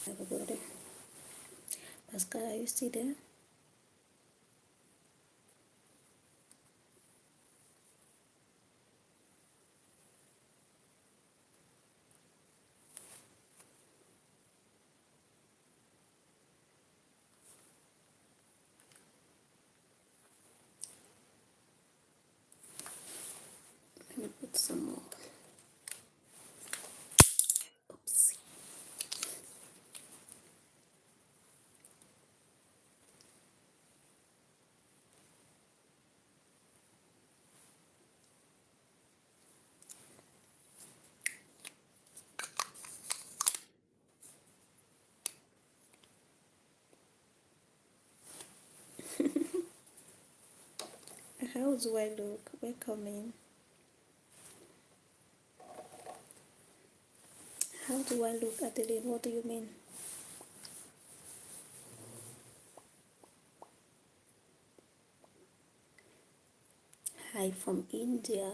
everybody. Pascal, are you still there? Let me put some more. Oops. How do I look? Welcome in. How do I look, Adeline? What do you mean? Hi from India.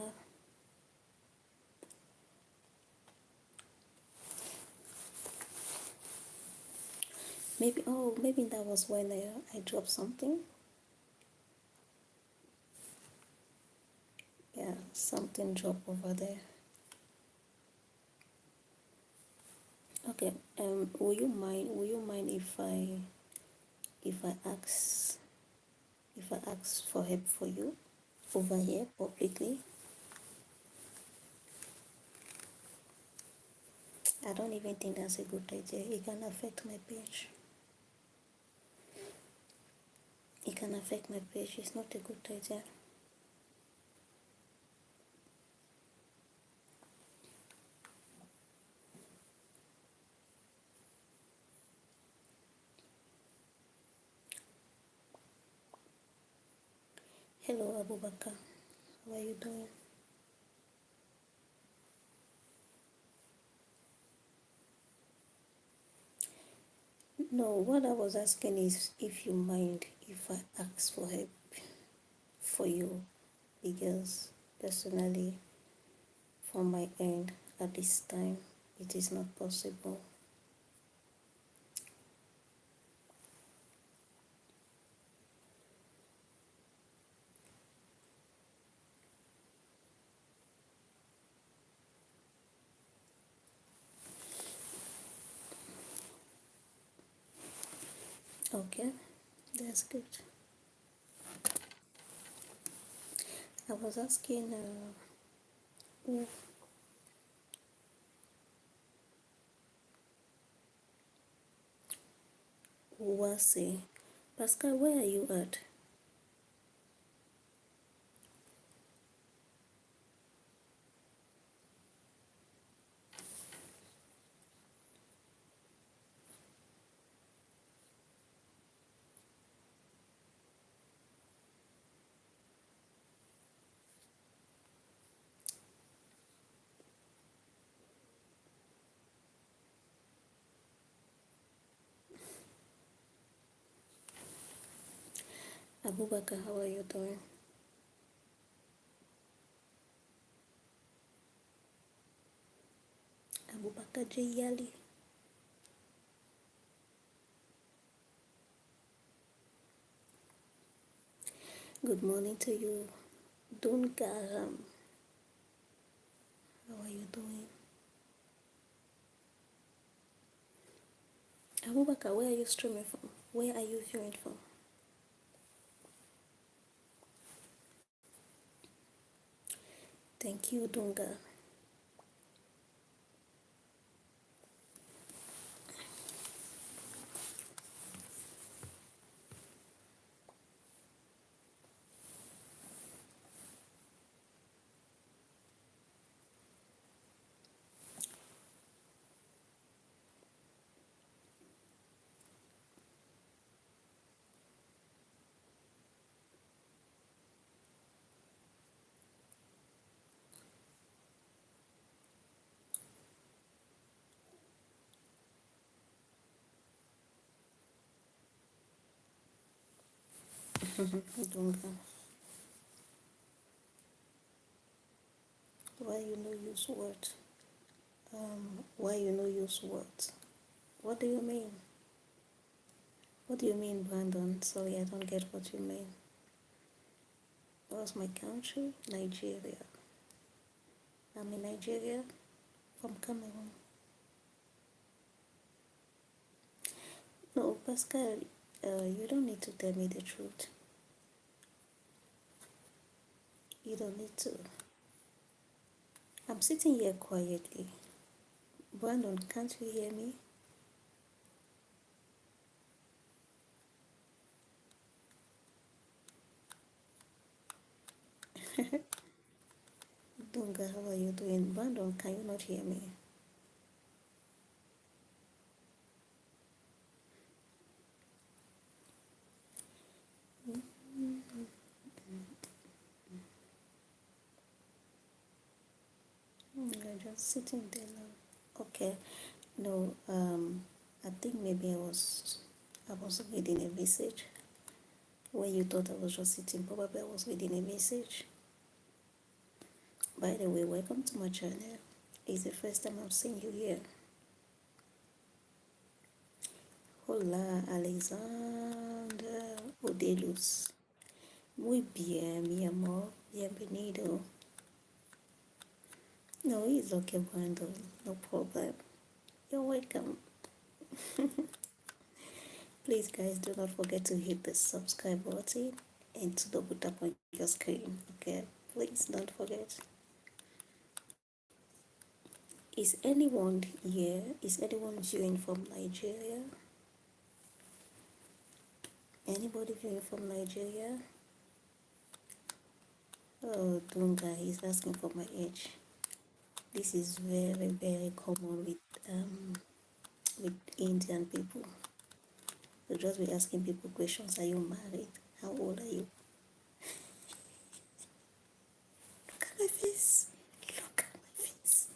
Maybe that was when I dropped something. Yeah, something dropped over there. Okay. Will you mind? Will you mind if I ask for help for you over here publicly? I don't even think that's a good idea. It can affect my page. It can affect my page. It's not a good idea. Hello, Abubakar. How are you doing? No, what I was asking is if you mind if I ask for help for you, because personally, from my end, at this time, it is not possible. Okay, that's good. I was asking, Uwase. Pascal, where are you at? Abubakar, how are you doing? Abubakar Jayali. Good morning to you. Dungaram. How are you doing? Abubakar, where are you streaming from? Where are you viewing from? Thank you, Dunga. Dunga. Why you no use words? Why you no use words? What do you mean? What do you mean, Brandon? Sorry, I don't get what you mean. What's my country? Nigeria. I'm in Nigeria from Cameroon. No, Pascal, you don't need to tell me the truth. You don't need to. I'm sitting here quietly. Brandon, can't you hear me? Dunga, how are you doing? Brandon, can you not hear me? You're just sitting there now. Okay. No, I think maybe I was reading a message. When you thought I was just sitting, probably I was reading a message. By the way, welcome to my channel. It's the first time I'm seeing you here. Hola, Alexander Odelus. Muy bien, mi amor. Bienvenido. No, it's okay, Brandon. No problem. You're welcome. Please, guys, do not forget to hit the subscribe button and to double tap on your screen. Okay? Please don't forget. Is anyone here? Is anyone viewing from Nigeria? Anybody viewing from Nigeria? Oh, Dunga, he's asking for my age. This is very, very common with Indian people. They'll just be asking people questions. Are you married? How old are you? Look at my face. Look at my face.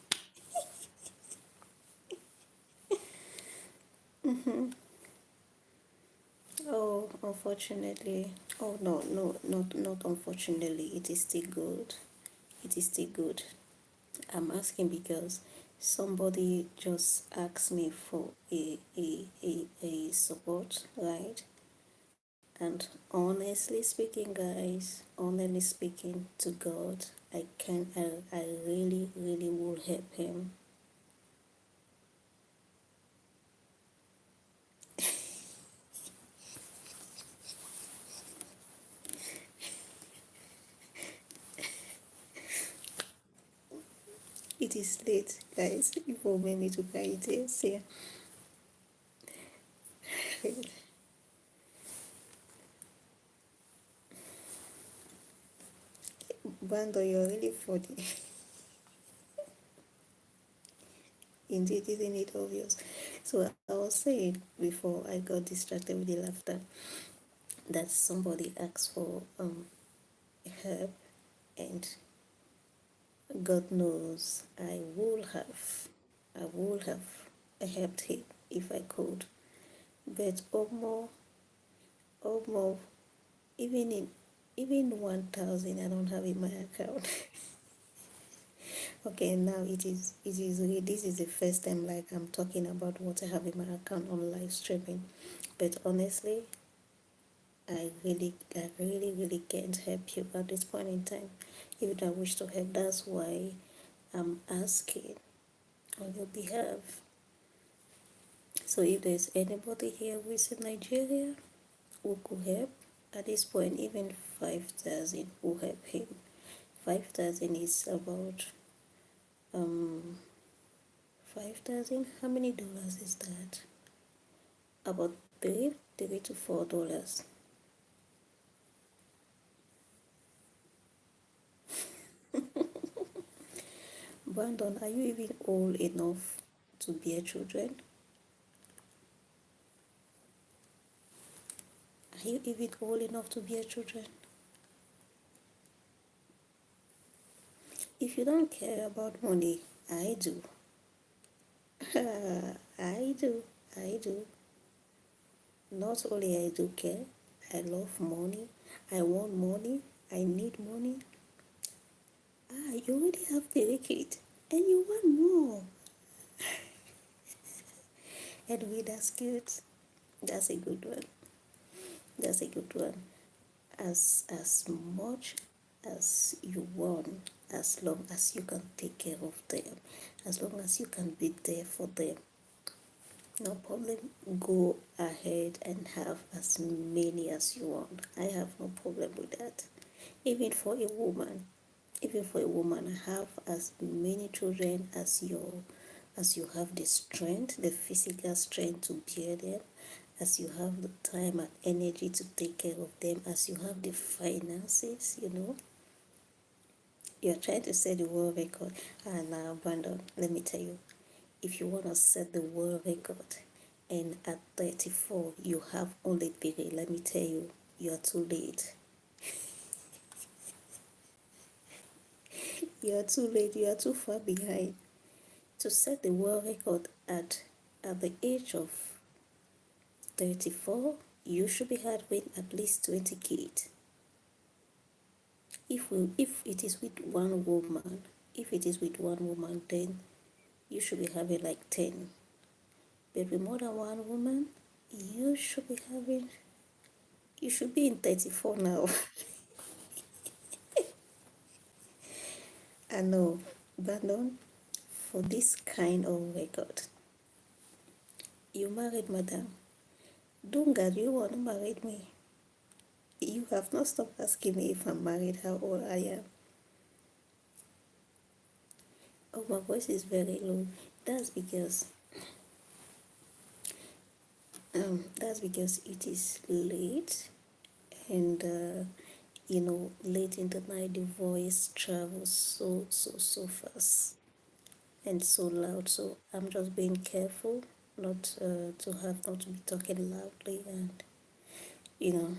Oh, unfortunately. Oh, no, no, not unfortunately. It is still good. It is still good. I'm asking because somebody just asked me for a support, right? And honestly speaking, guys, honestly speaking to God, I really, really will help him. It is late, guys. You want me to buy this? Yeah. Bando, you're really funny. Indeed, isn't it obvious? So I was saying before I got distracted with the laughter that somebody asked for help, and God knows I would have helped him if I could. But almost, even in even 1,000 I don't have in my account. Okay, now it is really, this is the first time like I'm talking about what I have in my account on live streaming. But honestly, I really can't help you at this point in time. Even I wish to help, that's why I'm asking on your behalf. So if there's anybody here who is in Nigeria who could help, at this point even 5,000 will help him. 5,000 is about 5,000. How many dollars is that? About three to $4. Brandon, are you even old enough to bear children? Are you even old enough to bear children? If you don't care about money, I do. I do. I do. Not only I do care, I love money. I want money. I need money. You already have the kid and you want more. Anyway, that's good. That's a good one. That's a good one. As much as you want, as long as you can take care of them, as long as you can be there for them, no problem. Go ahead and have as many as you want. I have no problem with that. Even for a woman, have as many children as you have the strength, the physical strength to bear them, as you have the time and energy to take care of them, as you have the finances, You're trying to set the world record. And now, Brandon, let me tell you, if you want to set the world record and at 34 you have only 3, let me tell you, you're too late. You're too late. You are too far behind. To set the world record at the age of 34, you should be having at least 20 kids. If it is with one woman, then you should be having like 10. But with more than one woman, you should be in 34 now. I know, Brandon, for this kind of record, you married Madame. Dunga, do you want to marry me? You have not stopped asking me if I'm married, how old I am. Oh, my voice is very low. That's because it is late, and late in the night the voice travels so fast and so loud. So I'm just being careful not to be talking loudly, and you know.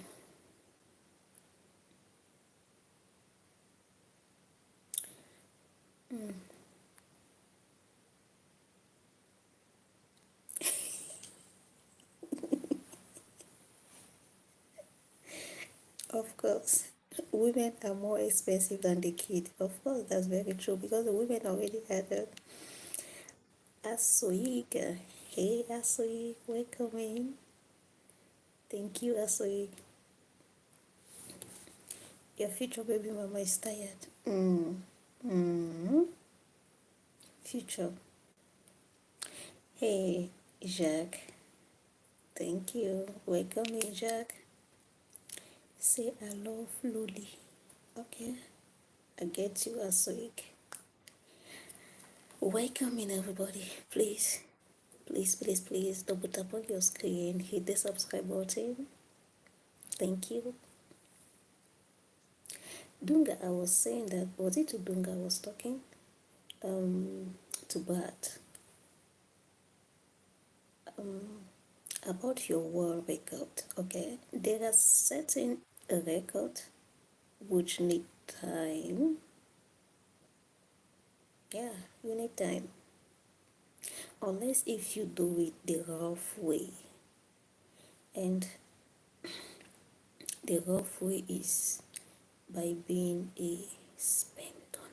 Of course, women are more expensive than the kid. Of course, that's very true because the women already had a Asoik. Hey, Asoik, welcome in. Thank you, Asoik. Your future baby mama is tired. Future. Hey, Jacques. Thank you. Welcome in, Jacques. Say I love Luli. Okay, I get you, Asoik. Welcome in, everybody. Please double tap on your screen, hit the subscribe button. Thank you. Dunga, I was saying that, was it to Dunga I was talking? To Bart. About your world record, okay? There are certain records which need time. Yeah, you need time. Unless if you do it the rough way. And the rough way is by being a sperm donor.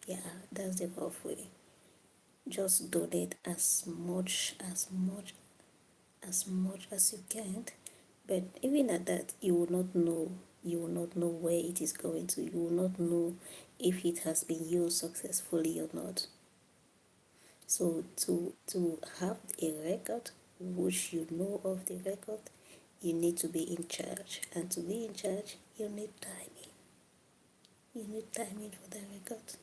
Yeah, that's the rough way. Just donate as much as you can. But even at that, you will not know where it is going to. You will not know if it has been used successfully or not. So to have a record, which you know of the record, you need to be in charge. And to be in charge, you need timing. You need timing for the record.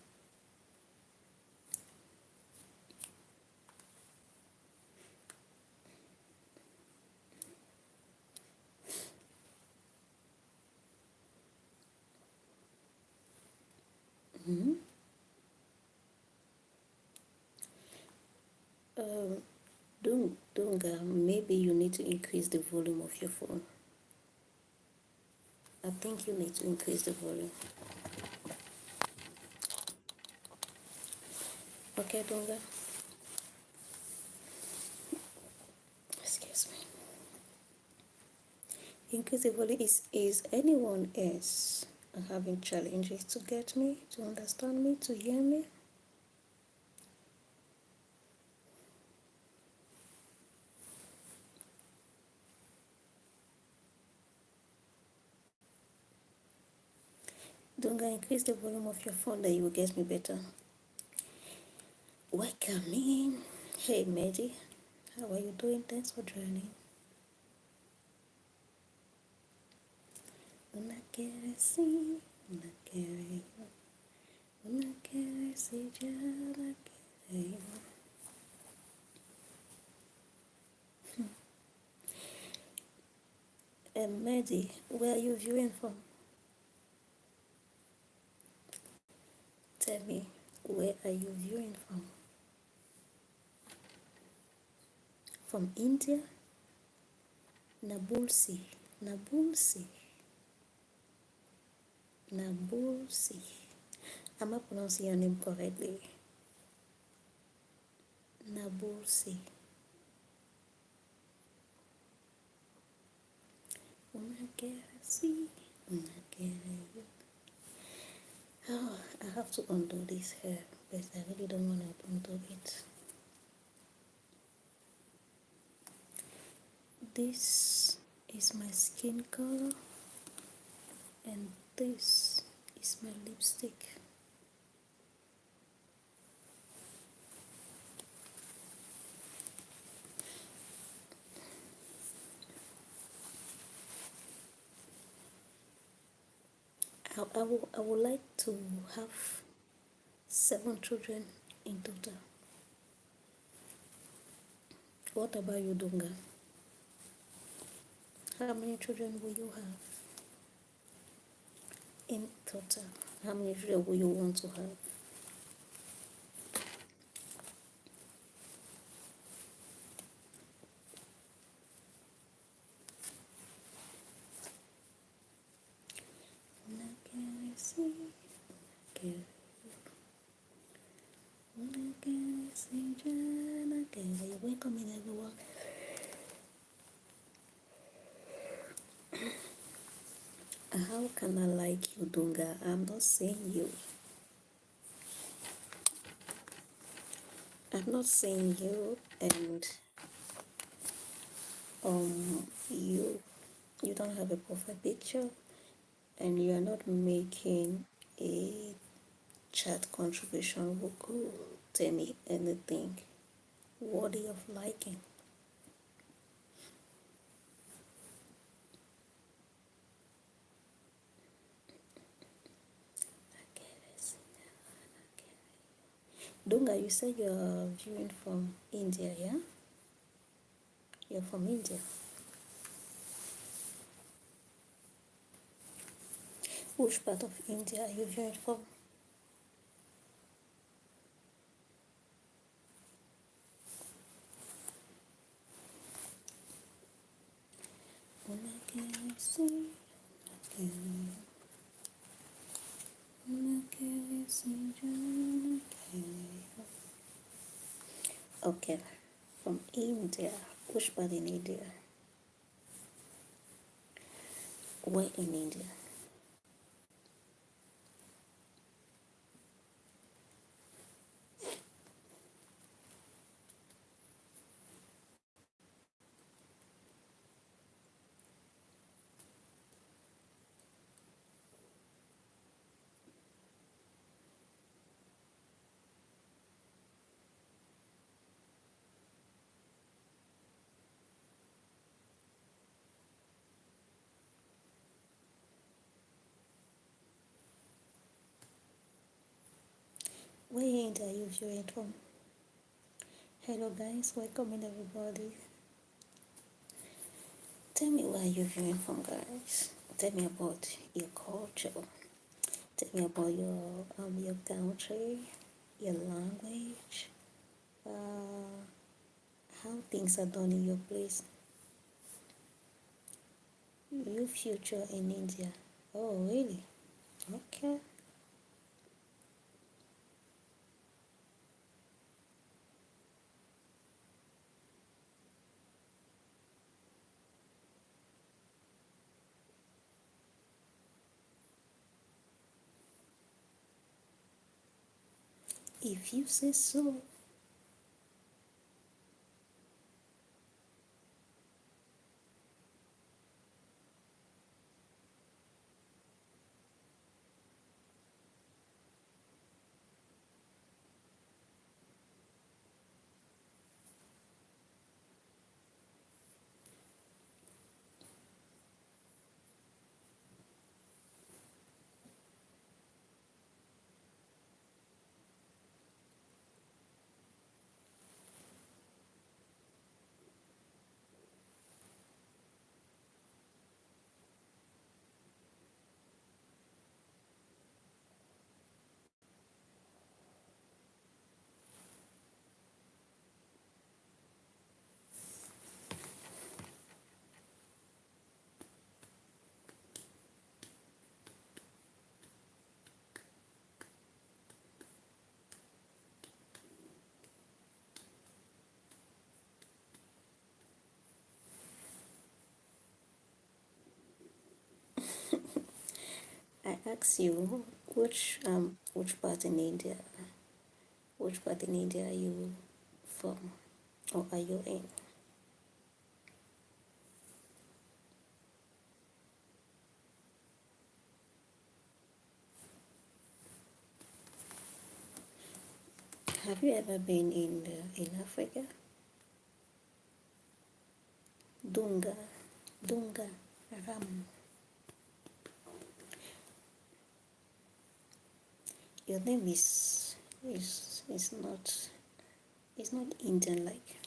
Dunga, maybe you need to increase the volume of your phone. I think you need to increase the volume. Okay, Dunga? Excuse me. Increase the volume. Is anyone else having challenges to get me, to understand me, to hear me? Dunga, increase the volume of your phone, then you will get me better. Welcome in. Hey, Mehdi. How are you doing? Thanks for joining. Una quiere sí, una quiere yo. Una quiere sí, ya la quiere yo. Mehdi, where are you viewing from? Tell me, where are you viewing from? From India? Nabulsi. Nabulsi. Nabulsi. Am I pronouncing your name correctly? Nabulsi. Una quiere sí, una quiere yo. Oh, I have to undo this hair, but I really don't want to undo it. This is my skin color, and this is my lipstick. I would like to have 7 children in total. What about you, Dunga? How many children will you have in total? How many children will you want to have? Welcome in, everyone. How can I like you, Dunga? I'm not saying you. I'm not saying you, and you don't have a profile picture, and you are not making a chat contribution who could tell me anything worthy of liking. Dunga, you said you're viewing from India, yeah? You're from India. Which part of India are you viewing from? Okay, from India. Which part in India? Where in India? Where in India are you viewing from? Hello guys, welcome in everybody. Tell me where you're viewing from, guys. Tell me about your culture. Tell me about your country, your language, how things are done in your place. Your future in India. Oh, really? Okay. If you say so. ask you which part in India, are you from, or are you in? Have you ever been in Africa? Dunga, Dunga, Ram. Your name is not, it's not Indian like.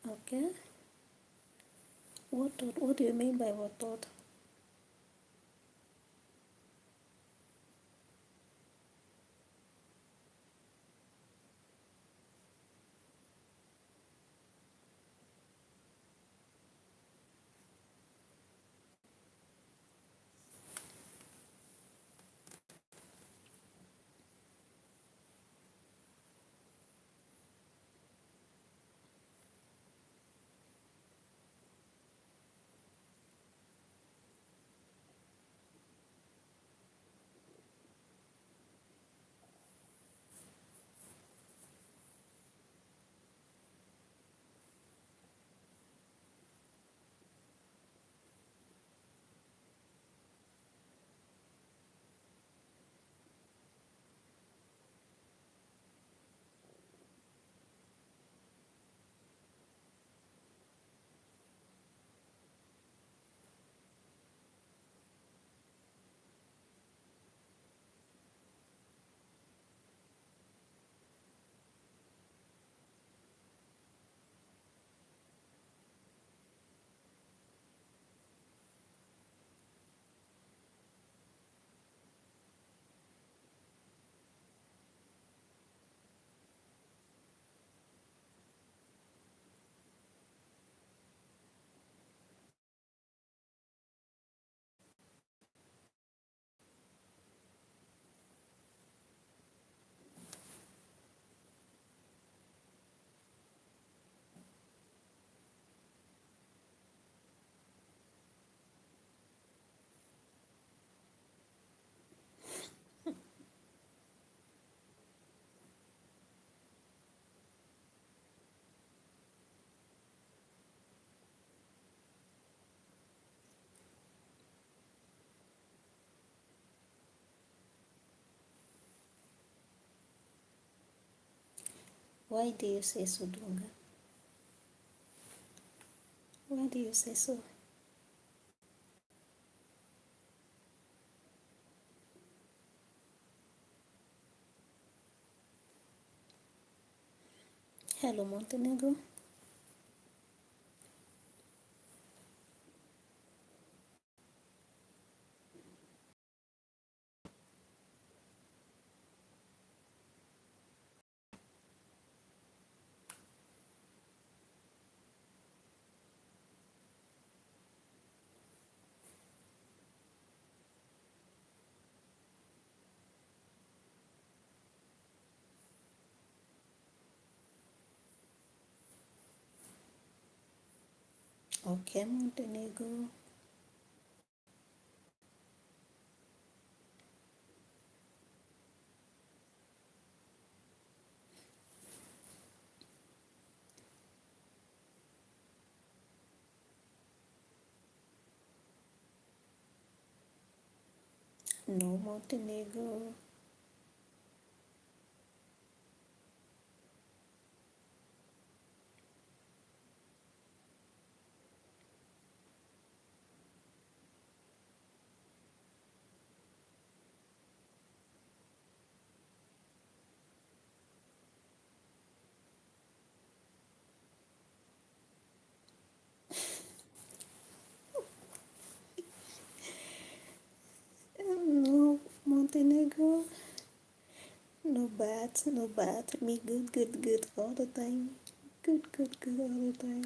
Okay. What thought? What do you mean by what thought? Why do you say so, Dunga? Why do you say so? Hello, Montenegro. Okay, Montenegro. No, Montenegro. No, Montenegro. No bad, no bad. Me good, good, good all the time. Good, good, good all the time.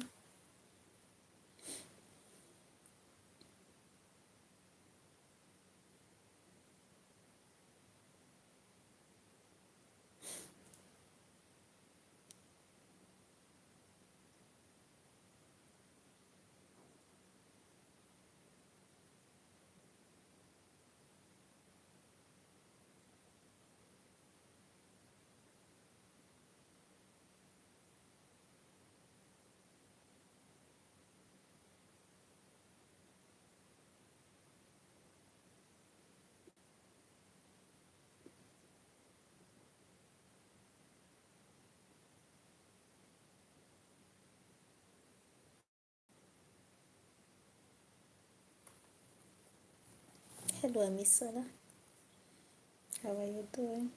Hello, Miss Sana. How are you doing?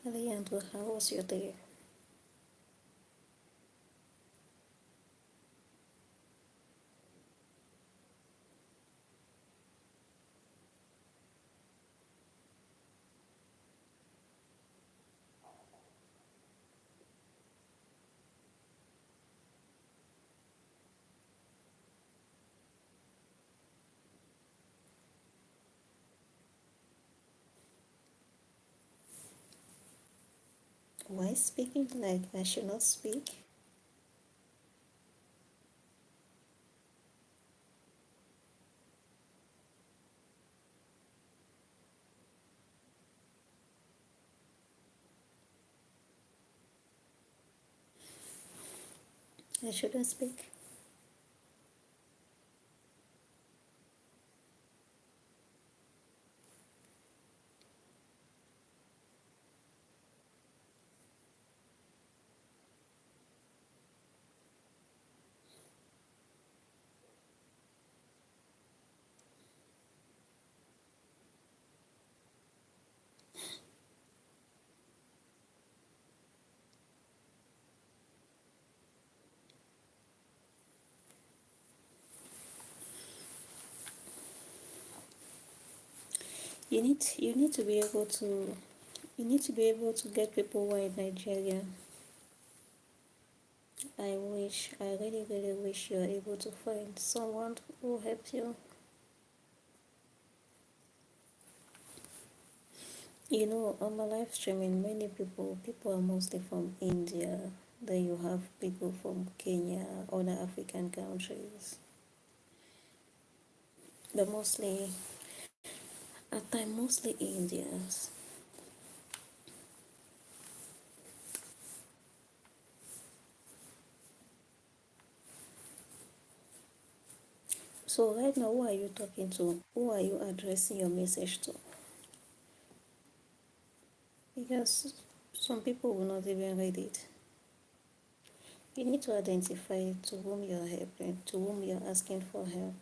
Alejandro, how was your day? Why speaking like I should not speak? I shouldn't speak. You need to be able to get people who are in Nigeria. I really, really wish you're able to find someone who helps you. You know, on my live streaming, many people are mostly from India. Then you have people from Kenya, other African countries. But mostly, at time, mostly Indians. So right now, who are you talking to? Who are you addressing your message to? Because some people will not even read it. You need to identify to whom you're helping, to whom you're asking for help.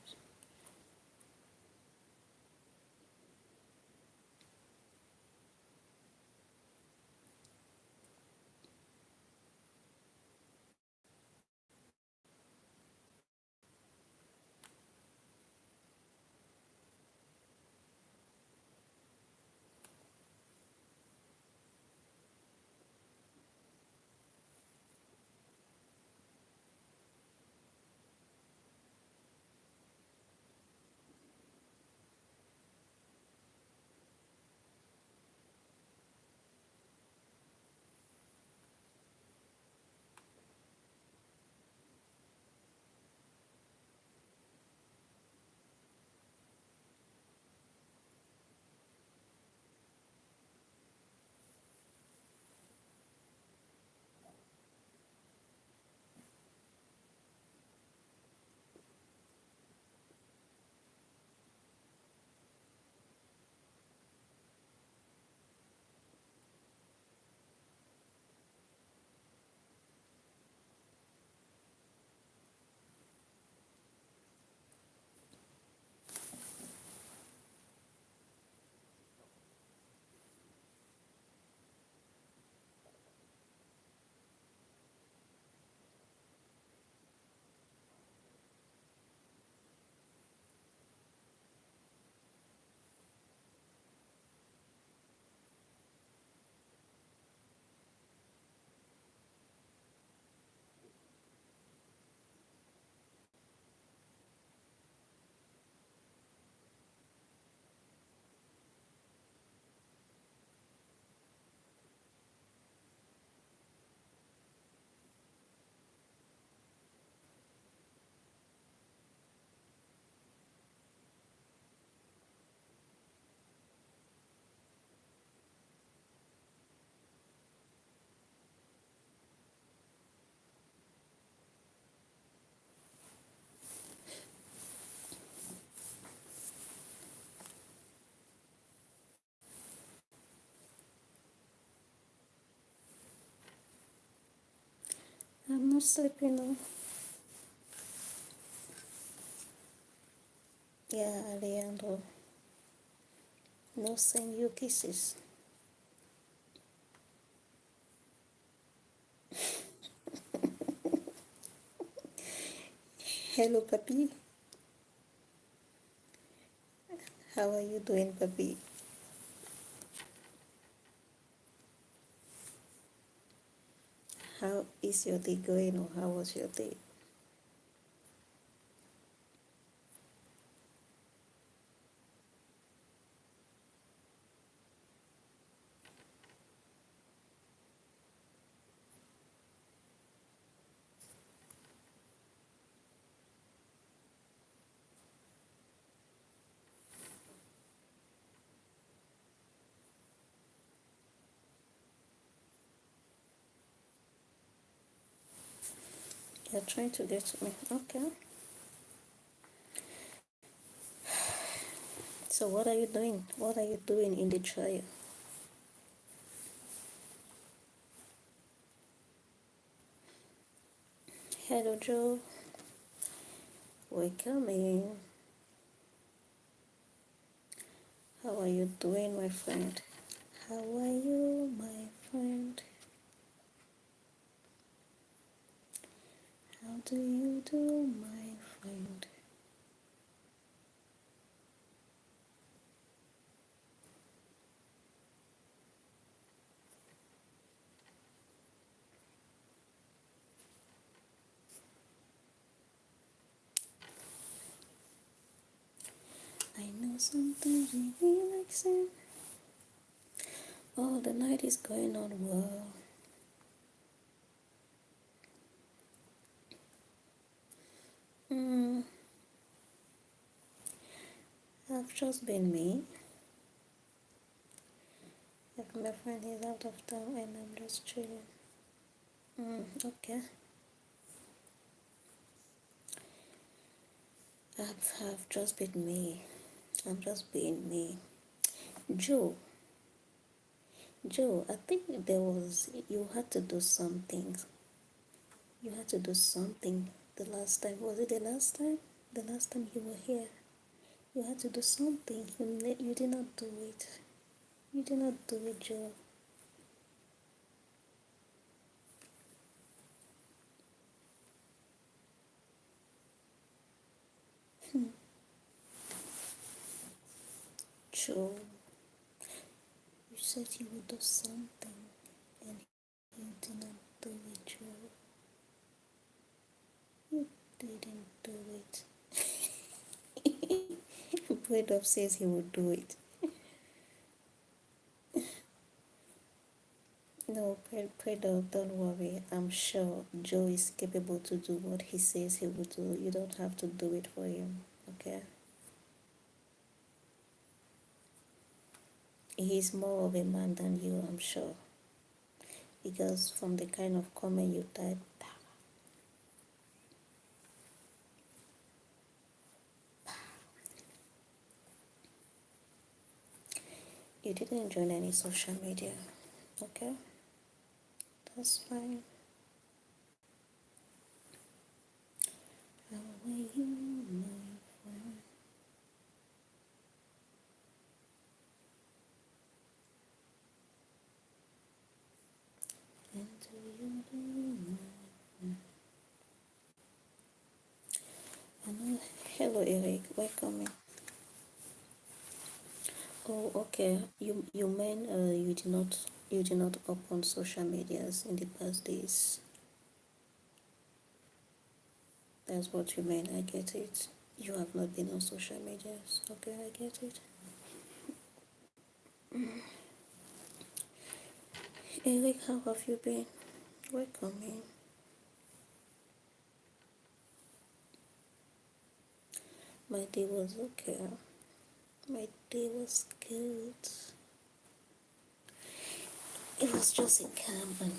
I'm not sleeping now. Yeah, Alejandro. No send you kisses. Hello, puppy. How are you doing, puppy? How is your day going, or how was your day? You're trying to get to me. Okay. So what are you doing? What are you doing in the trial? Hello, Joe. Welcome in. How are you doing, my friend? How are you, my friend? How do you do, my friend? I know something really relaxing. Oh, the night is going on well. Hmm. I've just been me. Like my friend is out of town and I'm just chilling. Okay. I've just been me. I'm just being me. Joe, Joe, I think you had to do something. You had to do something the last time. Was it the last time? The last time you were here. You had to do something. You did not do it. You did not do it, Joe. Joe, you said you would do something and you did not do it, Joe. You didn't do it. Bredoff says he would do it. No, Bredoff, don't worry. I'm sure Joe is capable to do what he says he will do. You don't have to do it for him, okay? He's more of a man than you, I'm sure. Because from the kind of comment you typed, you didn't join any social media, okay? That's fine. How are you, my friend? And do you do my friend? Hello, Eric. Welcome in. Oh, okay. You mean you did not open social medias in the past days. That's what you mean. I get it. You have not been on social medias. Okay, I get it. Eric, how have you been? Welcome in. My day was okay. My day was good. It was just in Cameron.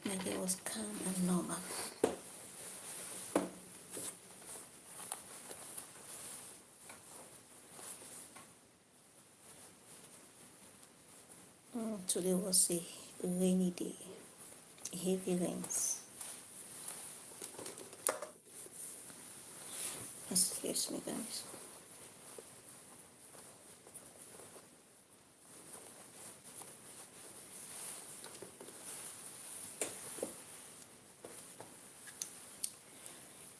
My day was calm and normal. Today was a rainy day, heavy rains. Excuse me, guys.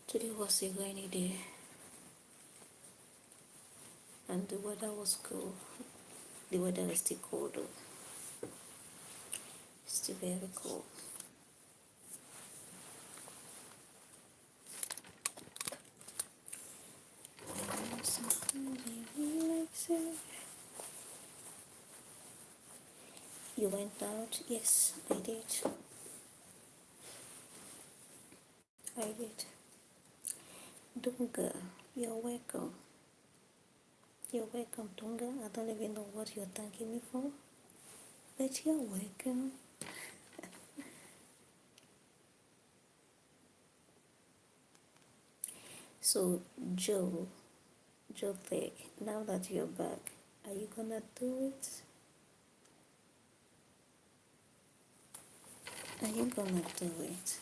Today was a rainy day, and the weather was cool. The weather is still cold though. It's still very cold. You went out? Yes, I did. I did. Dunga, you're welcome. You're welcome, Dunga. I don't even know what you're thanking me for, but you're welcome. So, Joe Thick, now that you're back, are you gonna do it? Are you gonna do it?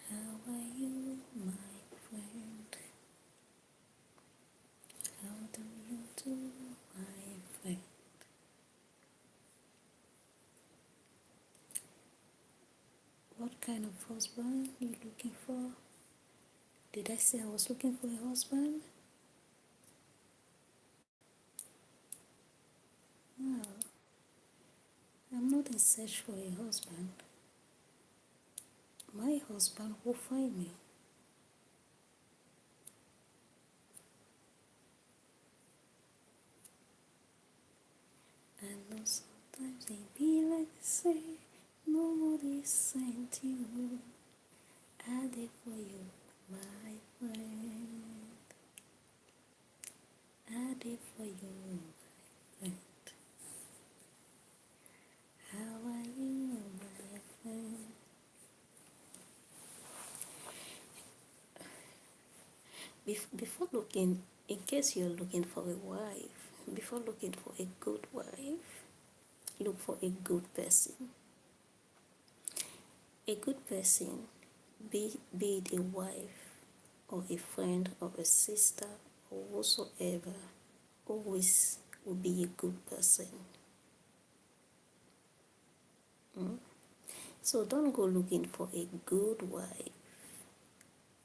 How are you, my friend? How do you do, my friend? What kind of husband are you looking for? Did I say I was looking for a husband? No, I'm not in search for a husband. My husband will find me. I know sometimes it be like they say, nobody sent you. I did for you, my friend. I did for you, my friend. How are you, my friend? Before looking, in case you're looking for a wife, before looking for a good wife, look for a good person. A good person, be it a wife or a friend or a sister or whatsoever, always will be a good person. So don't go looking for a good wife.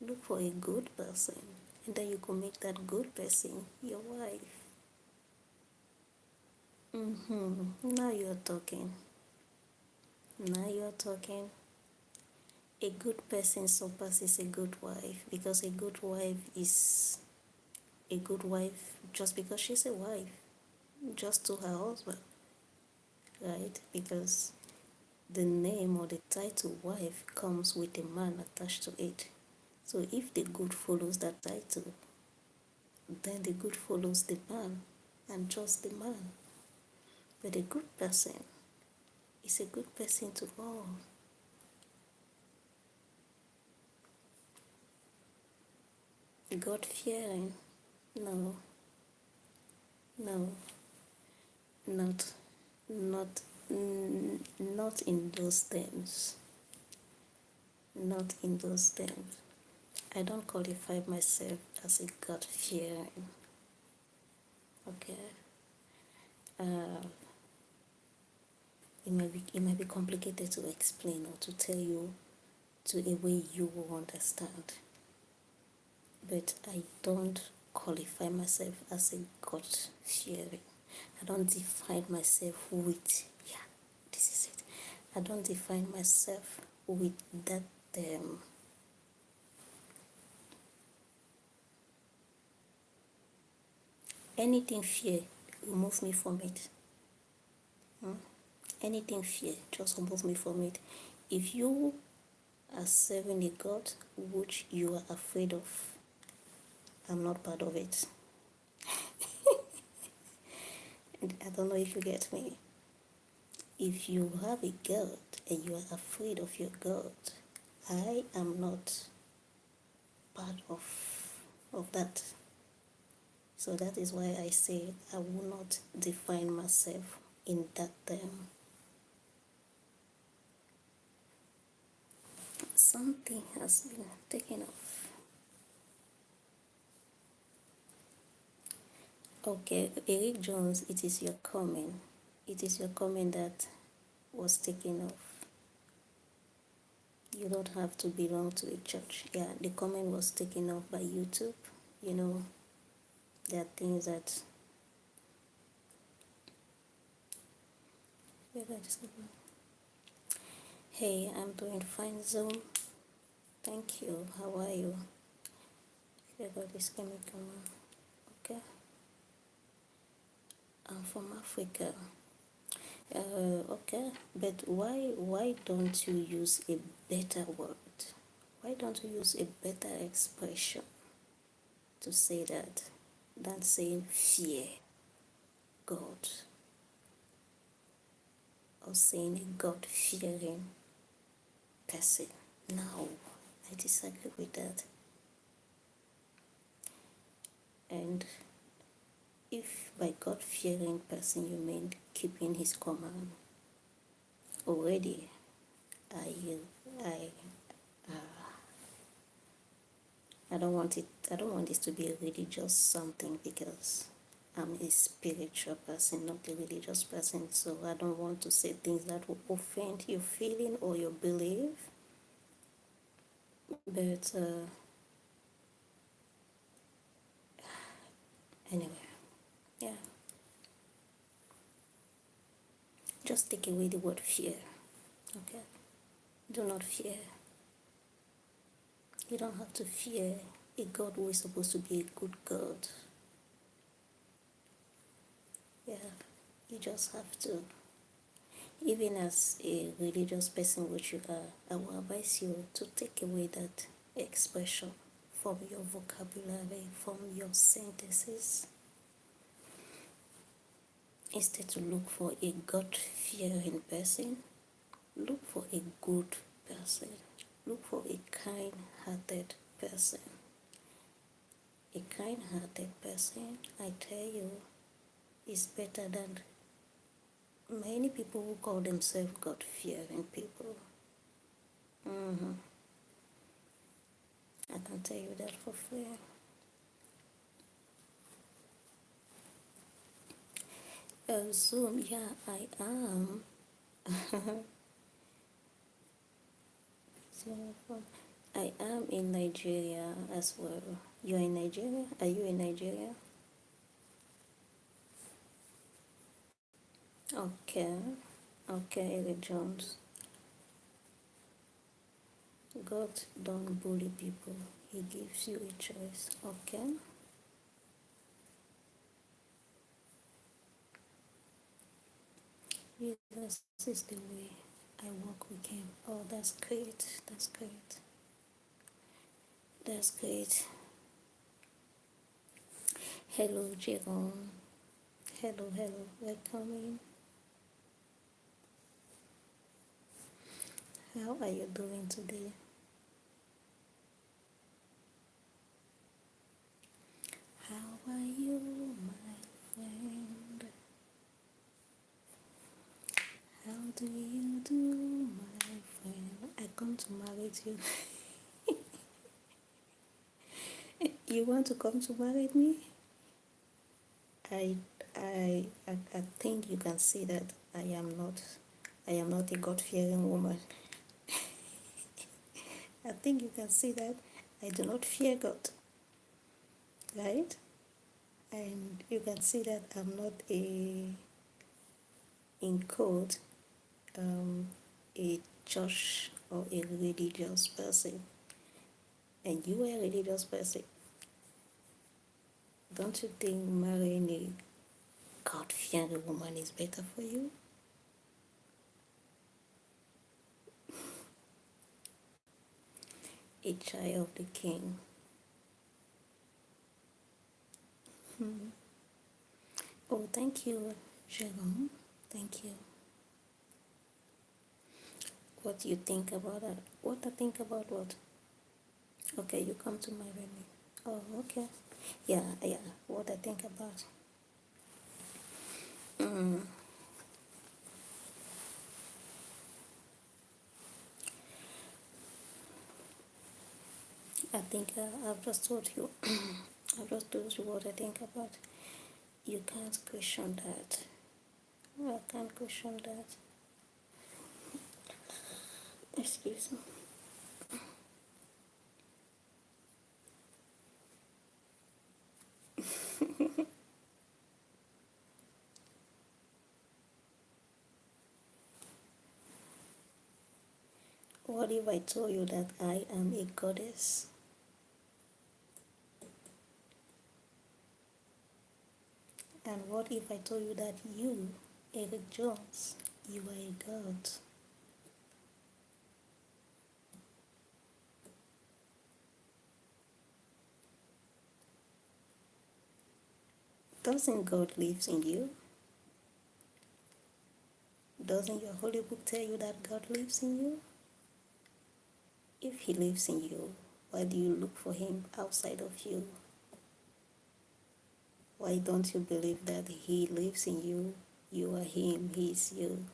Look for a good person, and then you can make that good person your wife. Now you're talking. Now you're talking. A good person surpasses a good wife, because a good wife is a good wife just because she's a wife, just to her husband, right? Because the name or the title wife comes with a man attached to it. So if the good follows that title, then the good follows the man and just the man. But a good person is a good person to all. God fearing? No, no, not, not, not in those terms. Not in those terms. I don't qualify myself as a God fearing. Okay. It might be complicated to explain or to tell you to a way you will understand. But I don't qualify myself as a God fearing. I don't define myself with, yeah, this is it. I don't define myself with that anything fear, remove me from it. Anything fear, just remove me from it. If you are serving a God which you are afraid of, I'm not part of it. I don't know if you get me. If you have a God and you are afraid of your God, I am not part of that. So that is why I say I will not define myself in that term. Something has been taken off. Okay, Eric Jones, it is your comment. It is your comment that was taken off. You don't have to belong to a church. Yeah, the comment was taken off by YouTube. You know, there are things that. Hey, I'm doing fine, Zoom. Thank you. How are you? This coming, come on. Okay. I'm from Africa. Okay, but why don't you use a better word? Why don't you use a better expression to say that than saying fear God or saying a God-fearing person? No, I disagree with that. And if by God-fearing person you mean keeping his command, already I I I don't want it. I don't want this to be a religious something because I'm a spiritual person, not a religious person. So I don't want to say things that will offend your feeling or your belief. But anyway, yeah. Just take away the word fear. Okay. Do not fear. You don't have to fear a God who is supposed to be a good God. Yeah. You just have to. Even as a religious person, which you are, I will advise you to take away that expression from your vocabulary, from your sentences. Instead to look for a God-fearing person, look for a good person. Look for a kind-hearted person. A kind-hearted person, I tell you, is better than many people who call themselves God-fearing people. I can tell you that for free. Zoom, yeah, I am. I am in Nigeria as well. You're in Nigeria? Are you in Nigeria? Okay. Okay, Eric Jones. God don't bully people. He gives you a choice. Okay. Jesus is the way. I walk with him. Oh, that's great. That's great. That's great. Hello, Jerome. Hello, hello. Welcome in. How are you doing today? How are you, my friend? How do you do, my friend? I come to marry you. You want to come to marry me? I, I think you can see that I am not a God-fearing woman. I think you can see that I do not fear God, right? And you can see that I'm not in quote, a church or a religious person. And you are a religious person. Don't you think marrying a God-fearing woman is better for you? A child of the king. Oh, thank you, Jerome. Thank you. What do you think about that? What I think about what? Okay, you come to marry me. Oh, okay. Yeah. What I think about. I think I've just told you. I've just told you what I think about. You can't question that. I can't question that. Excuse me. What if I told you that I am a goddess? And what if I told you that you, Eric Jones, you are a god? Doesn't God lives in you? Doesn't your holy book tell you that God lives in you? If he lives in you, why do you look for him outside of you? Why don't you believe that he lives in you? You are him, he is you.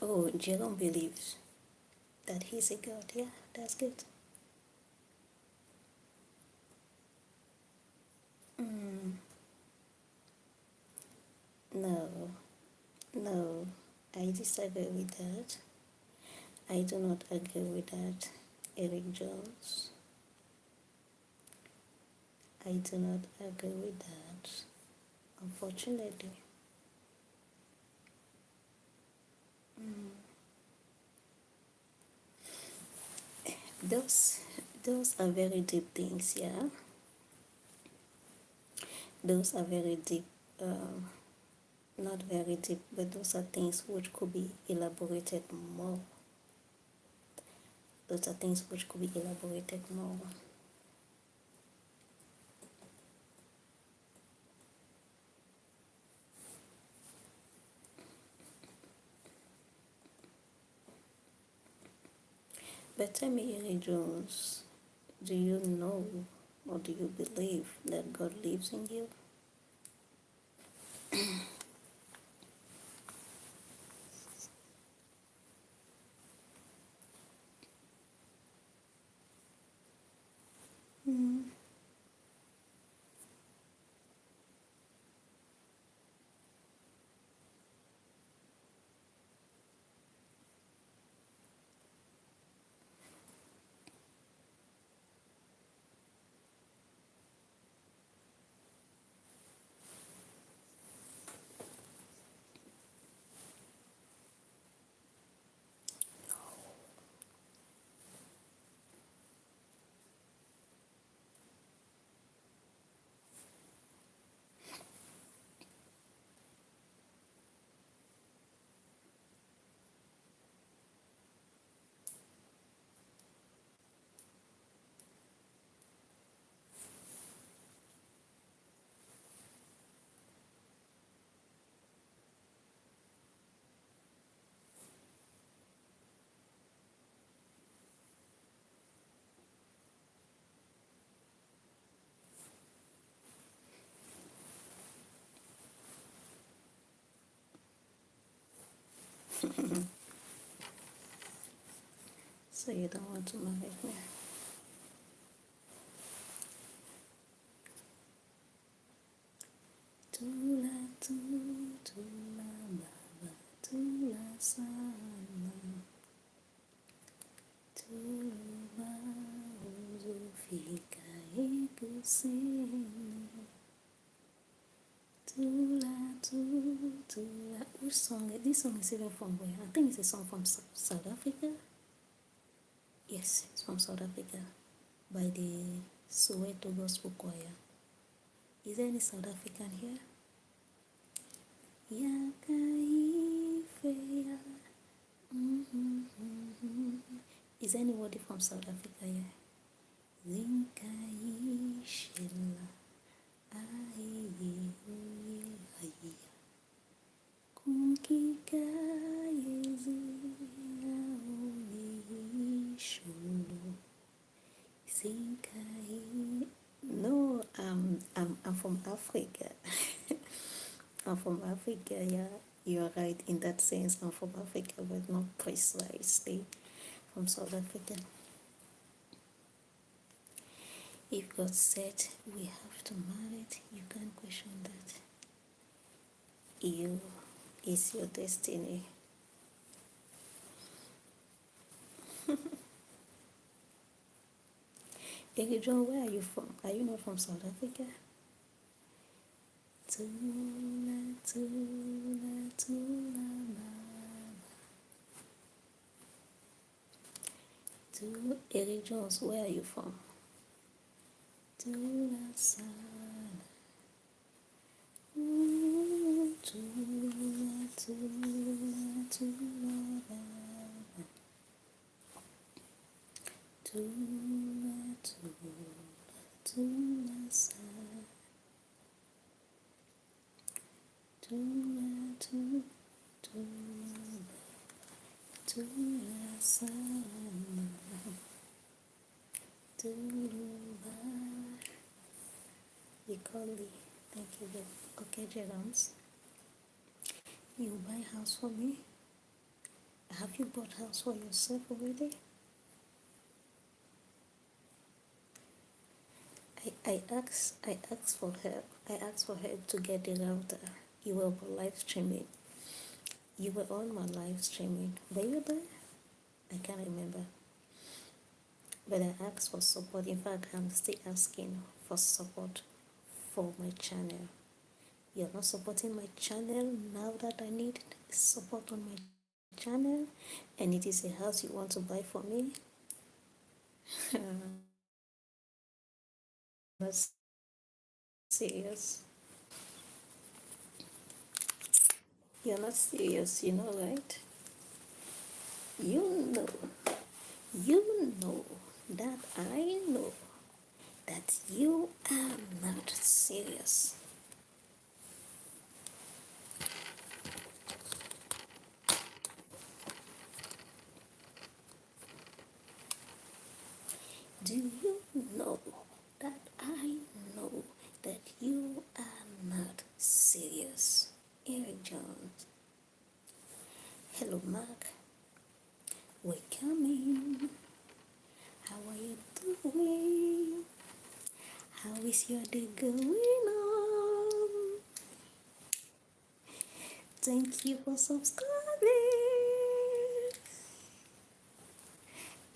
Oh, Jerome believes that he's a god. Yeah, that's good. No, no, I disagree with that. I do not agree with that, Eric Jones. I do not agree with that, unfortunately. Those, those are very deep things, yeah. Those are very deep, not very deep, but those are things which could be elaborated more. Those are things which could be elaborated more. But tell me, Eric Jones, do you know or do you believe that God lives in you? So you don't want to marry me? Tula tu, tula baba, tula sana, tula uzufika ikusini. Tula. Which song? This song is even from where? I think it's a song from South Africa. Yes, it's from South Africa by the Soweto Gospel Choir. Is there any South African here? Yakaifeya. Is there anybody from South Africa here? Zinkaishela. Kumkika yezi Africa. I'm from Africa, yeah. You're right in that sense. I'm from Africa, but not precisely from South Africa. If God said we have to marry, you can't question that. You is your destiny. Hey, John, where are you from? Are you not from South Africa? Tula, tula, tula, to Eric Jones, where are you from? Tula sana, tula, tula, tula, tula, tula, tula sana, tula, tula, tula sana, tula. Nicole, thank you. Okay, Jerams, you buy house for me? Have you bought house for yourself already? I asked for help. I asked for help to get the router. You were live streaming. You were on my live streaming. Were you there? I can't remember. But I asked for support. In fact, I'm still asking for support for my channel. You're not supporting my channel now that I need support on my channel, and it is a house you want to buy for me. That's serious. You're not serious, you know, right? You know, you know that I know that you are not serious. Do you know that I know that you are not serious? Eric Jones. Hello, Mark. We're coming. How are you doing? How is your day going on? Thank you for subscribing.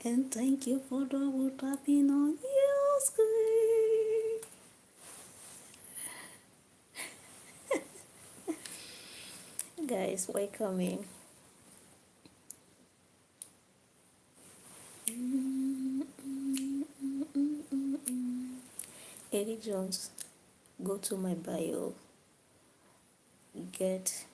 And thank you for double tapping on your screen. Guys, welcome in. Eddie Jones, go to my bio. Get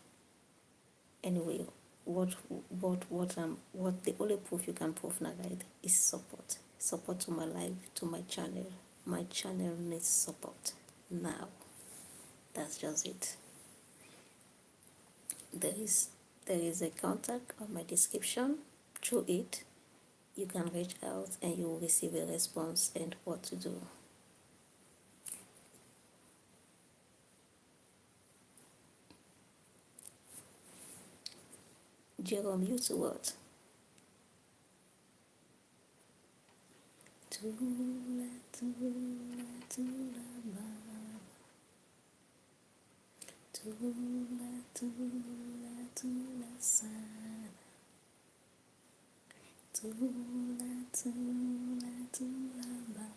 anyway. What the only proof you can prove now, right, is support. Support to my life, to my channel. My channel needs support now. That's just it. There is a contact on my description. Through it, you can reach out and you will receive a response and what to do. Jerome, you to what? Tula, tula, tula, ba. Tula, tula, tula, sana. Tula, tula, tula, ba.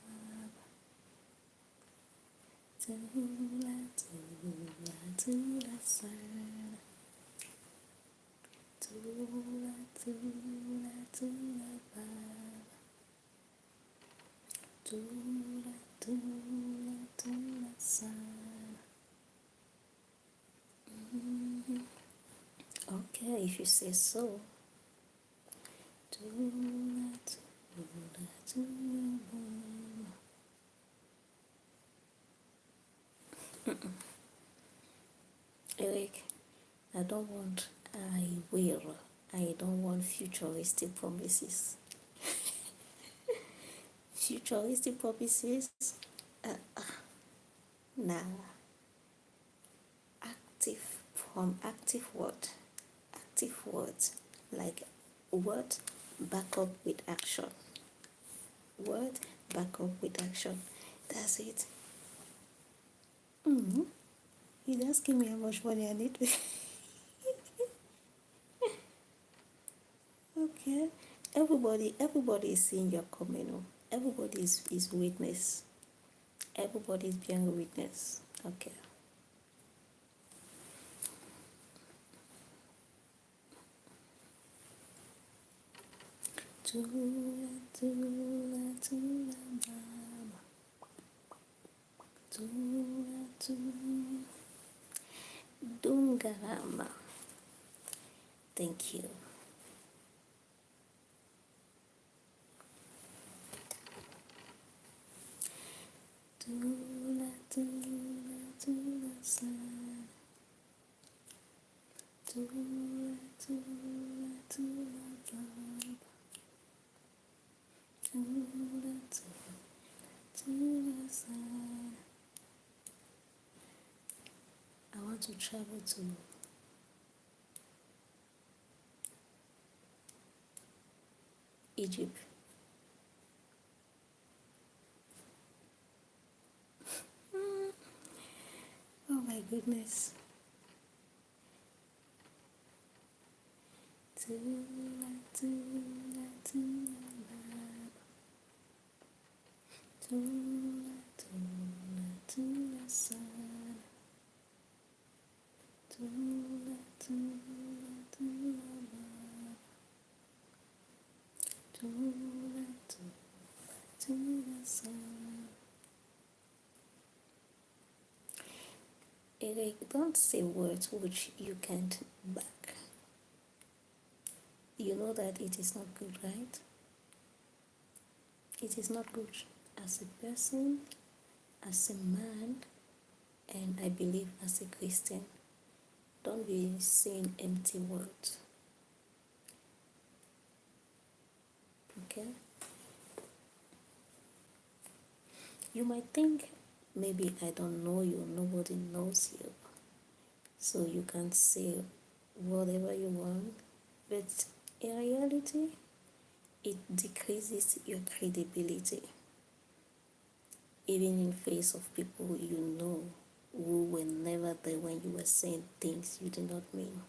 Tula, tula, tula, sana. Tula, tula, tula, ba. Tula, tula, tula, sana. Okay, if you say so. Tula, tula, tula, ba. Eric, I don't want I will. I don't want futuristic promises. Futuristic promises? Nah. active word. Active words like word back up with action. Word back up with action. That's it. He's asking me how much money I need. Okay. Everybody is seeing your coming. Oh. Everybody is witness. Everybody is being a witness. Okay. Tula, tula, tula, mama. Tula, tula. Dungarama. Thank you. Tula, tula, tula, san. Tula, tula, tula, baba. Tula, tula, tula, san. I want to travel to Egypt. Oh my goodness. Tula, tula, tula, baba. Tula, tula, tula, san. Tula, tula, tula, baba. Tula, tula, tula, san. Eric, don't say words which you can't back. You know that it is not good, right? It is not good as a person, as a man, and I believe as a Christian. Don't be saying empty words. Okay? You might think maybe I don't know you, nobody knows you. So you can say whatever you want, but in reality, it decreases your credibility. Even in face of people you know who were never there when you were saying things you did not mean.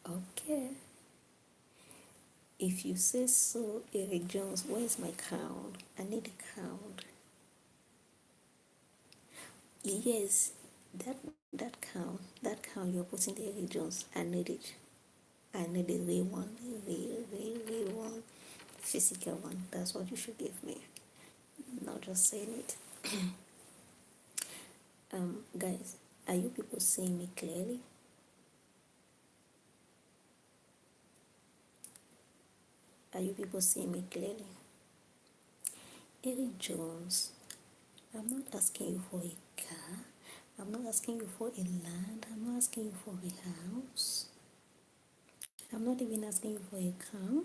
Okay. If you say so, Eric Jones, where's my crown? I need a crown. Yes, that that crown you're putting there, Eric Jones, I need it. I need a real one, real one, physical one. That's what you should give me. Not just saying it. Guys, are you people seeing me clearly? Are you people seeing me clearly? Eric Jones, I'm not asking you for a car. I'm not asking you for a land. I'm not asking you for a house. I'm not even asking you for a crown.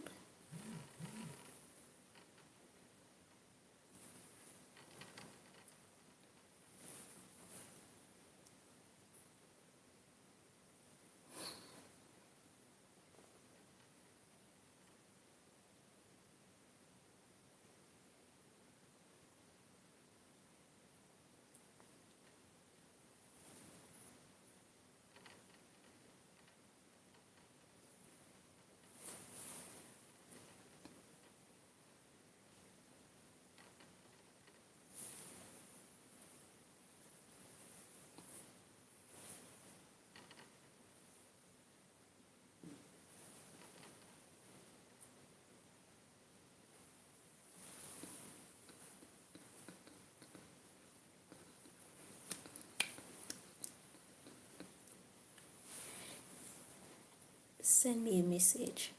Send me a message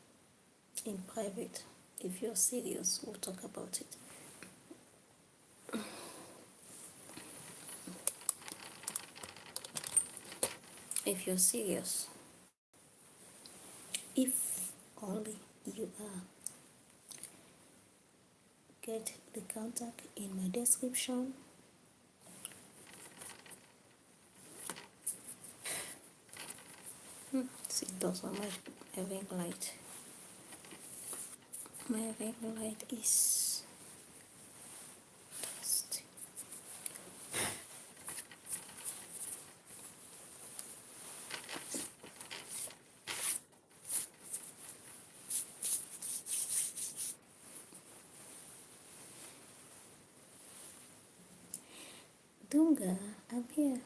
in private. If you're serious, we'll talk about it. if you're serious, if only you are, get the contact in my description. See, those are my ring light. My ring light is dust. Dunga, I'm here.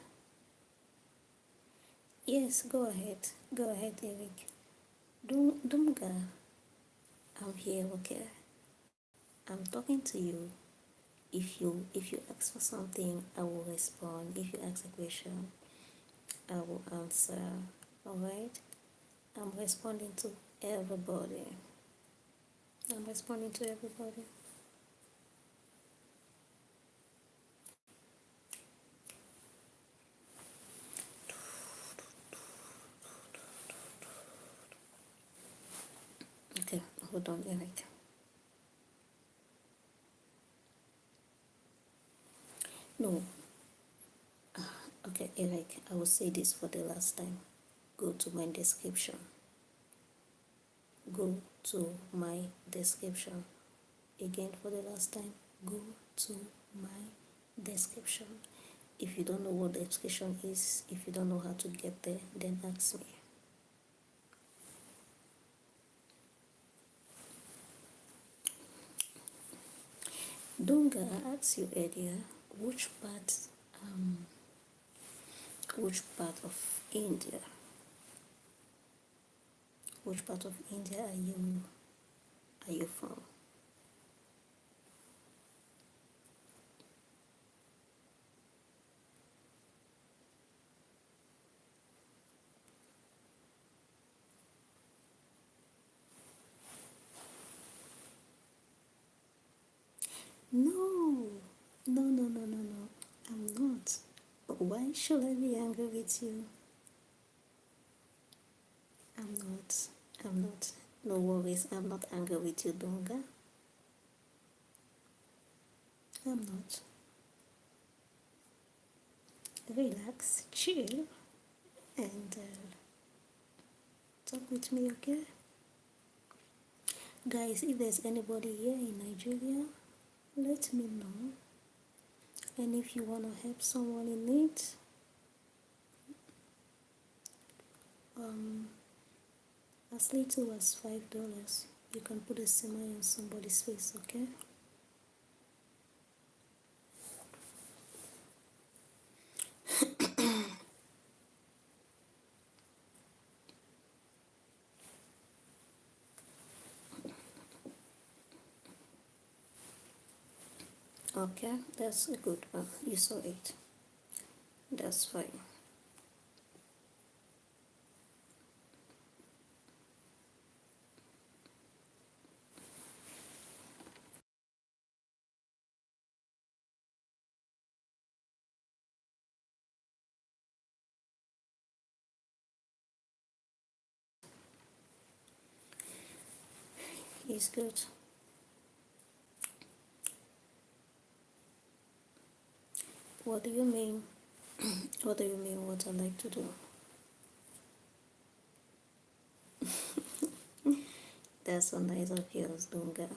Yes, go ahead. Go ahead, Eric. Dunga, I'm here, okay? I'm talking to you. If you ask for something, I will respond. If you ask a question, I will answer. Alright? I'm responding to everybody. I'm responding to everybody. Okay, hold on, Eric. No. Okay, Eric, I will say this for the last time. Go to my description. Go to my description. Again for the last time. Go to my description. If you don't know what the description is, if you don't know how to get there, then ask me. Dunga, I asked you earlier which part of India, which part of India are you from? No, no. I'm not. Why should I be angry with you? I'm not. I'm not. No worries. I'm not angry with you, Donga. I'm not. Relax, chill, and talk with me, okay? Guys, if there's anybody here in Nigeria, let me know. And if you want to help someone in need, as little as $5, you can put a smile on somebody's face, okay? Okay, that's a good one. You saw it. That's fine. It's good. What do you mean? What do you mean what I like to do? That's so nice of yours, Dunga.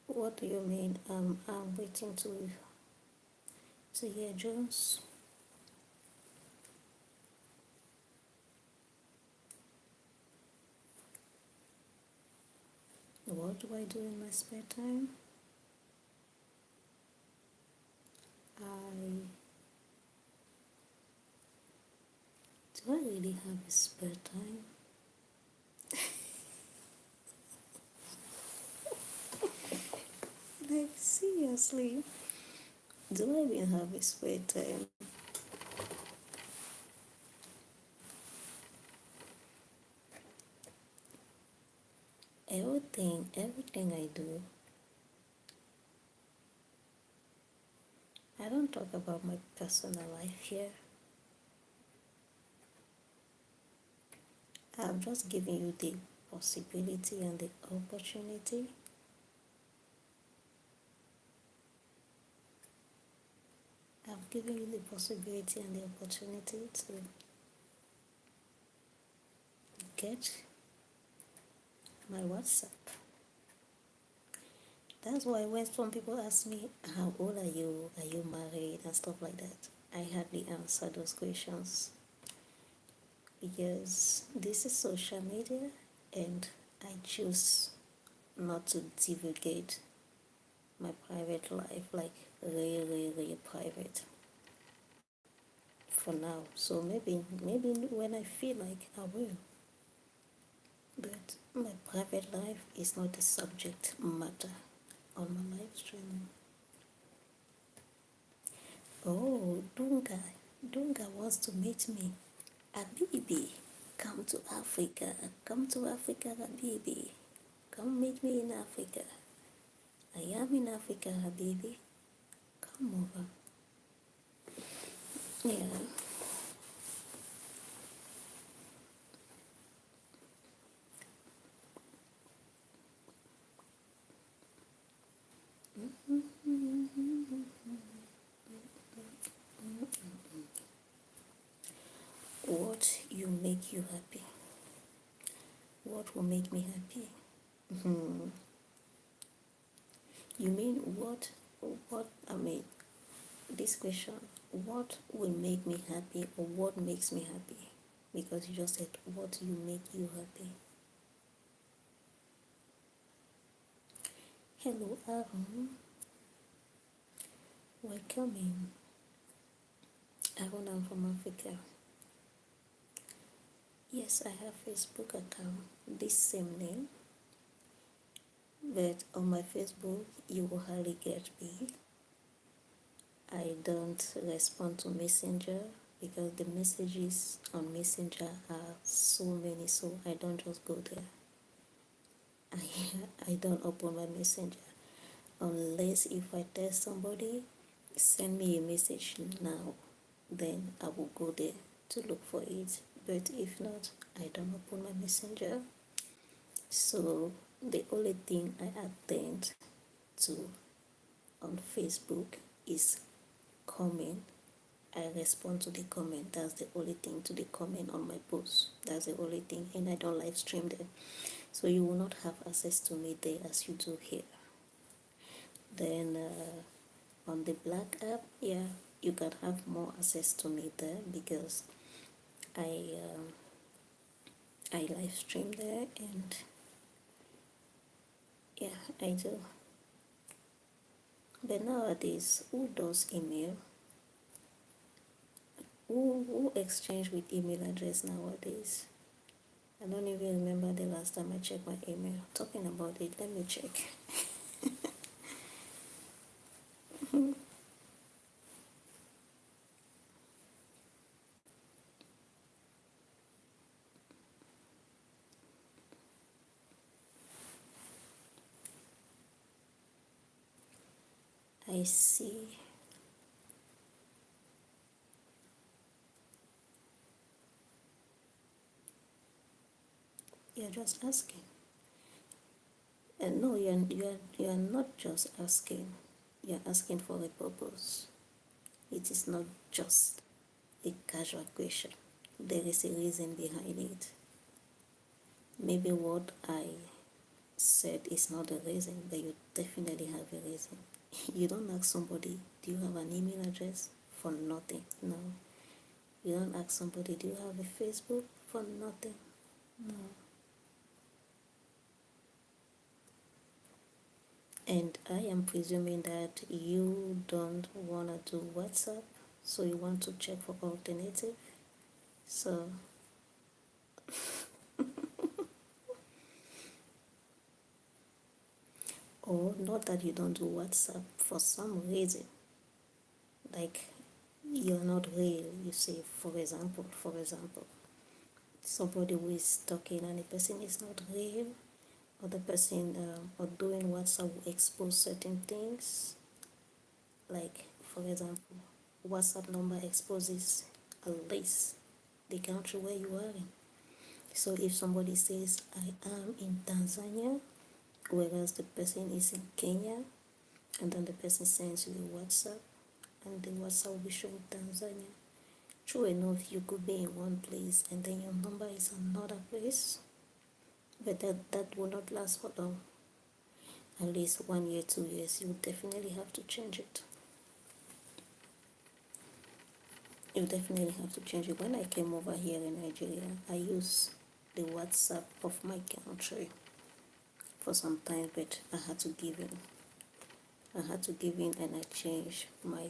What do you mean? I'm waiting to hear Jones. What do I do in my spare time? I do I really have a spare time? Honestly, do I even have a spare time? Everything I do, I don't talk about my personal life here. I'm just giving you the possibility and the opportunity. I'm giving you the possibility and the opportunity to get my WhatsApp. That's why when some people ask me, how old are you? Are you married? And stuff like that, I hardly answer those questions because this is social media and I choose not to divulgate my private life, like really private for now. So maybe when I feel like I will. But my private life is not the subject matter on my live stream. Oh, Dunga wants to meet me. Habibi, come to Africa. Come to Africa, Habibi. Come meet me in Africa. I am in Africa, Habibi. Come over. Yeah. What you make you happy? What will make me happy? You mean what, I mean, this question, what will make me happy or what makes me happy? Because you just said, what you make you happy? Hello, Aaron. Welcome in. Aaron, I'm from Africa. Yes, I have Facebook account, this same name, but on my Facebook, you will hardly get me. I don't respond to Messenger because the messages on Messenger are so many, so I don't just go there. I don't open my Messenger unless if I tell somebody, send me a message now, then I will go there to look for it. But if not, I don't open my Messenger. So the only thing I attend to on Facebook is comment. I respond to the comment. That's the only thing, to the comment on my post. That's the only thing, and I don't live stream there. So you will not have access to me there as you do here. Then on the Black app, yeah, you can have more access to me there because I live stream there, and yeah, I do. But nowadays, who does email? Who exchange with email address nowadays? I don't even remember the last time I checked my email. Talking about it, let me check. I see. You're just asking. And no, you're not just asking. You're asking for a purpose. It is not just a casual question. There is a reason behind it. Maybe what I said is not the reason, but you definitely have a reason. You don't ask somebody, do you have an email address? For nothing. No. You don't ask somebody, do you have a Facebook? For nothing. No. And I am presuming that you don't want to do WhatsApp, so you want to check for alternative. So, or not that you don't do WhatsApp for some reason, like you're not real, you say, for example, somebody who is talking and the person is not real, or the person or doing WhatsApp will expose certain things, like for example, WhatsApp number exposes at least the country where you are in. So if somebody says I am in Tanzania, whereas the person is in Kenya, and then the person sends you a WhatsApp, and the WhatsApp will be showing Tanzania. True enough, you could be in one place and then your number is another place, but that will not last for long. At least 1 year, 2 years, you definitely have to change it. You definitely have to change it. When I came over here in Nigeria, I used the WhatsApp of my country for some time, but I had to give in. And I changed my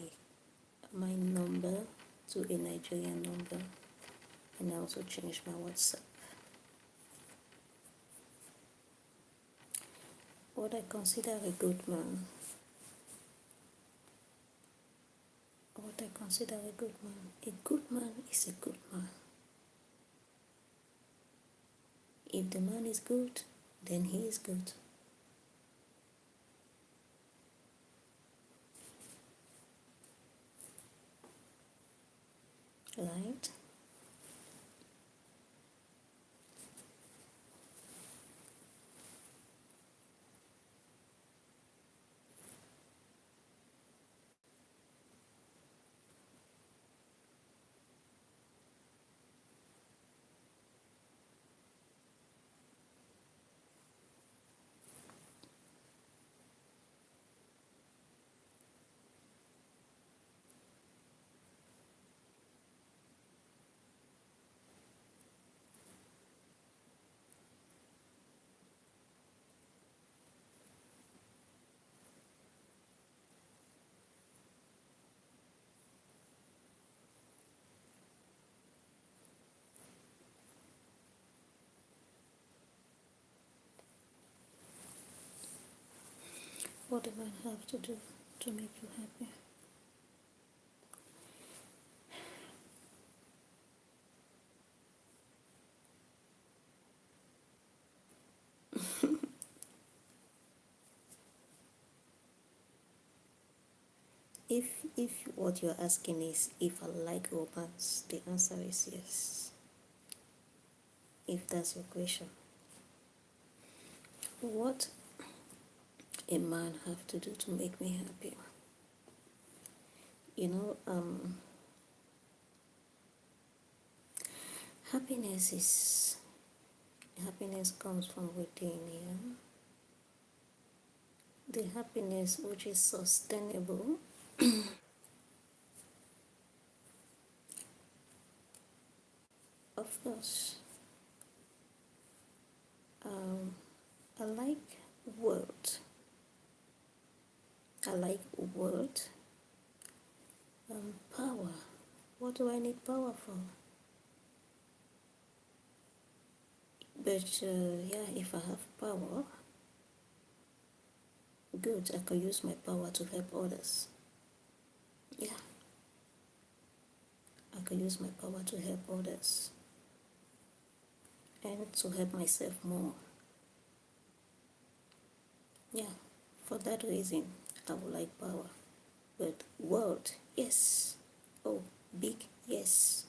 number to a Nigerian number, and I also changed my WhatsApp. What I consider a good man. What I consider a good man. A good man is a good man. If the man is good, then he is good. Right? What do I have to do to make you happy? If what you're asking is if I like romance, the answer is yes. If that's your question. What a man have to do to make me happy? You know, happiness comes from within, yeah. The happiness which is sustainable. Of course, I like word. I like word. Power. What do I need power for? But yeah, if I have power, good. I can use my power to help others. Yeah, I can use my power to help others and to help myself more. Yeah, for that reason, I would like power. But world, yes. Oh, big yes.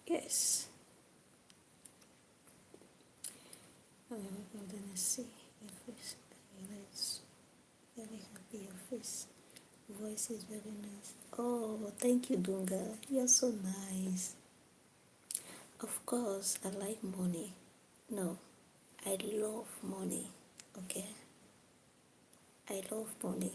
Yes. And then I see your face. It's very happy, your face. Voice is very nice. Oh, thank you, Dunga. You're so nice. Of course, I like money. No, I love money. Okay? I love money.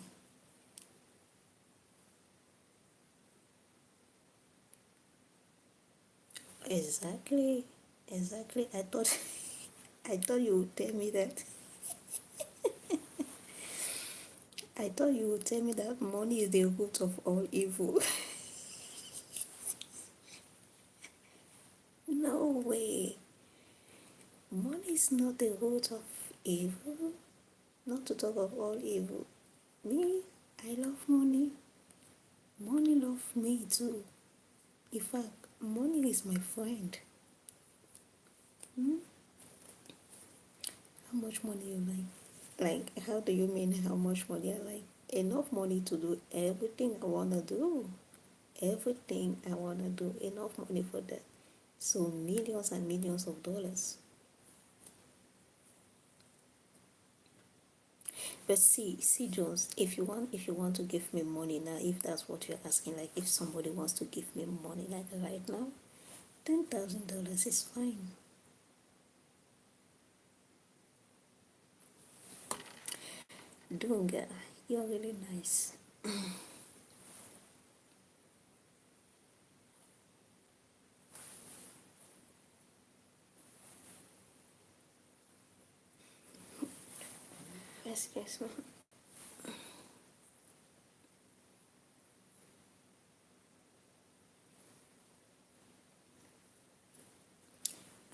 Exactly. Exactly. I thought you would tell me that. I thought you would tell me that money is the root of all evil. No way. Money is not the root of evil, not to talk of all evil. Me, I love money. Money loves me too. In fact, money is my friend. Hmm? How much money you like? Like, how do you mean how much money I like? Enough money to do everything I want to do. Everything I want to do. Enough money for that. So millions and millions of dollars. But see, Jones, if you want to give me money now, if that's what you're asking, like if somebody wants to give me money, like right now, $10,000 is fine. Dunga, you're really nice. Excuse me.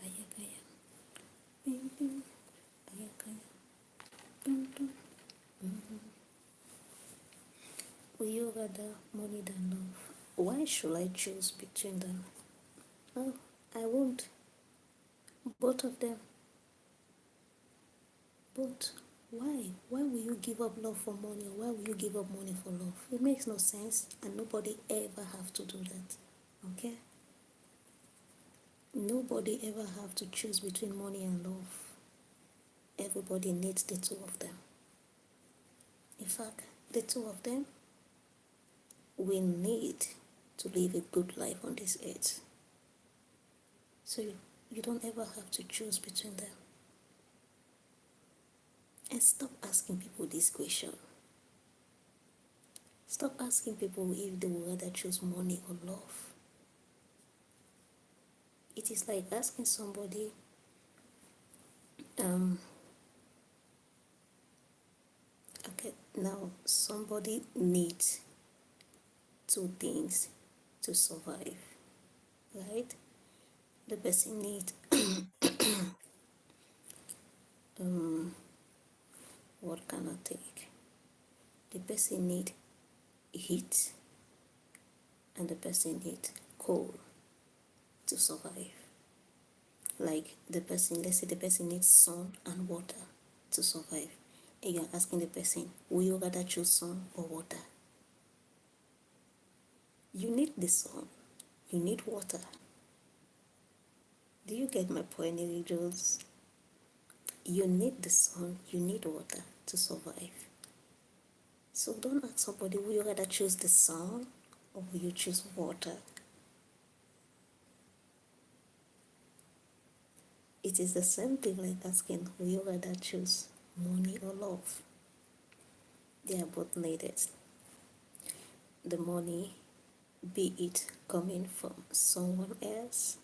Ayakaya, baby, ayakaya, dum dum. Will you rather money than love? Why should I choose between them? Oh, I won't. Both of them. But why? Why will you give up love for money? Or why will you give up money for love? It makes no sense, and nobody ever have to do that. Okay? Nobody ever have to choose between money and love. Everybody needs the two of them. In fact, the two of them we need to live a good life on this earth. So you don't ever have to choose between them. And stop asking people this question. Stop asking people if they would rather choose money or love. It is like asking somebody, um, okay, now somebody needs two things to survive, right? The person needs, what can I take? The person needs heat and the person needs coal to survive. Like the person, let's say the person needs sun and water to survive. And you're asking the person, will you rather choose sun or water? You need the sun, you need water. Do you get my point, individuals? You need the sun, you need water to survive. So don't ask somebody, will you rather choose the sun or will you choose water? It is the same thing like asking, will you rather choose money or love? They are both needed. The money, be it coming from someone else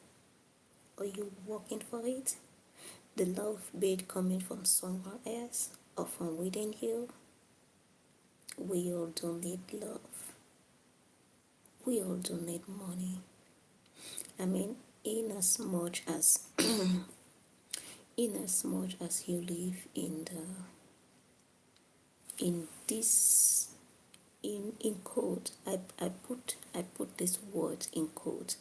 or you working for it. The love, be it coming from someone else or from within you. We all do need love. We all do need money. I mean, in as much as in as much as you live in this in quote, I put this word in quote,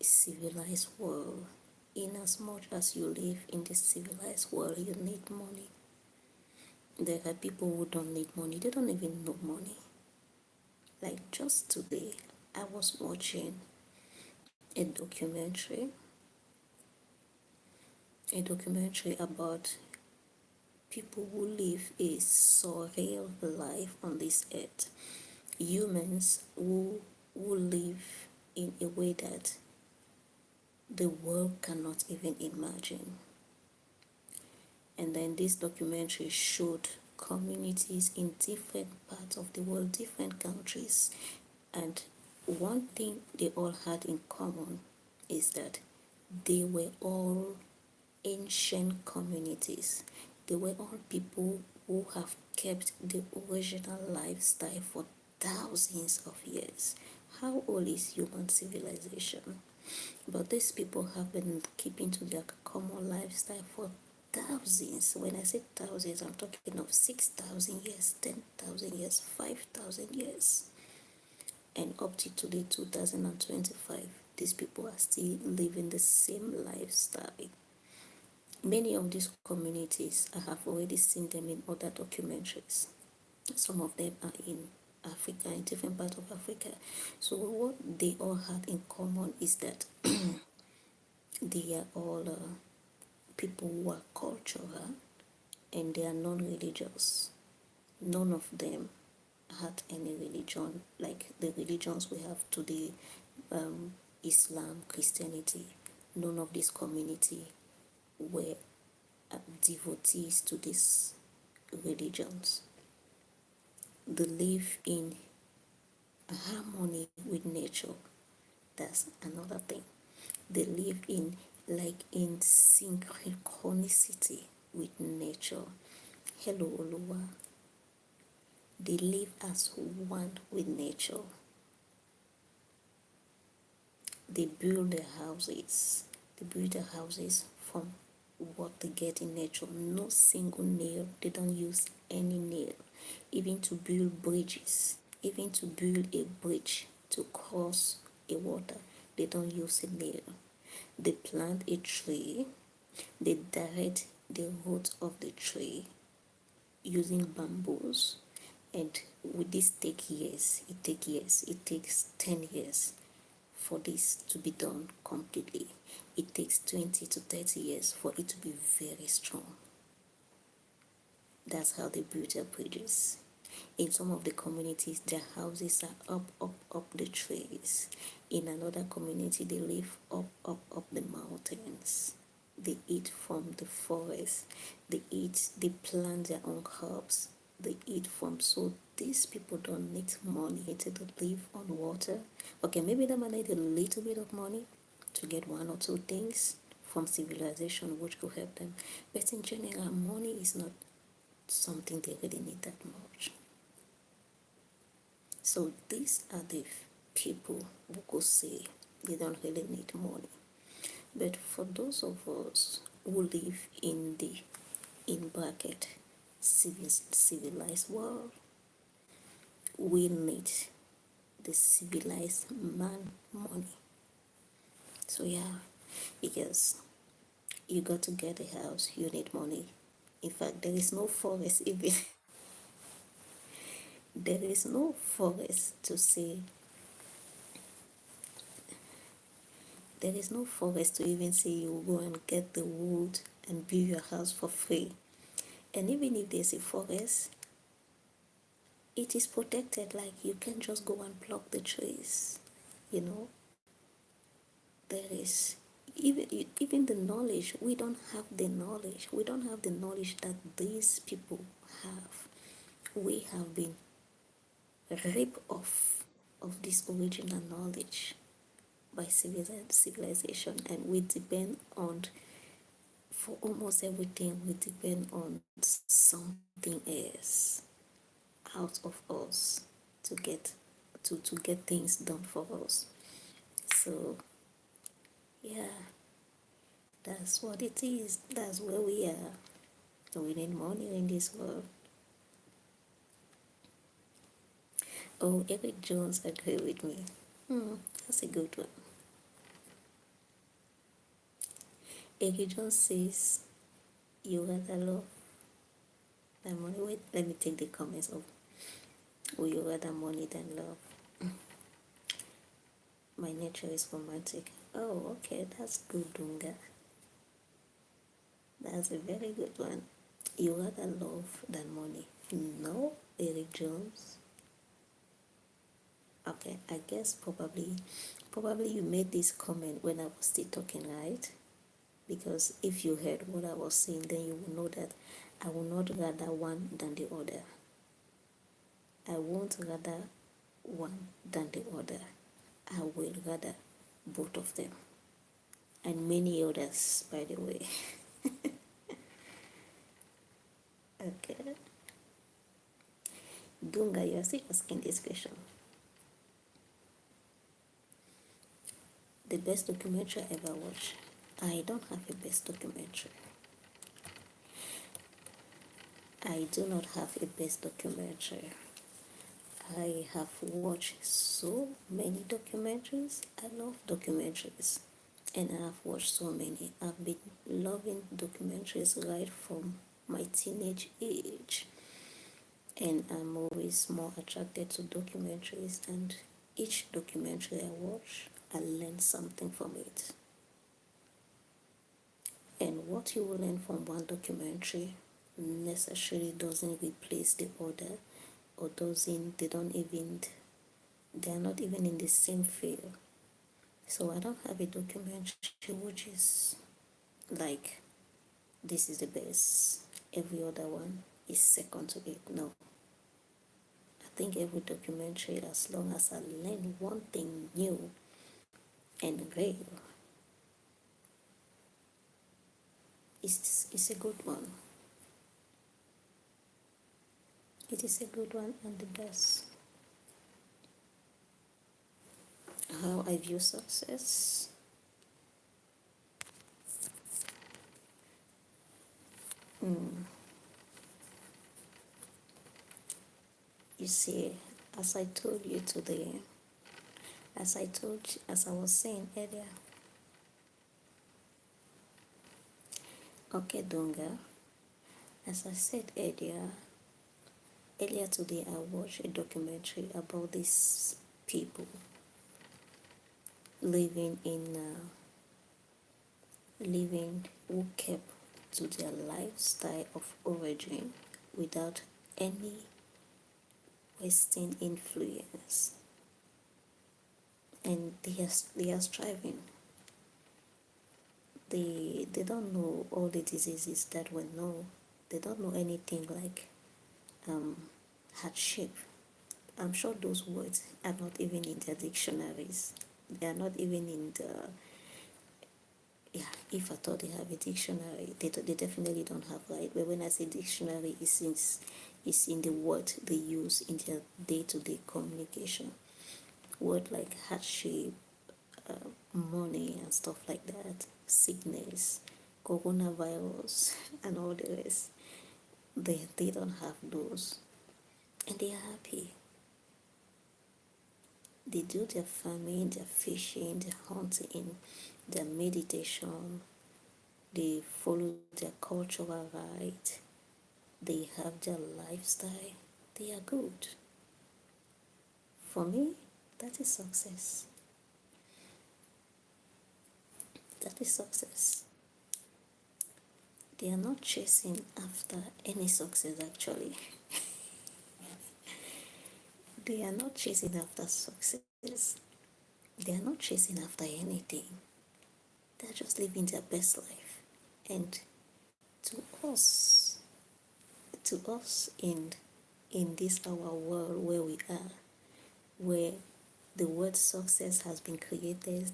civilized world. In as much as you live in this civilized world, you need money. There are people who don't need money, they don't even know money. Like just today, I was watching a documentary about people who live a surreal life on this earth. Humans who live in a way that the world cannot even imagine. And then this documentary showed communities in different parts of the world, different countries. And one thing they all had in common is that they were all ancient communities. They were all people who have kept the original lifestyle for thousands of years. How old is human civilization? But these people have been keeping to their common lifestyle for thousands. When I say thousands, I'm talking of 6,000 years, 10,000 years, 5,000 years. And up to today, 2025, these people are still living the same lifestyle. Many of these communities, I have already seen them in other documentaries. Some of them are in Africa, in different parts of Africa. So what they all had in common is that they are all people who are cultural and they are non-religious. None of them had any religion like the religions we have today, Islam, Christianity. None of this community were devotees to these religions. They live in harmony with nature. That's another thing. They live in synchronicity with nature. Hello, Oluwa. They live as one with nature. They build their houses. They build their houses from what they get in nature. No single nail. They don't use any nail. Even to build bridges, even to build a bridge to cross a water, they don't use a nail. They plant a tree. They direct the roots of the tree using bamboos. And with this take years, it takes 10 years for this to be done completely. It takes 20 to 30 years for it to be very strong. That's how they build their bridges. In some of the communities, their houses are up the trees. In another community, they live up the mountains. They eat from the forest. They plant their own herbs. They eat from, so these people don't need money to live on water. Okay, maybe they might need a little bit of money to get one or two things from civilization which could help them. But in general, money is not something they really need that much. So these are the people who could say they don't really need money. But for those of us who live in the bracket civilized world, we need the civilized man money. So yeah, because you got to get a house, you need money. In fact, there is no forest even. There is no forest to say. There is no forest to even say you go and get the wood and build your house for free. And even if there's a forest, it is protected. Like you can't just go and pluck the trees. You know, there is even the knowledge. We don't have the knowledge. We don't have the knowledge that these people have. We have been ripped off of this original knowledge by civilization, and we depend on, for almost everything, we depend on something else out of us to get things done for us. So yeah, that's what it is. That's where we are. We need money in this world. Oh, Eric Jones agree with me. That's a good one. Eric Jones says you rather love than money. Wait, let me take the comments of, will you rather money than love? My nature is romantic. Oh, okay, that's good, Dunga. That's a very good one. You rather love than money. No, Eric Jones. Okay, I guess probably you made this comment when I was still talking, right? Because if you heard what I was saying, then you will know that I will not rather one than the other. I won't rather one than the other. I will rather both of them. And many others, by the way. Okay. Dunga, you are still asking this question. The best documentary I ever watched. I don't have a best documentary. I do not have a best documentary. I have watched so many documentaries. I love documentaries. And I have watched so many. I've been loving documentaries right from my teenage age. And I'm always more attracted to documentaries. And each documentary I watch, I learn something from it. And what you will learn from one documentary necessarily doesn't replace the other, or they're not even in the same field. So I don't have a documentary which is like, this is the best, every other one is second to it. No. I think every documentary, as long as I learn one thing new and real, it's a good one. It is a good one and the best. How I view success. You see, as I told you today, as I was saying earlier, okay, Donga, as I said earlier today, I watched a documentary about these people living who kept to their lifestyle of origin without any Western influence, and they are striving. They don't know all the diseases that we know. They don't know anything like hardship. I'm sure those words are not even in their dictionaries. They are not even in the, yeah, if I thought they have a dictionary, they definitely don't have, right? But when I say dictionary, it's in the word they use in their day-to-day communication. Word like hardship, money and stuff like that, sickness, coronavirus, and all the rest. They don't have those, and they are happy. They do their farming, their fishing, their hunting, their meditation. They follow their cultural right. They have their lifestyle. They are good. For me, that is success. That is success. They are not chasing after any success, actually. They are not chasing after success. They are not chasing after anything. They are just living their best life. And to us, in this our world where we are, where the word success has been created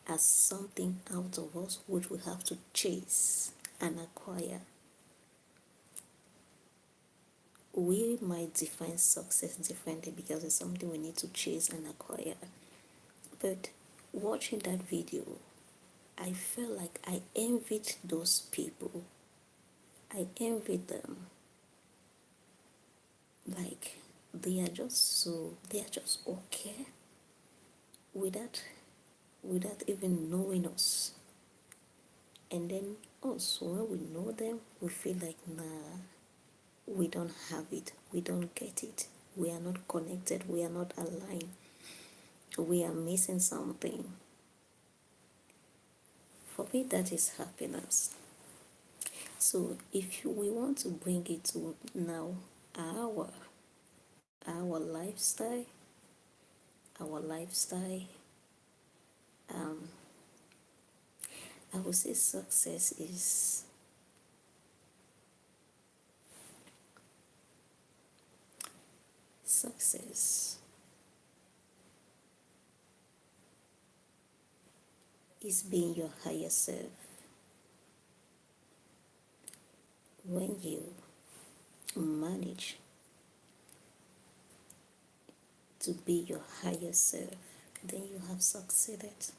as something out of us which we have to chase and acquire. We might define success differently because it's something we need to chase and acquire. But watching that video, I felt like I envied those people. I envied them. Like they are just okay without even knowing us. And then us, when we know them, we feel like, nah, we don't have it, we don't get it, we are not connected, we are not aligned, we are missing something. For me, that is happiness. So if we want to bring it to now, our lifestyle, our lifestyle, I would say success is being your higher self. When you manage to be your higher self, then you have succeeded.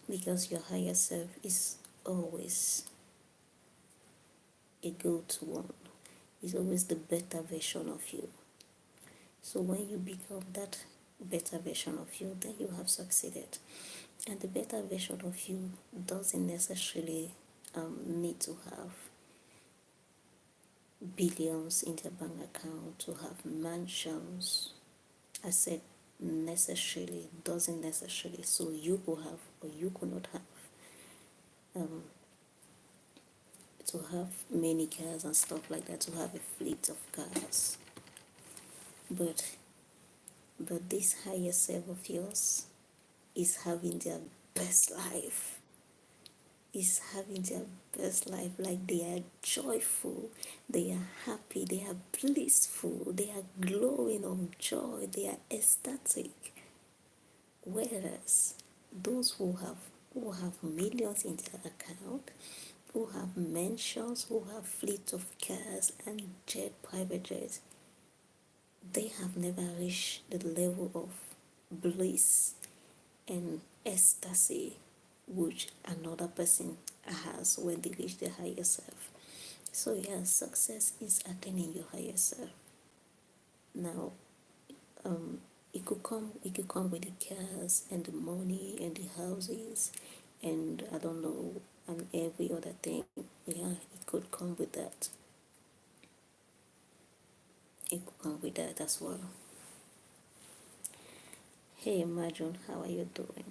because your higher self is always a good one, is always the better version of you. So when you become that better version of you, then you have succeeded. And the better version of you doesn't necessarily need to have billions in their bank account, to have mansions. I said necessarily, doesn't necessarily. So you could have or you could not have to have many cars and stuff like that, to have a fleet of cars. But this higher self of yours is having their best life. Is having their best life, like they are joyful, they are happy, they are blissful, they are glowing of joy, they are ecstatic. Whereas those who have millions in their account, who have mansions, who have fleet of cars and private jets, they have never reached the level of bliss and ecstasy which another person has when they reach the higher self. So yeah, success is attaining your higher self. Now, it could come with the cars and the money and the houses and I don't know and every other thing. Yeah, it could come with that. It could come with that as well. Hey, Imagine, how are you doing?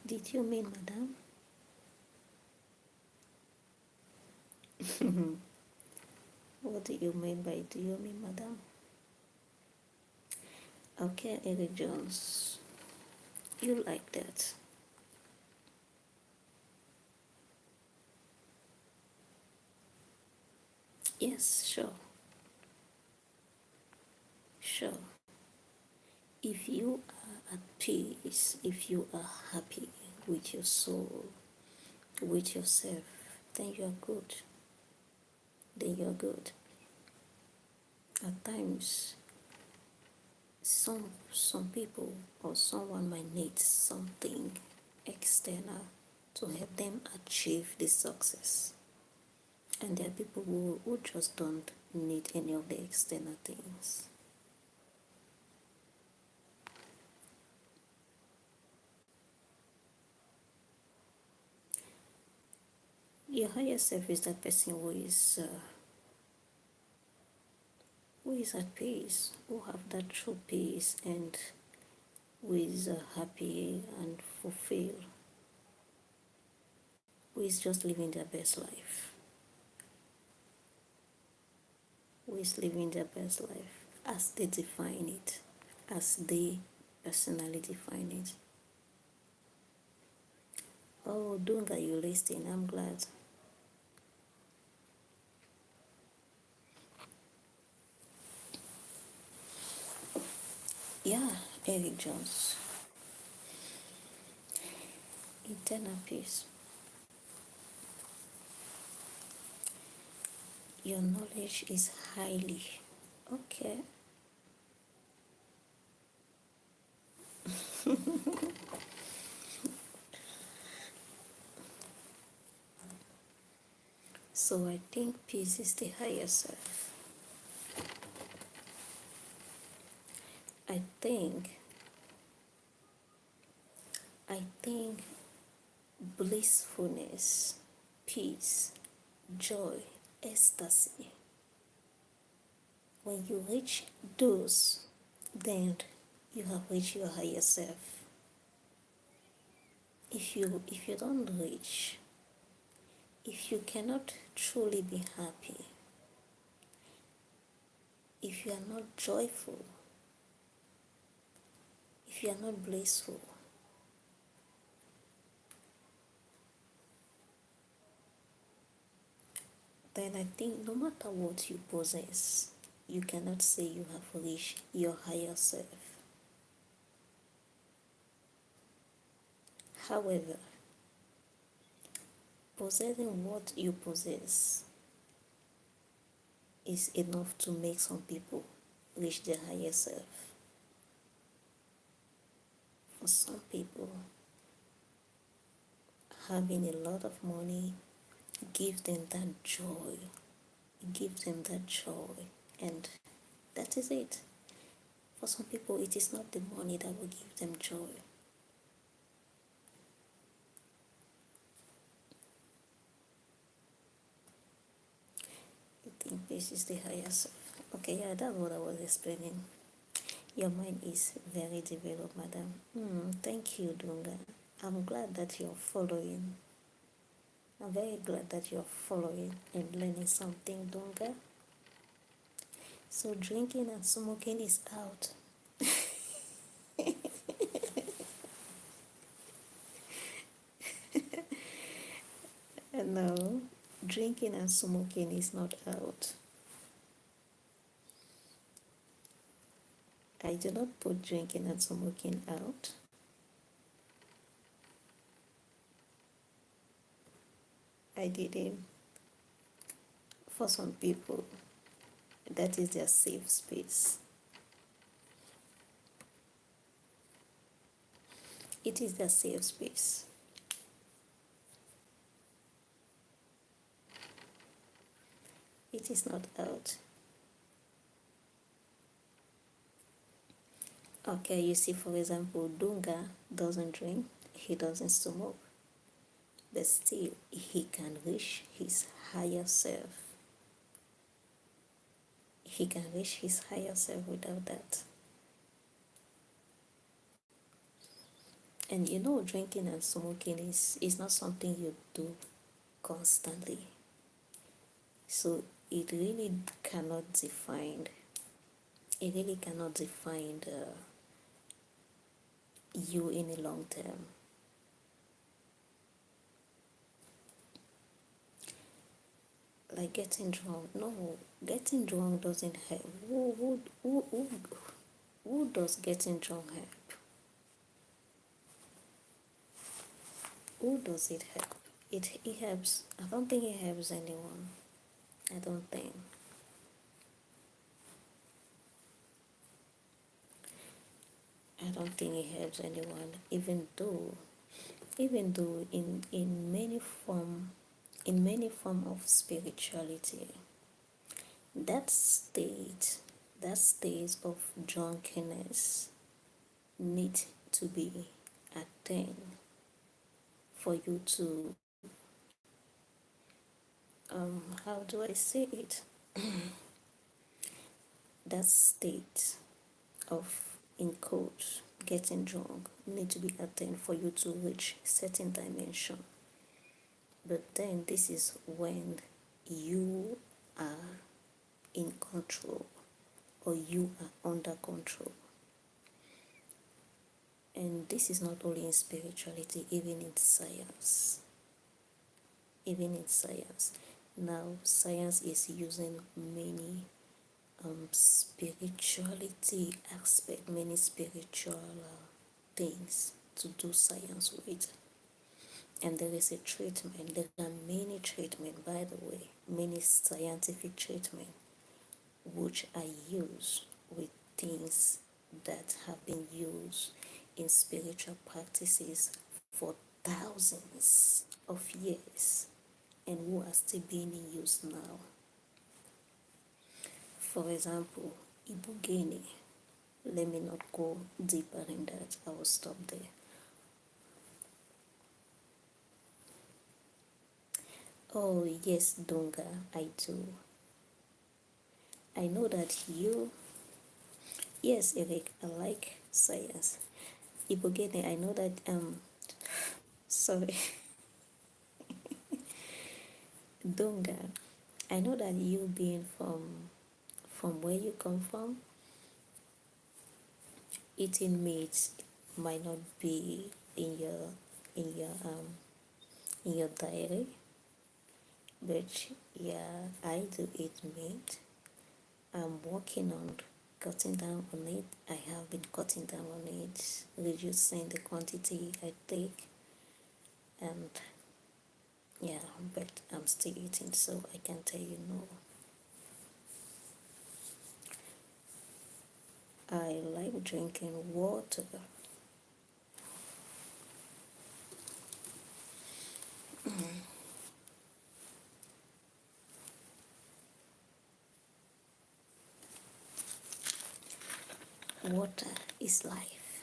Did you mean madam? What do you mean by do you mean madam? Okay, Eric Jones. You like that? Yes, sure. Sure. If you are at peace, if you are happy with your soul, with yourself, then you are good. Then you are good. At times, some people or someone might need something external to help them achieve this success. And there are people who just don't need any of the external things. Your higher self is that person who is at peace, who have that true peace, and who is happy and fulfilled, who is just living their best life, who is living their best life as they define it, as they personally define it. Oh, Dunga, you listening? I'm glad. Yeah, Eric Jones. Internal peace. Your knowledge is highly. Okay. So I think peace is the higher self. I think I think blissfulness, peace, joy, ecstasy. When you reach those, then you have reached your higher self. If you don't reach, if you cannot truly be happy, if you are not joyful, if you are not blissful, then I think no matter what you possess, you cannot say you have reached your higher self. However, possessing what you possess is enough to make some people reach their higher self. For some people, having a lot of money gives them that joy. It gives them that joy, and that is it. For some people, it is not the money that will give them joy. I think this is the higher self. Okay, yeah, that's what I was explaining. Your mind is very developed, madam. Thank you, Dunga. I'm glad that you're following. I'm very glad that you're following and learning something, Dunga. So drinking and smoking is out. No, drinking and smoking is not out. I do not put drinking and smoking out. I didn't. For some people, that is their safe space. It is their safe space. It is not out. Okay, you see, for example, Dunga doesn't drink, he doesn't smoke, but still he can reach his higher self. He can reach his higher self without that. And you know, drinking and smoking is not something you do constantly. So it really cannot define. It really cannot define you in the long term. Like getting drunk. No, getting drunk doesn't help. Who does getting drunk help? Who does it help? It helps. I don't think it helps anyone. I don't think. I don't think it helps anyone. Even though in many form of spirituality, that state that state of drunkenness need to be attained for you to how do I say it? That state of, in quotes, getting drunk need to be attained for you to reach certain dimension. But then this is when you are in control or you are under control. And this is not only in spirituality, even in science. Even in science. Now, science is using many spirituality aspect, many spiritual things to do science with. And there is a treatment. There are many treatment, by the way, many scientific treatment which are used with things that have been used in spiritual practices for thousands of years and who are still being in use now. For example, Ibugeni. Let me not go deeper in that. I will stop there. Oh yes, Dunga, I do. I know that you. Yes, Eric, I like science. Ibugeni, I know that sorry. Dunga, I know that you being from where you come from, eating meat might not be in your diary, but yeah, I do eat meat. I'm working on cutting down on it. I have been cutting down on it, reducing the quantity I take, and yeah, but I'm still eating, so I can tell you no. I like drinking water. water is life.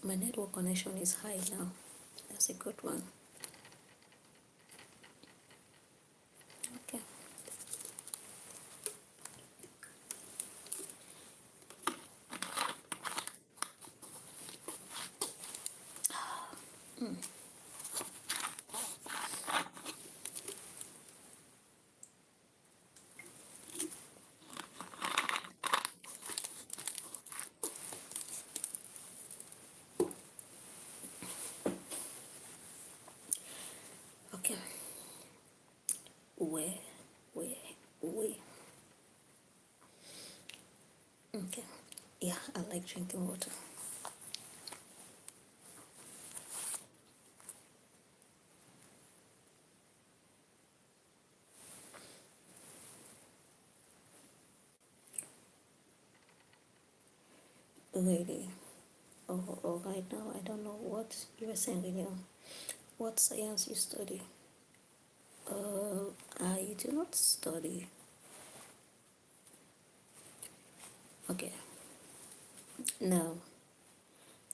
My network connection is high now. That's a good one. Okay. Okay. Where, where, where? Okay. Yeah, I like drinking water. Really? Oh, right now I don't know what you were saying, William. What science you study? I do not study. Okay. Now,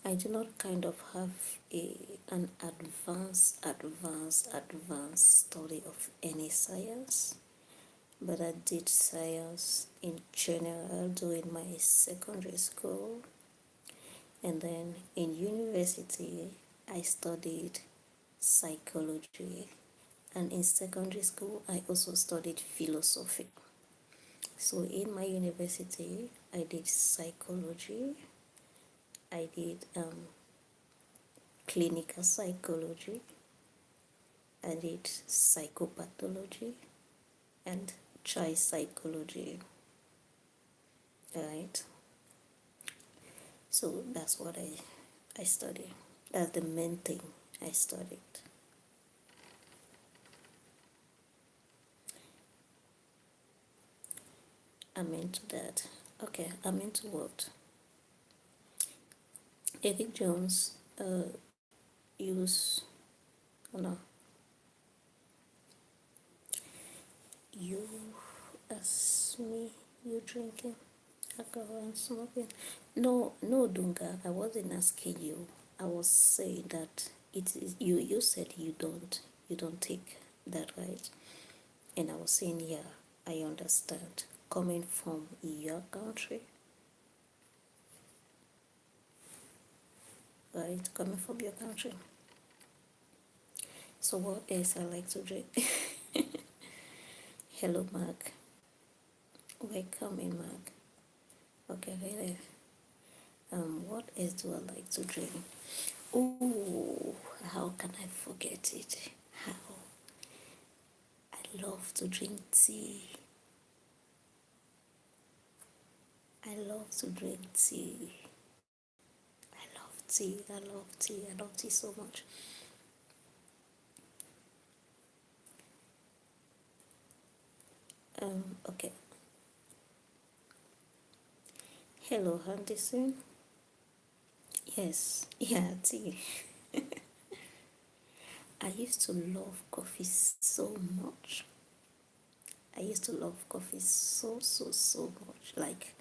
I do not kind of have an advanced study of any science, but I did science in general during my secondary school, and then in university I studied psychology, and in secondary school I also studied philosophy. So in my university I did psychology, I did clinical psychology, I did psychopathology and child psychology, right? So that's what I study. That's the main thing I studied. I'm into that. Okay, I'm into what? Eric Jones use, oh no, you ask me, you drinking alcohol and smoking? No, no, Dunga, I wasn't asking you. I was saying that it is you. You said you don't take that, right? And I was saying, yeah, I understand. Coming from your country, right? Coming from your country. So what else I like to drink? Hello, Mark. Welcome in, Mark. Okay, really. What else do I like to drink? Oh, how can I forget it? How? I love to drink tea. I love to drink tea. I love tea. I love tea. I love tea so much. Okay. Hello, Henderson. Yes, yeah, tea. I used to love coffee so much. I used to love coffee so much. Like,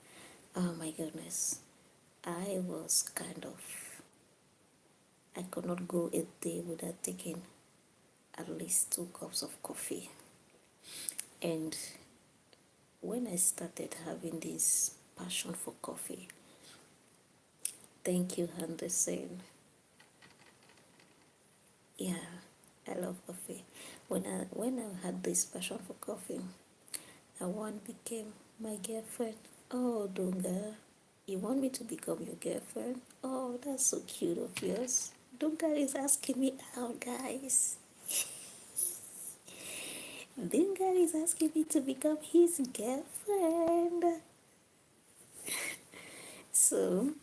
oh my goodness. I was kind of, I could not go a day without taking at least 2 cups of coffee. And when I started having this passion for coffee, thank you, Henderson. Yeah, I love coffee. When I had this passion for coffee, one became my girlfriend. Oh, Dunga, you want me to become your girlfriend? Oh, that's so cute of yours. Dunga is asking me out, guys. Dunga is asking me to become his girlfriend. So,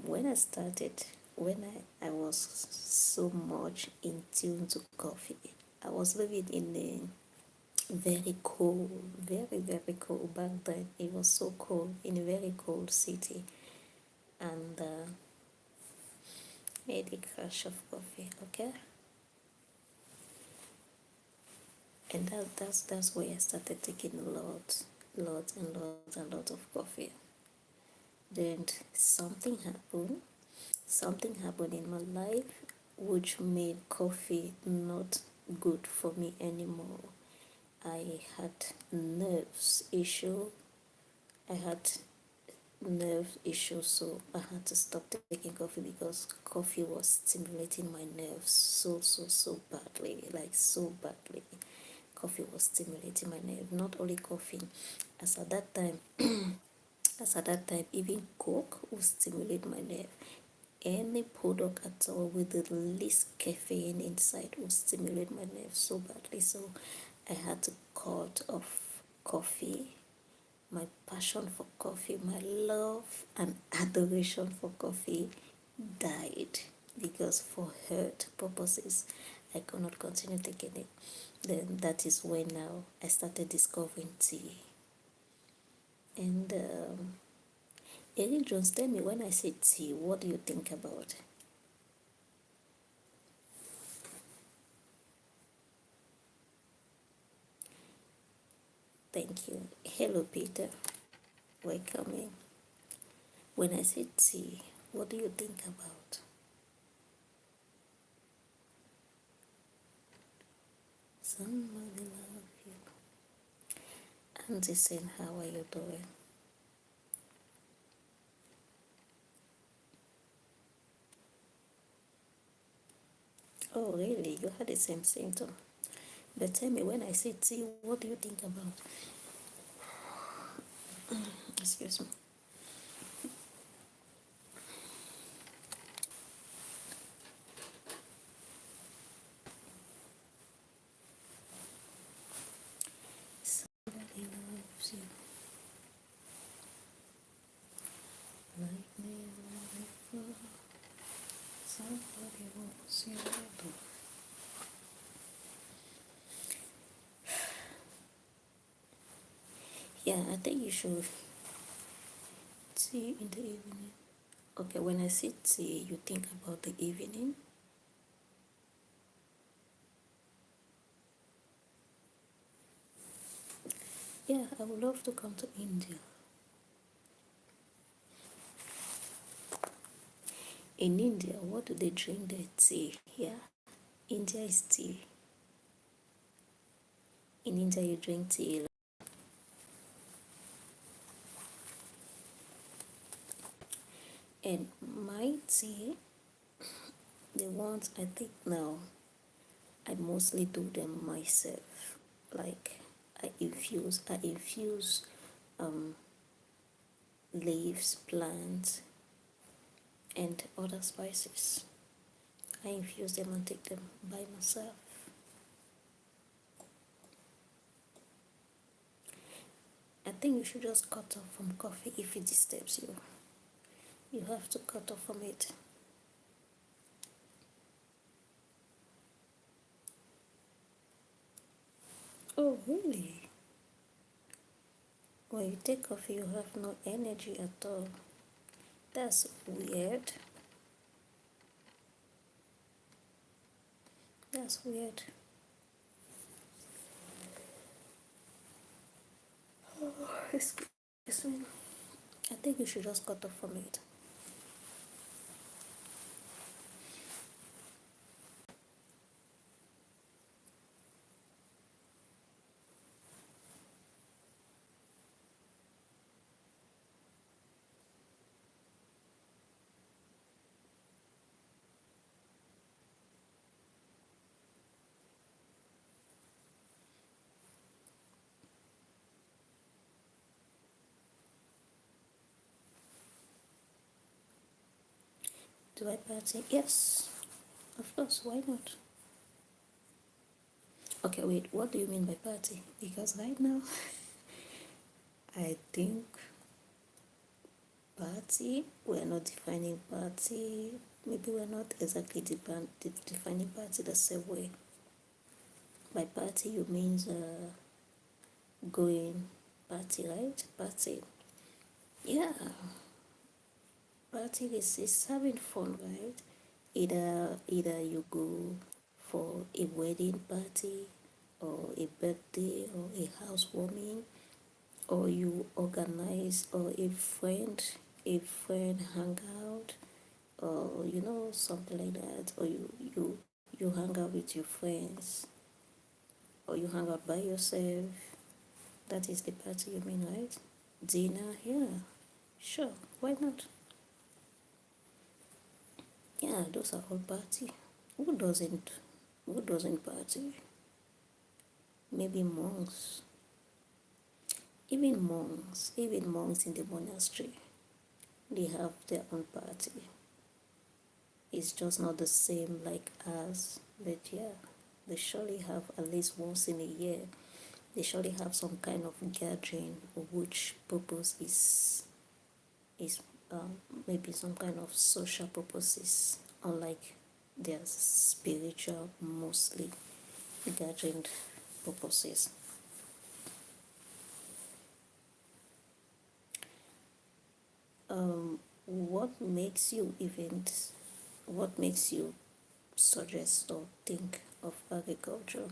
when I started, when I was so much in tune to coffee, I was living in a very cold, very cold back then. It was so cold in a very cold city, and made a crush of coffee, okay? And that's where I started taking lots of coffee. Then something happened in my life which made coffee not good for me anymore. I had nerves issue. I had nerve issues, so I had to stop taking coffee because coffee was stimulating my nerves so badly, like so badly. Coffee was stimulating my nerve. Not only coffee, as at that time, even Coke would stimulate my nerve. Any product at all with the least caffeine inside would stimulate my nerves so badly. So I had to cut off coffee. My passion for coffee, my love and adoration for coffee died because for health purposes I could not continue taking it. Then that is when now I started discovering tea. And Eric Jones, tell me, when I say tea, what do you think about? Thank you. Hello, Peter. Welcome. When I say tea, what do you think about? Somebody love you. Auntie saying, how are you doing? Oh, really? You had the same symptom. But tell me, when I say tea, what do you think about? Excuse me. Somebody loves you like never before. Somebody wants you to. Yeah, I think you should tea in the evening. Okay, when I say tea, you think about the evening. Yeah, I would love to come to India. In India, what do they drink their tea? Yeah, India is tea. In India, you drink tea. And my tea, the ones I think now, I mostly do them myself. Like I infuse um, leaves, plants, and other spices. I infuse them and take them by myself. I think you should just cut off from coffee if it disturbs you. You have to cut off from it. Oh, really? When you take coffee, you have no energy at all. That's weird. That's weird. Excuse me. I think you should just cut off from it. Do I party? Yes. Of course, why not? Okay, wait, what do you mean by party? Because right now, I think party, we're not defining party. Maybe we're not exactly defining party the same way. By party, you means going party, right? Party. Yeah, party is having fun, right? Either you go for a wedding party or a birthday or a housewarming, or you organize, or a friend hangout, or something like that, or you hang out with your friends, or you hang out by yourself. That is the party you mean, right? Dinner, yeah, sure, why not? Yeah, those are all party. Who doesn't? Who doesn't party? Maybe monks. Even monks in the monastery, they have their own party. It's just not the same like us, but yeah, they surely have at least once in a year. They surely have some kind of gathering, which purpose is maybe some kind of social purposes, unlike their spiritual mostly gathering purposes. What makes you suggest or think of agriculture?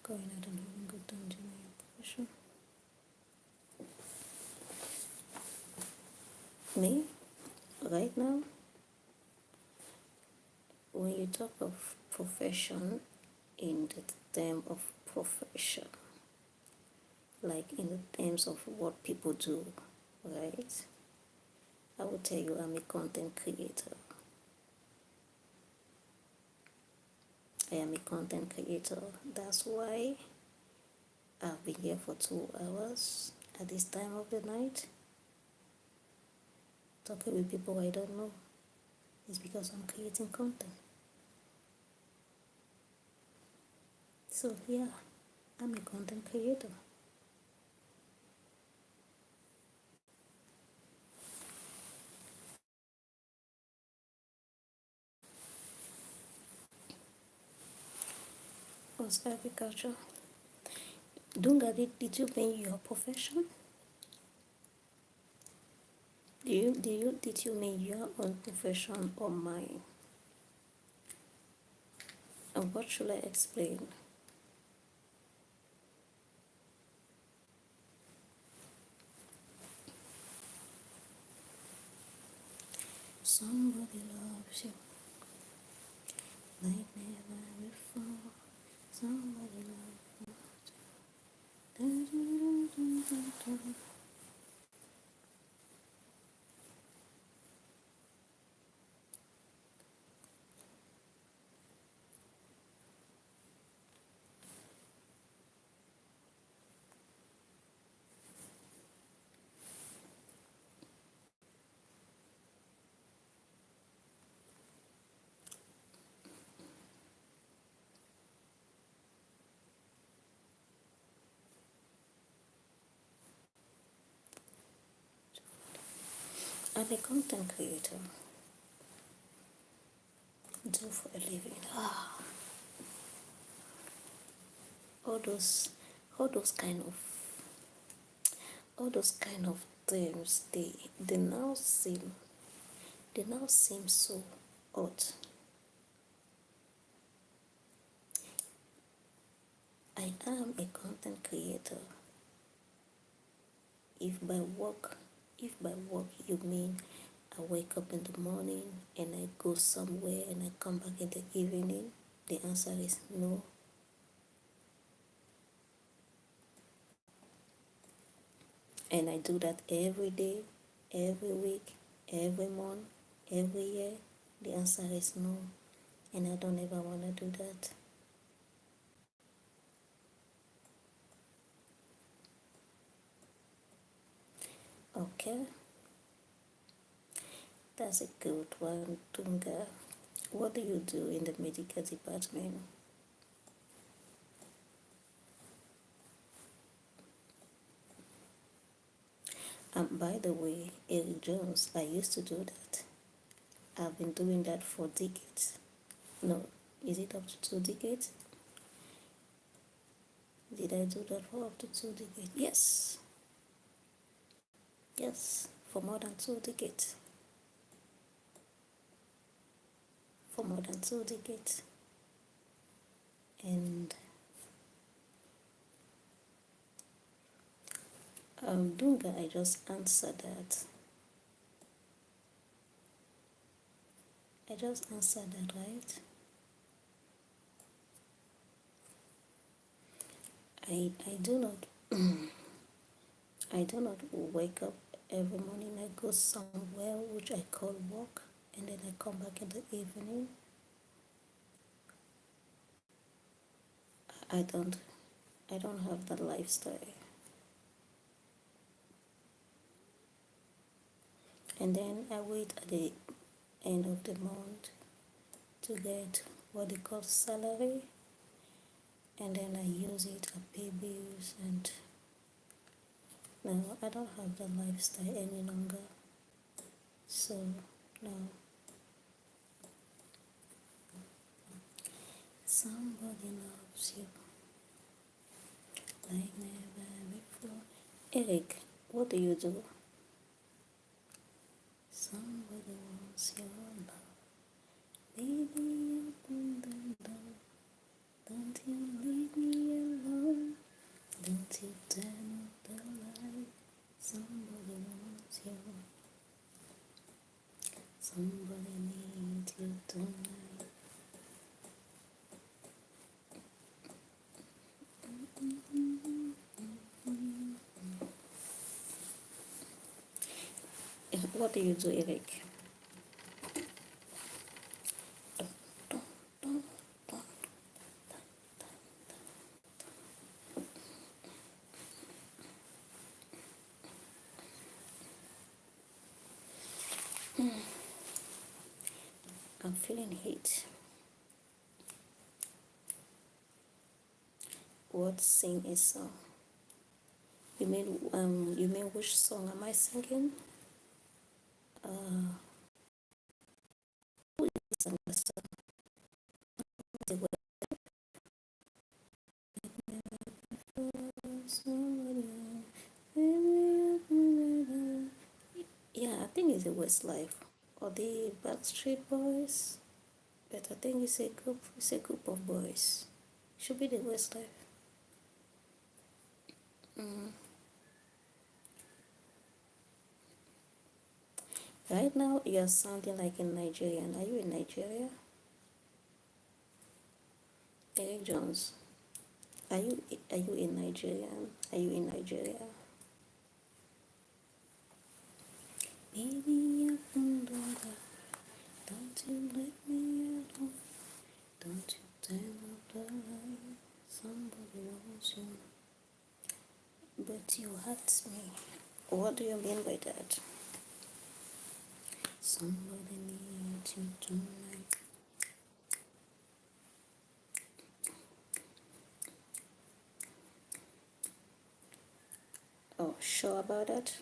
Going out and having a good time doing your profession. Me, right now, when you talk of profession, in the term of profession, like in the terms of what people do, right? I will tell you I'm a content creator. I am a content creator. That's why I've been here for 2 hours at this time of the night talking with people I don't know. It's because I'm creating content. So yeah, I'm a content creator. What's agriculture? Dunga, did you mean your profession? Did you mean your own profession or mine? And what should I explain? Somebody loves you like never before. Somebody loves you. I'm a content creator. Do for a living. All those, all those kind of, all those kind of terms. They now seem so odd. I am a content creator. If by work, if by work you mean I wake up in the morning and I go somewhere and I come back in the evening, the answer is no. And I do that every day, every week, every month, every year, the answer is no. And I don't ever want to do that. Okay, that's a good one, Tunga. What do you do in the medical department? By the way, Eric Jones, I used to do that. I've been doing that for decades. No, is it up to 2 decades? Did I do that for up to 2 decades? Yes. Yes, for more than 2 decades. For more than 2 decades. And Dunga, I just answered that. I just answered that, right? I do not I do not wake up every morning. I go somewhere which I call work, and then I come back in the evening. I don't have that lifestyle. And then I wait at the end of the month to get what they call salary, and then I use it to pay bills. And no, I don't have that lifestyle any longer. So no. Somebody loves you like never before. Eric, what do you do? Somebody wants your love. Baby, open the door. Don't you leave me alone. Don't you turn off the light. Somebody wants you. Somebody needs you tonight. What do you do, Eric? I'm feeling heat. What sing a song? You mean which song am I singing? Who is singing the song? The way somebody yeah, I think it's the Westlife or the Backstreet Boys, but I think it's a group of boys. Should be the Westlife. Right now, you're sounding like a Nigerian. Are you in Nigeria? Eric Jones, are you in Nigerian? Are you in Nigeria? Baby, open the door. Don't you let me alone. Don't you turn up the light. Somebody wants you. But you hurt me. What do you mean by that? Somebody needs you tonight. Oh, sure about that?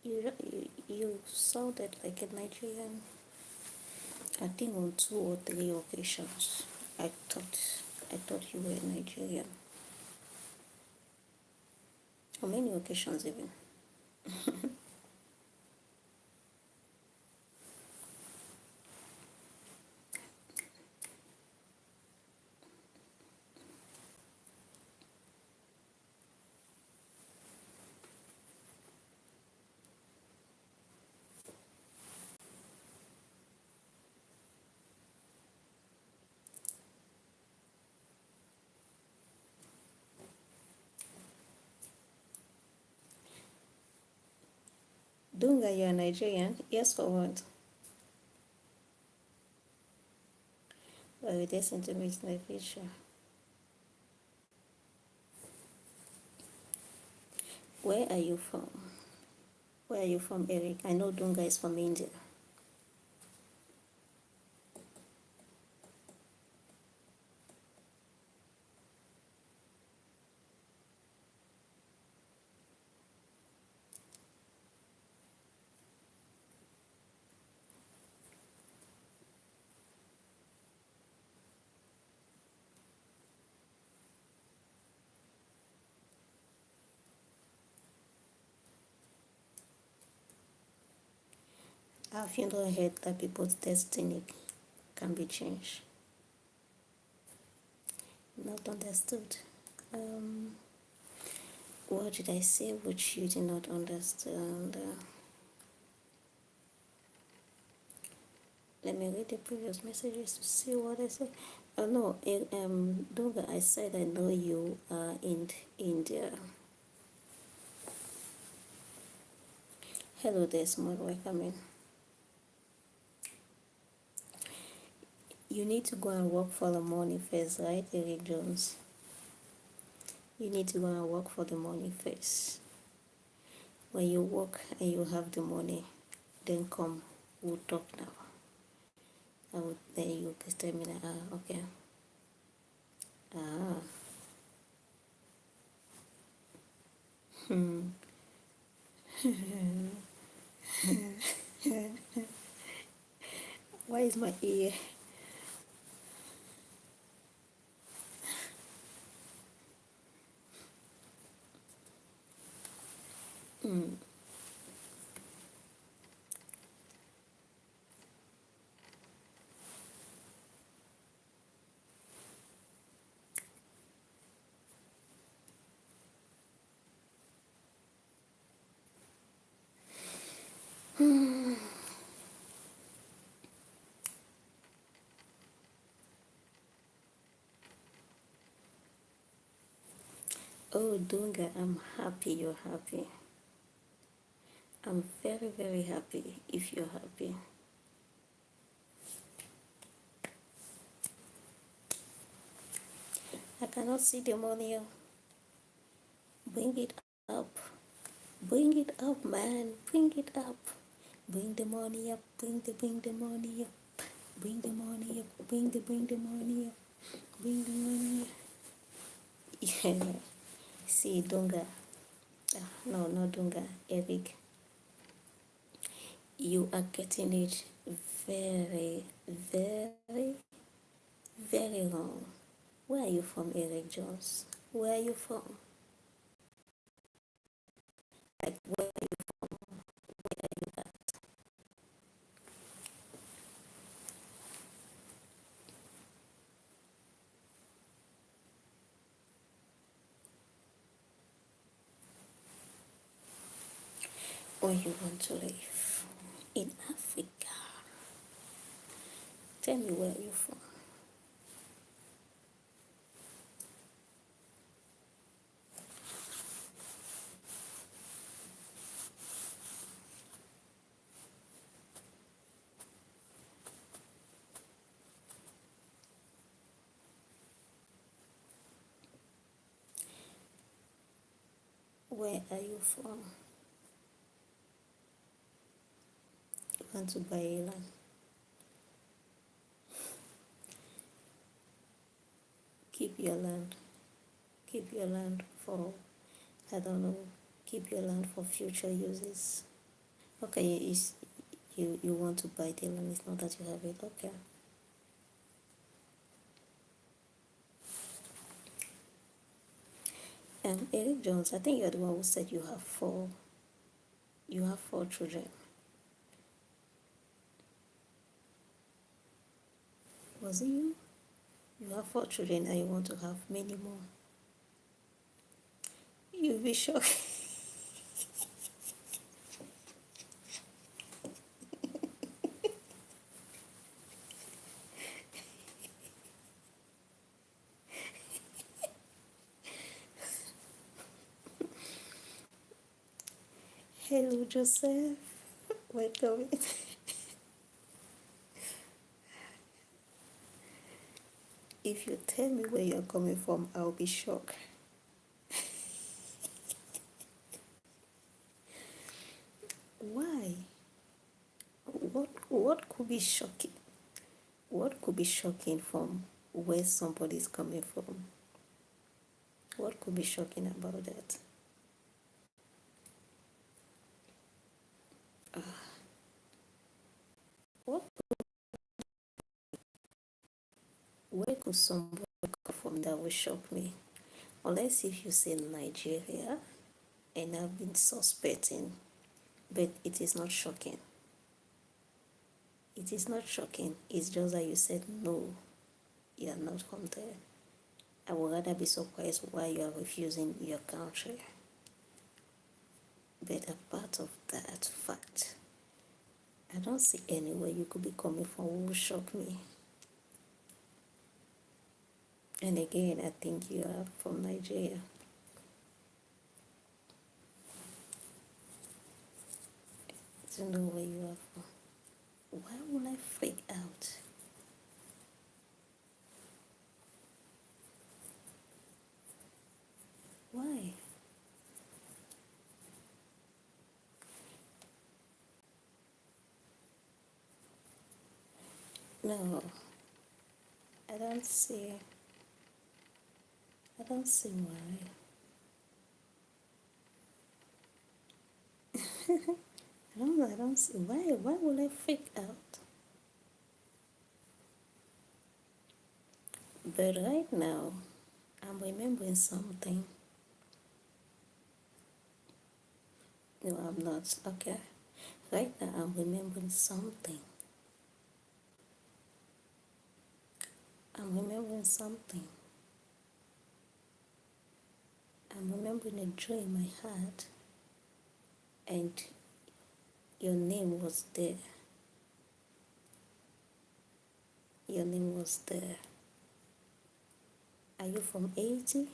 You sounded like a Nigerian. I think on 2 or 3 occasions. I thought you were Nigerian. How many occasions even? Dunga, you're Nigerian? Yes or what? Well, it isn't to meet in the future. Where are you from? Where are you from, Eric? I know Dunga is from India. Have you not heard that people's destiny can be changed? Not understood. What did I say which you did not understand? Let me read the previous messages to see what I said. Oh no, Doga, I said I know you are in India. Hello there, small welcome in. You need to go and work for the money first, right, Eric Jones? You need to go and work for the money first. When you work and you have the money, then come, we'll talk now. Then you can tell me that, okay. Why is my ear? Oh, Dunga, I'm happy you're happy. I'm very, very happy if you're happy. I cannot see the money. Bring it up. Bring it up, man. Bring it up. Bring the money up. Bring the money up. Bring the money up. Bring the money up. Bring the money up. Yeah. See, Dunga. No, not Dunga. Eric. You are getting it very, very, very wrong. Where are you from, Eric Jones? Where are you from? Like, where are you from? Where are you at? Or you want to live in Africa? Tell me where you're from. Where are you from? You want to buy a land? Keep your land. Keep your land for, I don't know, keep your land for future uses. Okay, you want to buy the land, it's not that you have it, okay. Eric Jones, I think you're the one who said you have four children. Was it you? You have 4 children and you want to have many more. You'll be shocked. Hello, Joseph. Welcome. If you tell me where you're coming from, I'll be shocked. Why? What could be shocking? What could be shocking from where somebody's coming from? What could be shocking about that? What? Where could somebody come from that will shock me? Unless if you say Nigeria, and I've been suspecting, but it is not shocking. It is not shocking. It's just that you said no, you are not from there. I would rather be surprised why you are refusing your country. But apart of that fact, I don't see anywhere you could be coming from who will shock me. And again, I think you are from Nigeria. I don't know where you are from. Why would I freak out? Why? No, I don't see. I don't see why. I don't see why. Why would I freak out? But right now, I'm remembering something. No, I'm not. Okay. Right now, I'm remembering something. I'm remembering something. I'm remembering a dream I had, and your name was there. Your name was there. Are you from Haiti?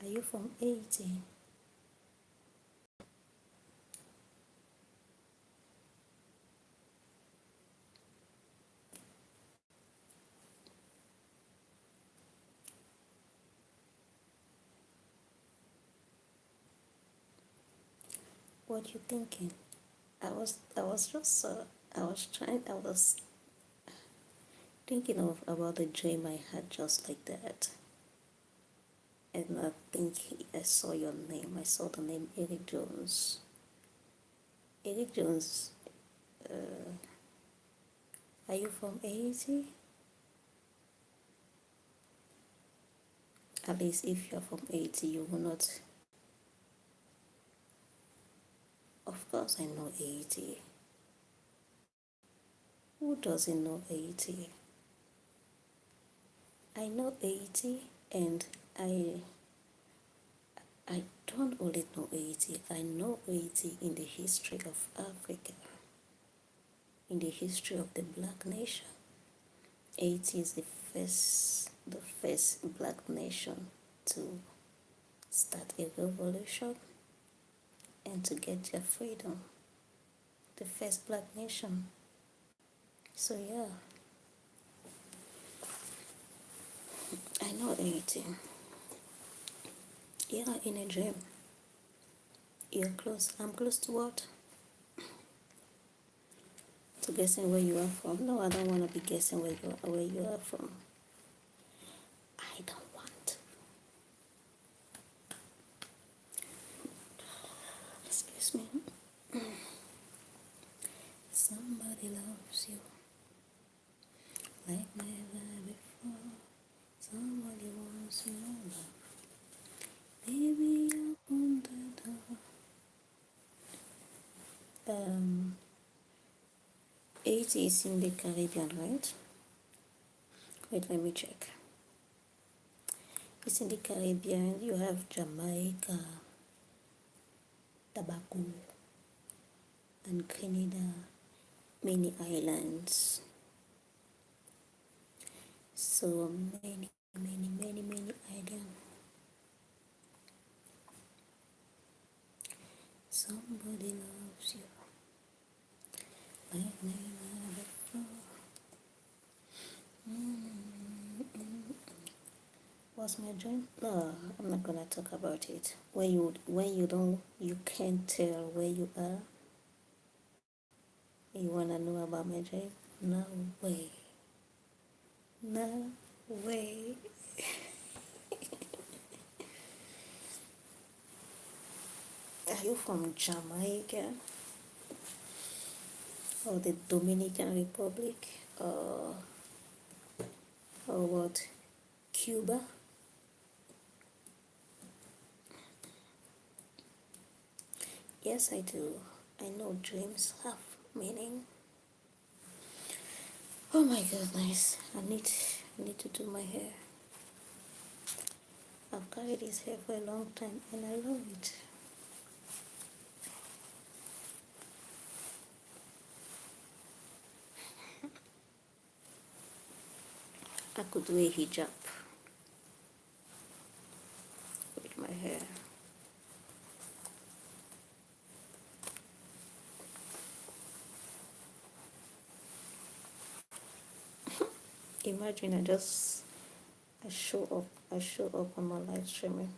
Are you from Haiti? What you thinking? I was thinking of about the dream I had just like that. And I think I saw your name. I saw the name Eric Jones. Eric Jones, are you from Haiti? At least if you're from Haiti, you will not. Of course, I know Haiti. Who doesn't know Haiti? I know Haiti, and I I don't only know Haiti. I know Haiti in the history of Africa, in the history of the Black nation. Haiti is the first Black nation to start a revolution and to get their freedom. The first Black nation. So yeah, I know Haiti. Yeah, in a dream. You're close. I'm close to what? To guessing where you are from. No, I don't want to be guessing where you are from. I don't want to. Excuse me. Somebody loves you like never before. Somebody wants your love. Baby, open the door. Haiti is in the Caribbean, right? Wait, let me check. It's in the Caribbean. You have Jamaica, Tobago, and Canada. Many islands. So many islands. Somebody loves you like never before. What's my dream? No, I'm not gonna talk about it. When you can't tell where you are, you wanna know about my dream? No way. No way. Are you from Jamaica or the Dominican Republic or what? Cuba? Yes, I do. I know dreams have meaning. Oh my goodness, I need to do my hair. I've carried this hair for a long time and I love it. I could do a hijab with my hair. Imagine I show up on my live streaming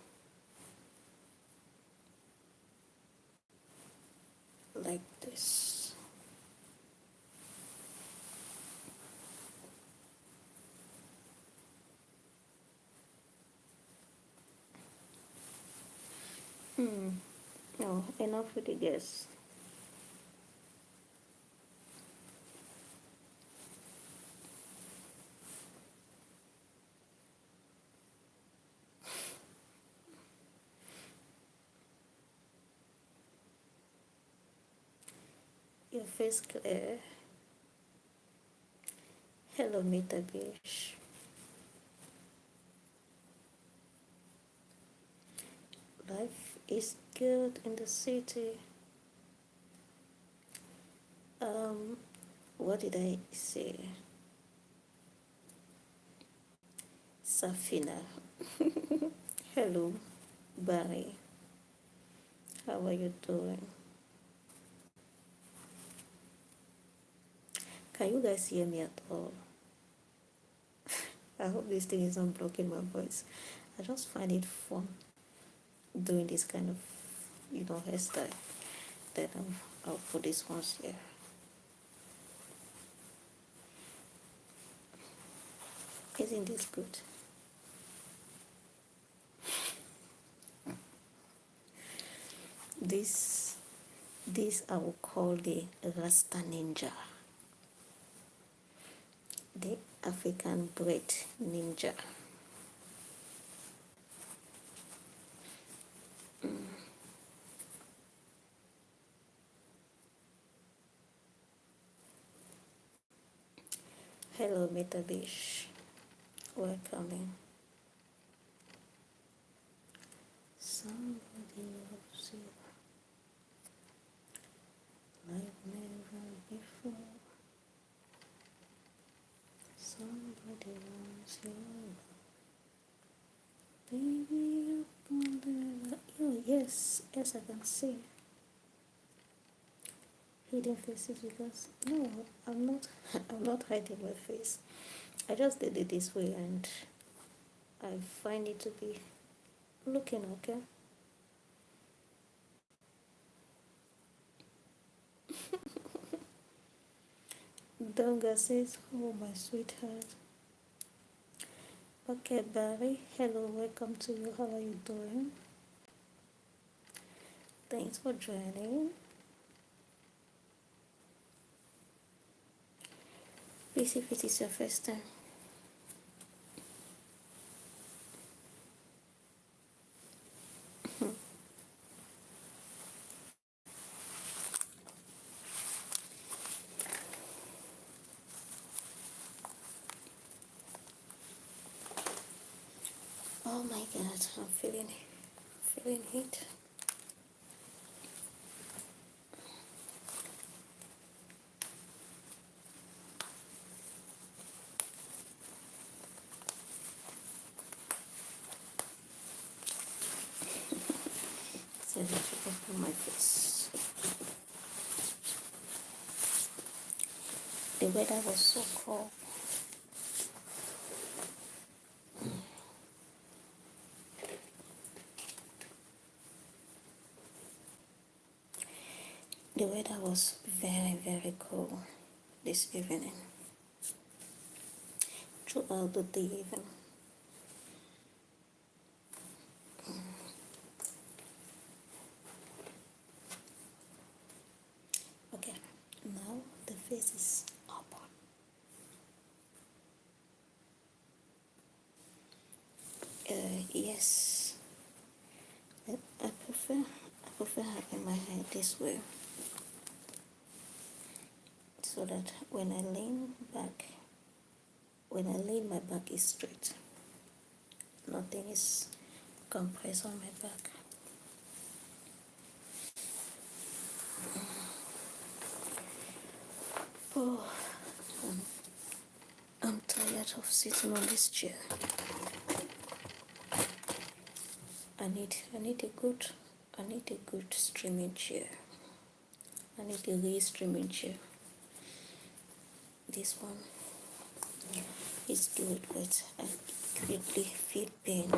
like this. No, enough with the guests. Your face clear. Hello, Mita Beach. Life is good in the city. Um, what did I say? Safina. Hello, Barry. How are you doing? Can you guys hear me at all? I hope this thing isn't blocking my voice. I just find it fun doing this kind of, hairstyle. Then I'll put this ones here. Isn't this good? This this I will call the Rasta Ninja, the African bread ninja. Hello, Metabish. Welcoming. Somebody loves you like never before. Somebody wants you, baby. Up on the oh, yes, I can see hidden faces because no, I'm not. I'm not hiding my face. I just did it this way, and I find it to be looking okay. Donga says, "Oh my sweetheart." Okay, Barry. Hello, welcome to you. How are you doing? Thanks for joining. Please, if it is your first time. Oh my God, I'm feeling heat. So that you open my face. The weather was so cold. The weather was very, very cold this evening. Throughout the day even. Okay, now the face is open. Yes, I prefer prefer having my head this way so that when I lean back, my back is straight. Nothing is compressed on my back. Oh, I'm tired of sitting on this chair. I need a good streaming chair. I need a real streaming chair. This one is good, but I quickly feel pain.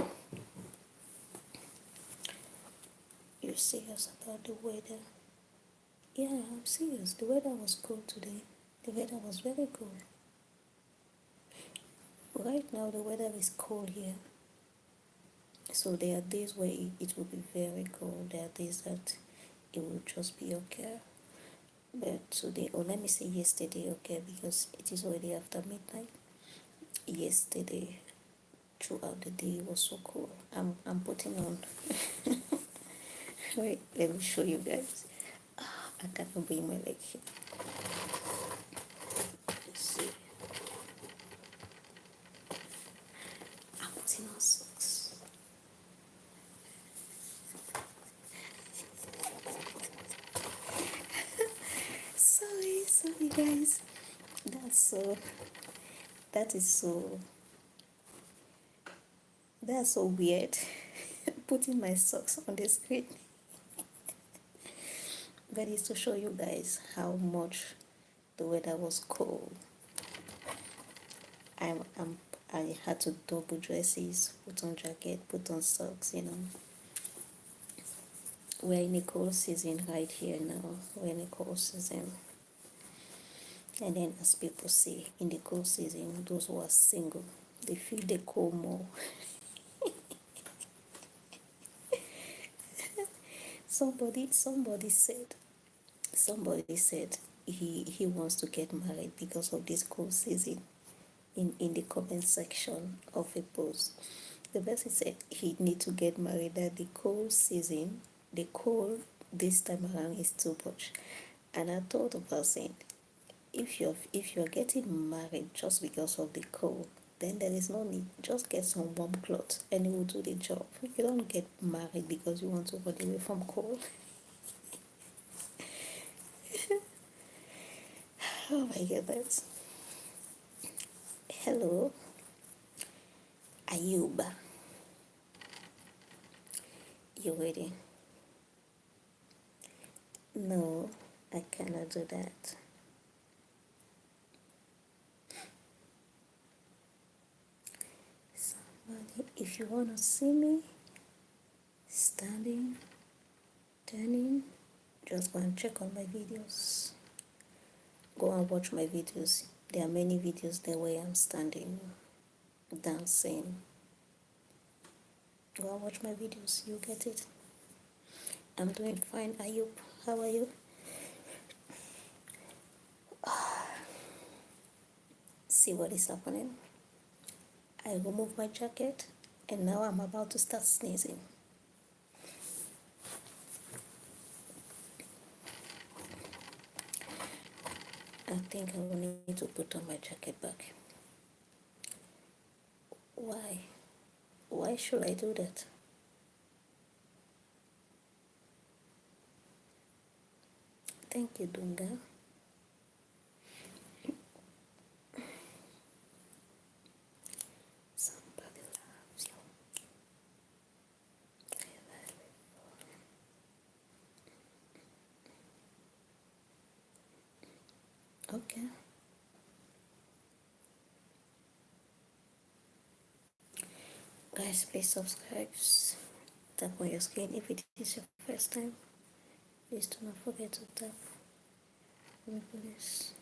You're serious about the weather? Yeah, I'm serious. The weather was cold today. The weather was very cold. Right now, the weather is cold here. So there are days where it will be very cold. There are days that it will just be okay. But today, or let me say yesterday, okay, because it is already after midnight. Yesterday, throughout the day, it was so cool. I'm putting on. Wait, let me show you guys. I cannot bring my leg here. Let's see. I'm putting on socks. Sorry guys. That is so weird. Putting my socks on the screen. But it's to show you guys how much the weather was cold. I had to double dresses, put on jacket, put on socks, We're in a cold season right here now. We're in a cold season. And then as people say, in the cold season, those who are single, they feel the cold more. Somebody said he wants to get married because of this cold season in the comment section of a post. The person said he need to get married, that the cold season, the cold this time around is too much. And I thought about saying, if you're getting married just because of the cold, then there is no need. Just get some warm clothes and it will do the job. You don't get married because you want to run away from cold. Oh my goodness. Hello, Ayuba. You ready? No, I cannot do that. Somebody, if you want to see me standing, turning, just go and check on my videos. Go and watch my videos. There are many videos there where I'm standing, dancing. Go and watch my videos. You get it. I'm doing fine. Ayub, how are you? See what is happening? I removed my jacket and now I'm about to start sneezing. I think I will need to put on my jacket back. Why? Why should I do that? Thank you, Dunga. Somebody loves you. Okay. Guys, please subscribe. Tap on your screen if it is your first time. Please do not forget to tap. Let me put this.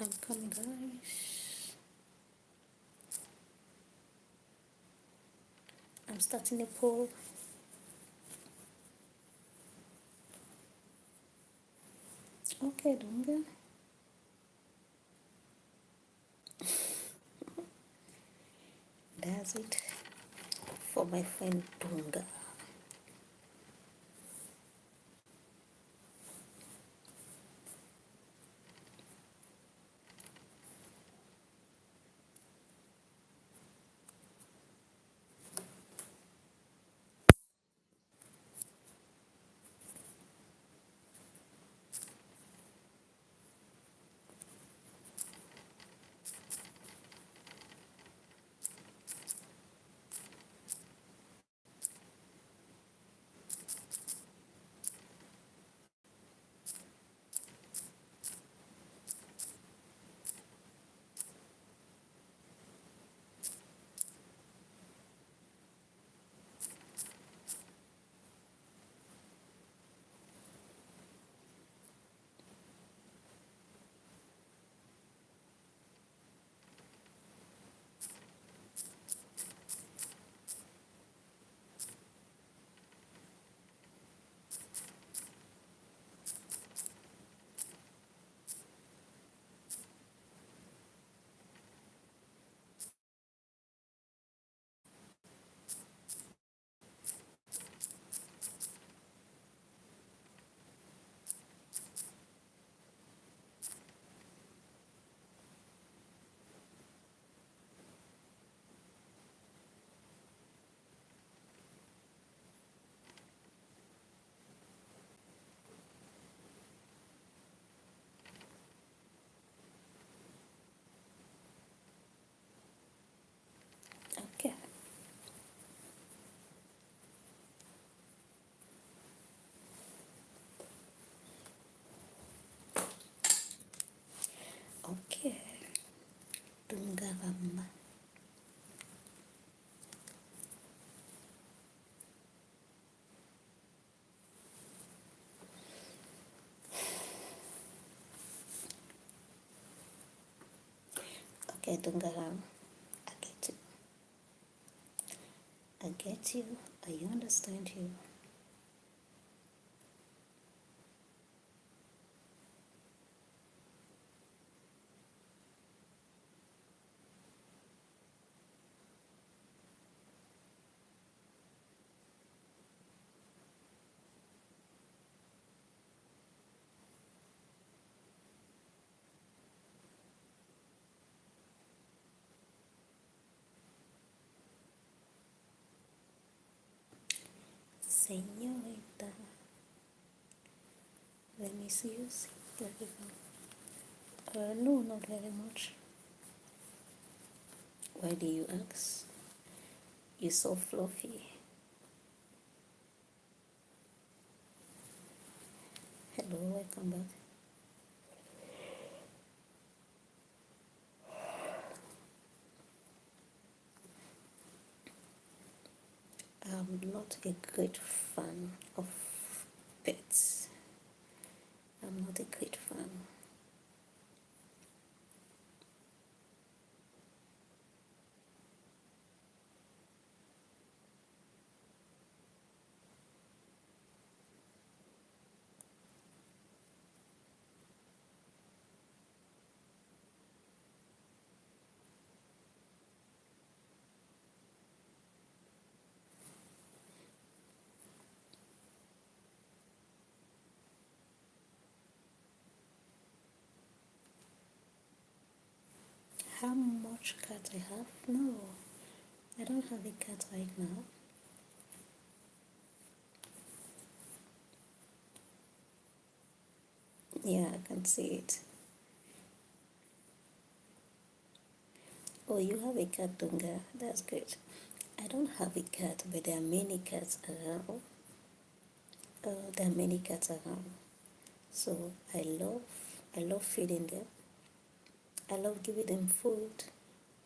I'm coming, guys. I'm starting a poll. Okay, Dunga. That's it for my friend Dunga. Okay. Okay. Dungaram. Okay, Dungaram. I get you. I get you. I understand you. Señorita. Let me see you. There we go. No, not very much. Why do you ask? You're so fluffy. Hello, welcome back. I'm not a great fan of pets. I'm not a great fan. How much cat I have? No, I don't have a cat right now. Yeah, I can see it. Oh, you have a cat, Dunga. That's good. I don't have a cat, but there are many cats around. There are many cats around. So I love feeding them. I love giving them food.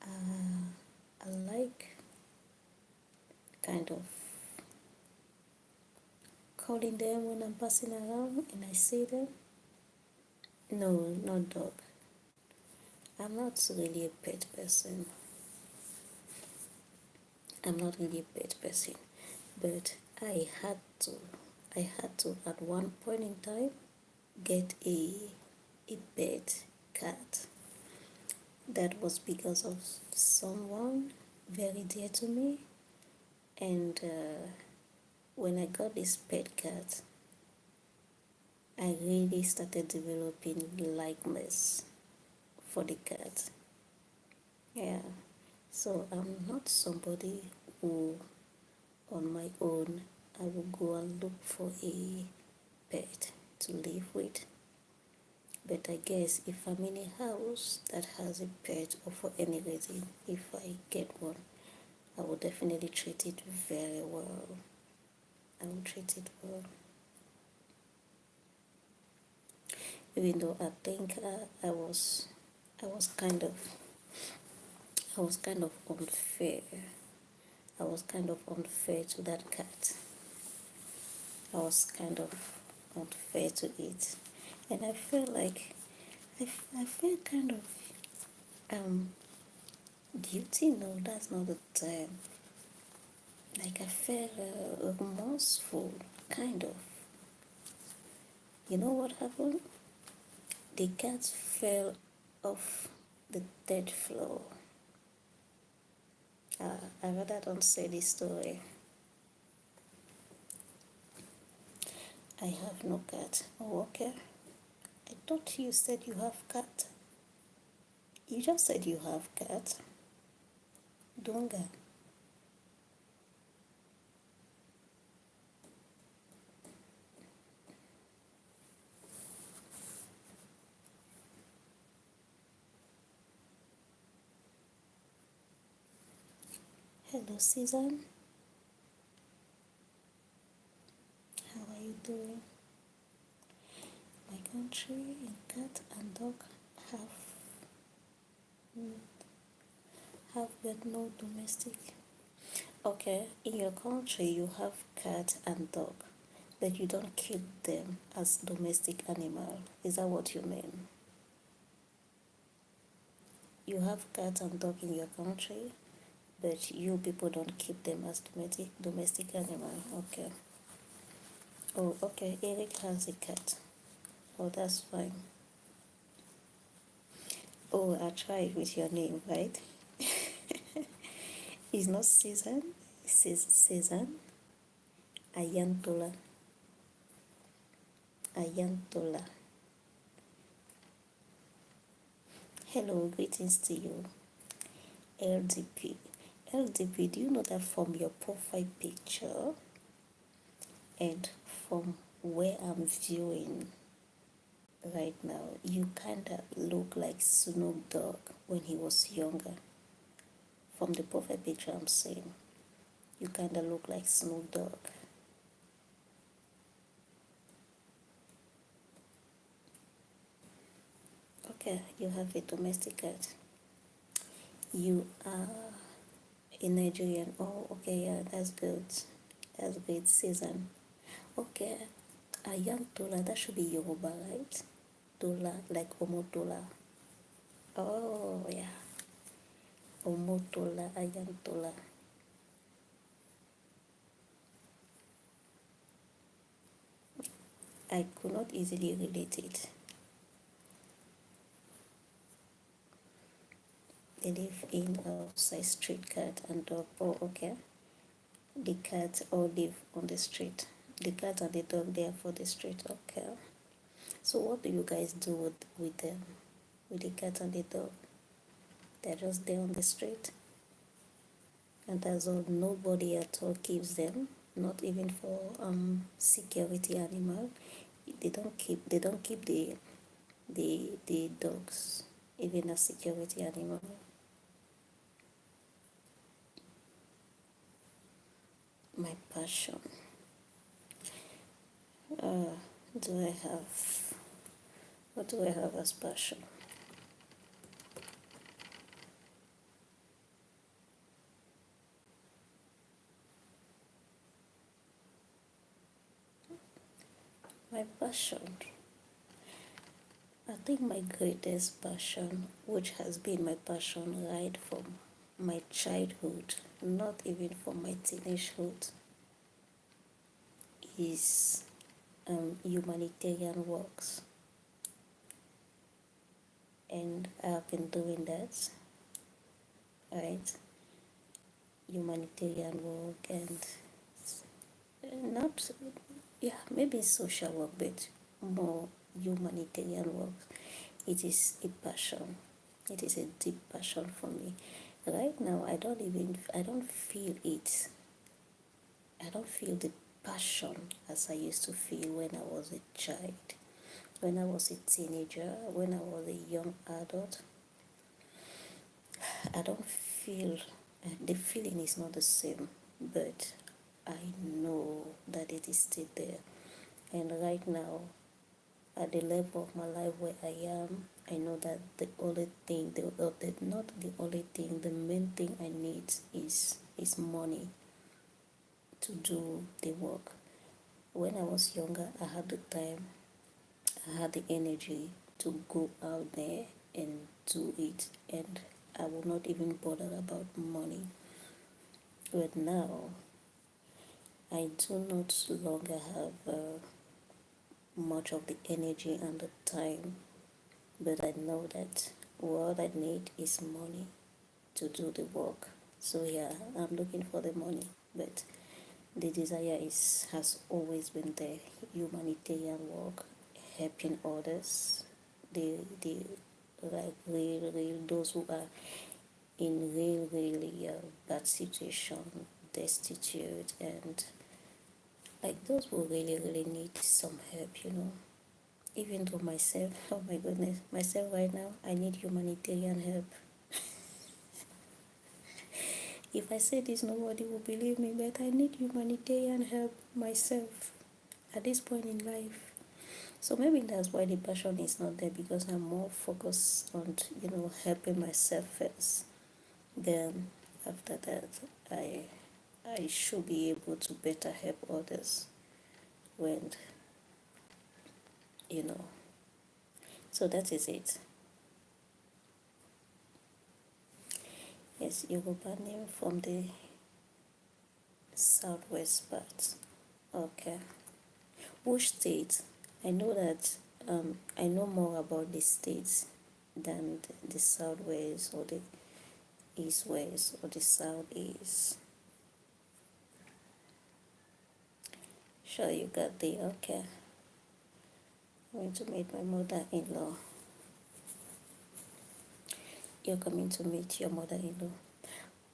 I like kind of calling them when I'm passing around and I see them. No, not dog. I'm not really a pet person. I'm not really a pet person, but I had to at one point in time get a pet cat. That was because of someone very dear to me, and when I got this pet cat, I really started developing likeness for the cat. Yeah, so I'm not somebody who, on my own, I will go and look for a pet to live with. But I guess if I'm in a house that has a pet, or for any reason, if I get one, I will definitely treat it very well. I will treat it well. Even though I think I was kind of, I was kind of unfair. I was kind of unfair to that cat. I was kind of unfair to it, and I felt like I felt kind of um guilty. No, that's not the term. Like I felt remorseful, kind of. You know what happened? The cat fell off the third floor. I rather don't say this story. I have no cat. Oh, okay. I thought you said you have cat. You just said you have cat. Dunga. Hello, Susan. How are you doing? My country, cat and dog have have but no domestic. Okay, in your country you have cat and dog, but you don't keep them as domestic animal. Is that what you mean? You have cat and dog in your country, but you people don't keep them as domestic animal. Okay. Oh, okay. Eric has a cat. Oh, that's fine. Oh, I tried with your name, right? It's not Susan. It's Susan. Ayantola. Ayantola. Hello, greetings to you. LDP. LDP, do you know that from your profile picture and from where I'm viewing right now, you kind of look like Snoop Dogg when he was younger? From the profile picture I'm seeing, you kind of look like Snoop Dogg. Okay, you have a domestic cat. You are a Nigerian. Oh, okay, yeah, that's good. That's great, season. Okay, a young Tola, that should be Yoruba, right? Tola, like Omotola. Oh, yeah. Omotola, a young Tola. I could not easily relate it. They live in outside street cat and dog. Oh, okay. The cat all live on the street. The cat and the dog there for the street. Okay. So what do you guys do with them? With the cat and the dog? They're just there on the street. And that's all. Nobody at all keeps them. Not even for security animal. They don't keep the dogs even as security animal. My passion. Uh, do I have what do I have as passion? My passion. I think my greatest passion, which has been my passion right from my childhood, not even from my teenagehood, is humanitarian works. And I have been doing that, right? Humanitarian work and not, yeah, maybe social work, but more humanitarian work. It is a passion. It is a deep passion for me. Right now, I don't feel it. I don't feel the passion as I used to feel when I was a child, when I was a teenager, when I was a young adult. I don't feel, the feeling is not the same, but I know that it is still there. And right now, at the level of my life where I am, I know that the only thing, not the only thing, the main thing I need is money to do the work. When I was younger, I had the time, I had the energy to go out there and do it, and I would not even bother about money. But now, I do not longer have much of the energy and the time, but I know that what I need is money to do the work. So yeah, I'm looking for the money, but the desire has always been there. Humanitarian work, helping others, the like real those who are in really bad situation, destitute, and like those who really need some help. Even though myself, oh my goodness, myself right now, I need humanitarian help. If I say this, nobody will believe me, but I need humanitarian help myself at this point in life. So maybe that's why the passion is not there, because I'm more focused on, helping myself first. Then after that, I I should be able to better help others when, you know. So that is it. Yes, Yoruba name from the southwest part. Okay. Which state? I know that I know more about the states than the southwest or the east west or the southeast. Sure, you got the okay. I'm going to meet my mother-in-law. You're coming to meet your mother-in-law.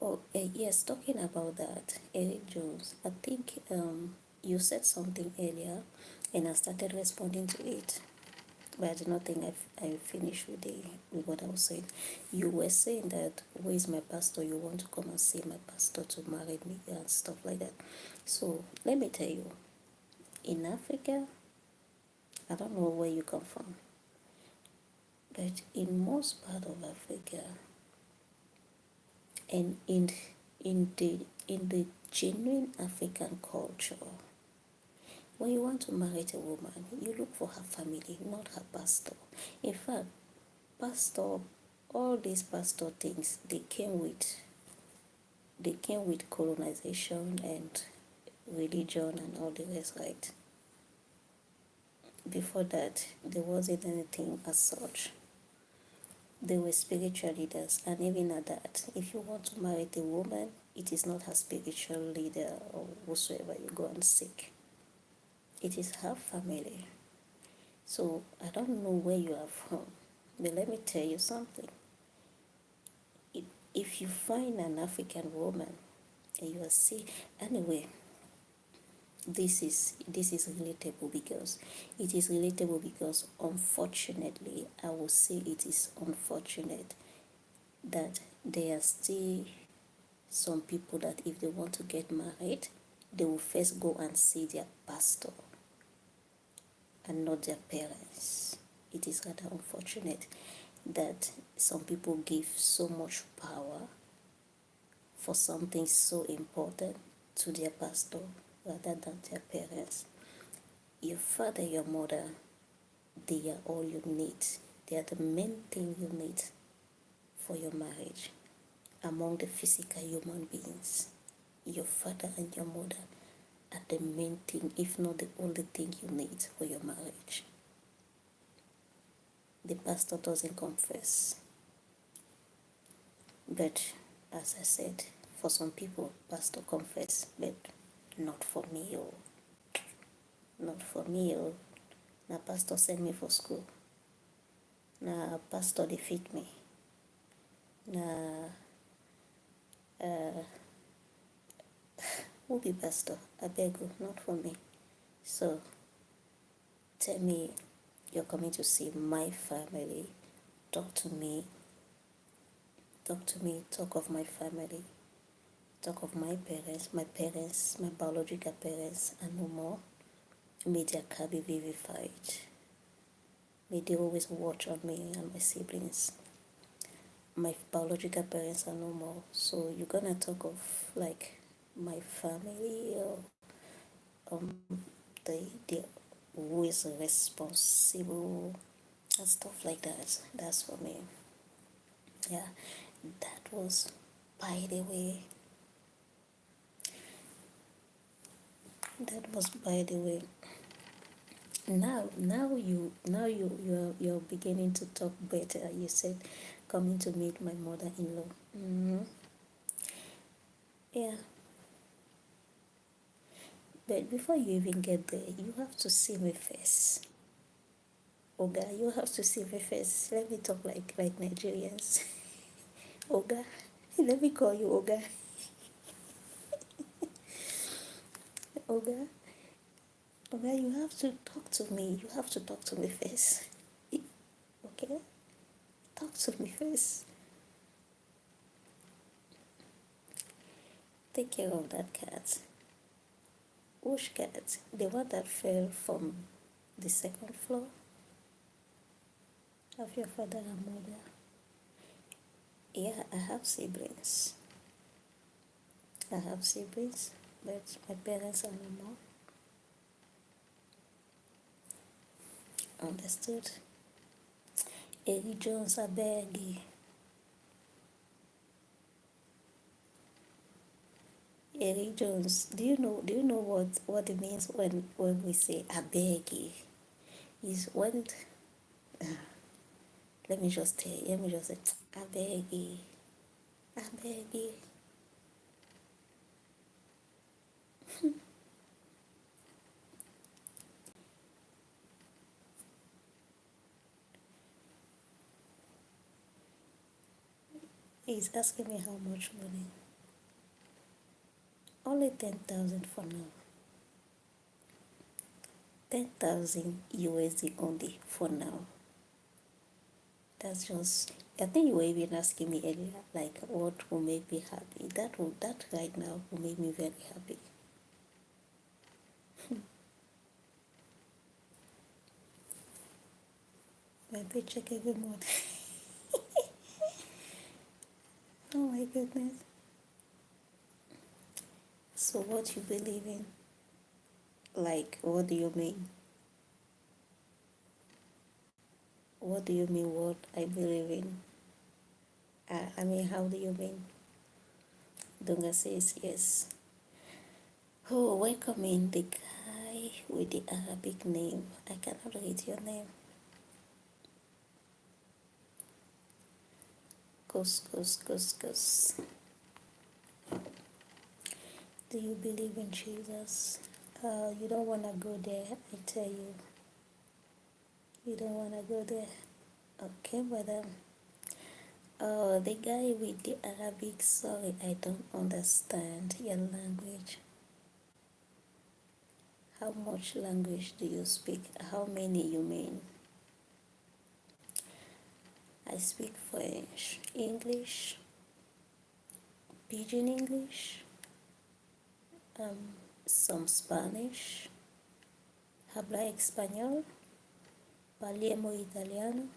Oh, yes, talking about that, Eric Jones, I think you said something earlier and I started responding to it, but I did not think I finished with what I was saying. You were saying that, where is my pastor? You want to come and see my pastor to marry me and stuff like that. So let me tell you, in Africa, I don't know where you come from, but in most part of Africa, and in the genuine African culture, when you want to marry a woman, you look for her family, not her pastor. In fact, pastor, all these pastor things, they came with colonization and religion and all the rest, right? Before that, there wasn't anything as such. They were spiritual leaders, and even at that, if you want to marry the woman, it is not her spiritual leader or whosoever you go and seek. It is her family. So I don't know where you are from, but let me tell you something. If you find an African woman and you are see anyway, this is relatable because unfortunately, I will say it is unfortunate that there are still some people that if they want to get married, they will first go and see their pastor and not their parents. It is rather unfortunate that some people give so much power for something so important to their pastor rather than their parents. Your father, your mother, they are all you need They are the main thing you need for your marriage. Among the physical human beings, your father and your mother are the main thing, if not the only thing you need for your marriage. The pastor doesn't confess. But as I said, for some people, pastor confess, but not for me. Oh, not for me. Oh, now pastor send me for school. Now pastor defeat me. Now who be pastor? I beg you, not for me. So tell me, you're coming to see my family. Talk to me. Talk to me. Talk of my family. Talk of my parents, my biological parents, and no more. May their car be vivified. May they always watch on me and my siblings. My biological parents are no more. So you're gonna talk of like my family or the who is responsible and stuff like that. That's for me. Yeah, that was, by the way, Now you're beginning to talk better. You said coming to meet my mother-in-law. Yeah, but before you even get there, you have to see me first. Oga, you have to see me first. Let me talk like Nigerians. Oga, let me call you Oga. Oga, Oga, you have to talk to me. You have to talk to me first. Okay? Talk to me first. Take care of that cat. Which cat? The one that fell from the second floor of your father and mother. Yeah, I have siblings. But my parents are no more. Understood? Eddie Jones, I beg you. Eddie Jones, do you know what it means when we say I beg you? Is when let me just say I beg you. I beg you. He's asking me how much money. Only 10,000 for now. 10,000 USD only for now. That's just, I think you were even asking me earlier, like what will make me happy. That right now will make me very happy. My paycheck every month. Oh my goodness. So what you believe in? Like, what do you mean? What do you mean what I believe in? I mean, how do you mean? Dunga says yes. Oh, welcome in the guy with the Arabic name. I cannot read your name. Kus. Do you believe in Jesus? You don't want to go there, I tell you. You don't want to go there. Okay, but the guy with the Arabic, sorry, I don't understand your language. How much language do you speak? How many you mean? I speak French, English, Pidgin English, some Spanish, habla español, parliamo italiano.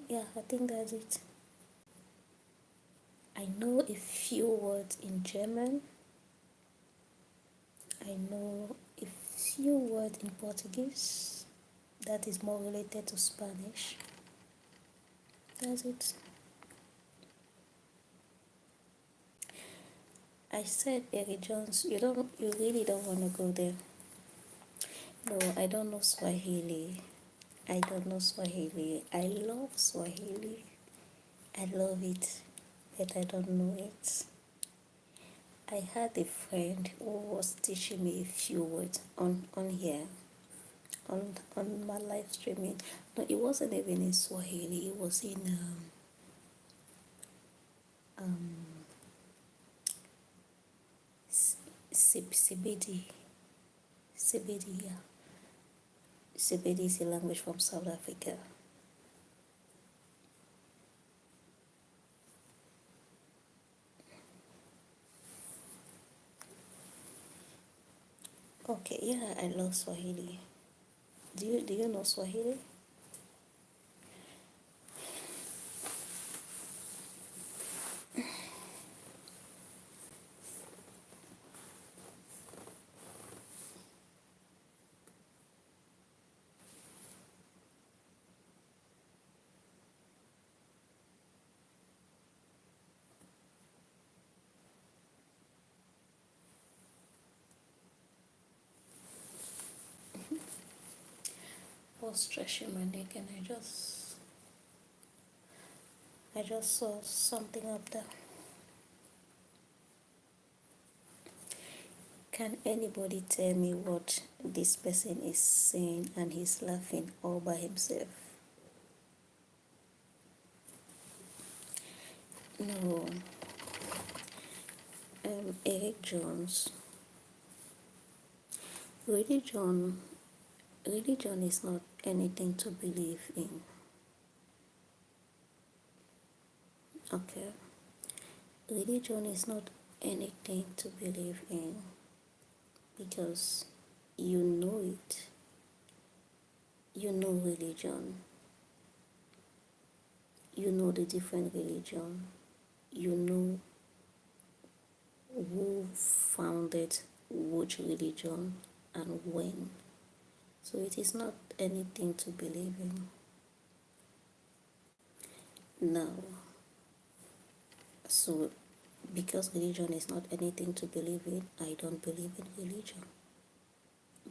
Yeah, I think that's it. I know a few words in German. I know a few words in Portuguese that is more related to Spanish. That's it. I said Eric Jones, you really don't want to go there. No, I don't know Swahili. I don't know Swahili. I love Swahili. I love it, but I don't know it. I had a friend who was teaching me a few words on here, on my live streaming. No, it wasn't even in Swahili. It was in Sibidi. Sibidi, yeah. Sibidi is a language from South Africa. Okay, yeah, I love Swahili. Do you know Swahili? I was stretching my neck and I just saw something up there. Can anybody tell me what this person is saying and he's laughing all by himself? No. Eric Jones. Religion, religion is not anything to believe in. Okay? Religion is not anything to believe in because you know it. You know religion. You know the different religion. You know who founded which religion and when. So it is not anything to believe in. Now, so because religion is not anything to believe in, I don't believe in religion.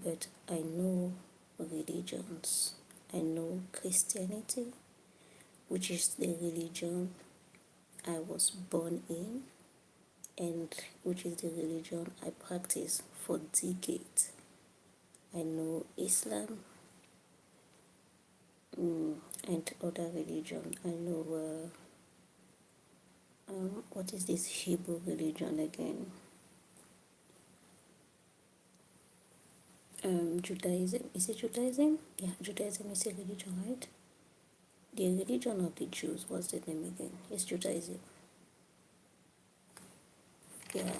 But I know religions. I know Christianity, which is the religion I was born in, and which is the religion I practice for decades. I know Islam and other religion. I know what is this Hebrew religion again? Judaism. Is it Judaism? Yeah, Judaism is a religion, right? The religion of the Jews, what's the name again? It's Judaism. Yeah.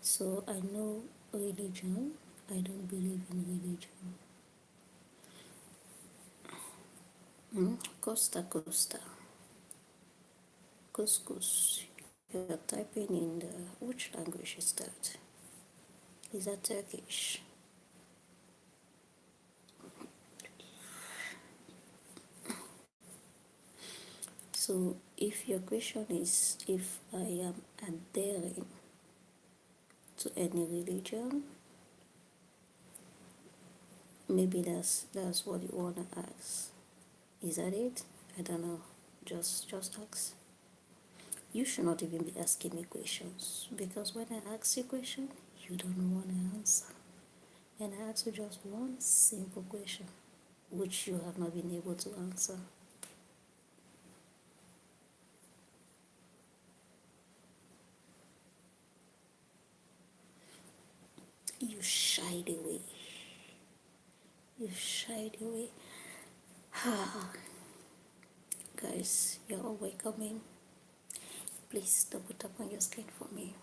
So I know religion. I don't believe in religion. Costa Costa. Couscous. You're typing in the, which language is that? Is that Turkish? So if your question is if I am adhering to any religion, maybe that's what you wanna ask. Is that it? I don't know. Just ask. You should not even be asking me questions because when I ask you a question, you don't want to answer. And I ask you just one simple question, which you have not been able to answer. You shied away. You shied away. Guys, you're all welcoming. Please double tap on your screen for me.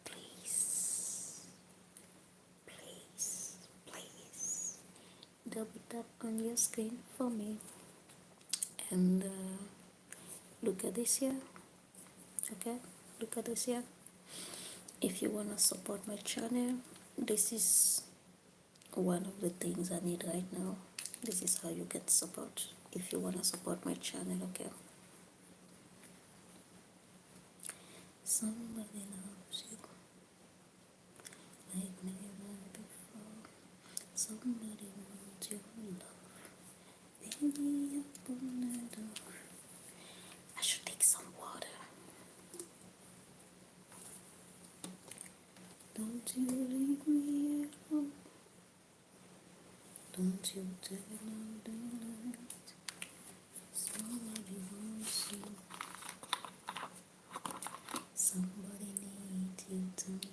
Please. Please. Please. Double tap on your screen for me. And look at this here. Okay? Look at this here. If you want to support my channel, this is one of the things I need right now. This is how you get support if you want to support my channel, okay? Somebody loves you like never before. Somebody wants your love. Baby, open the door. I should take some water. Don't you leave me alone. Don't you turn out the light. Somebody wants you. Somebody needs you tonight.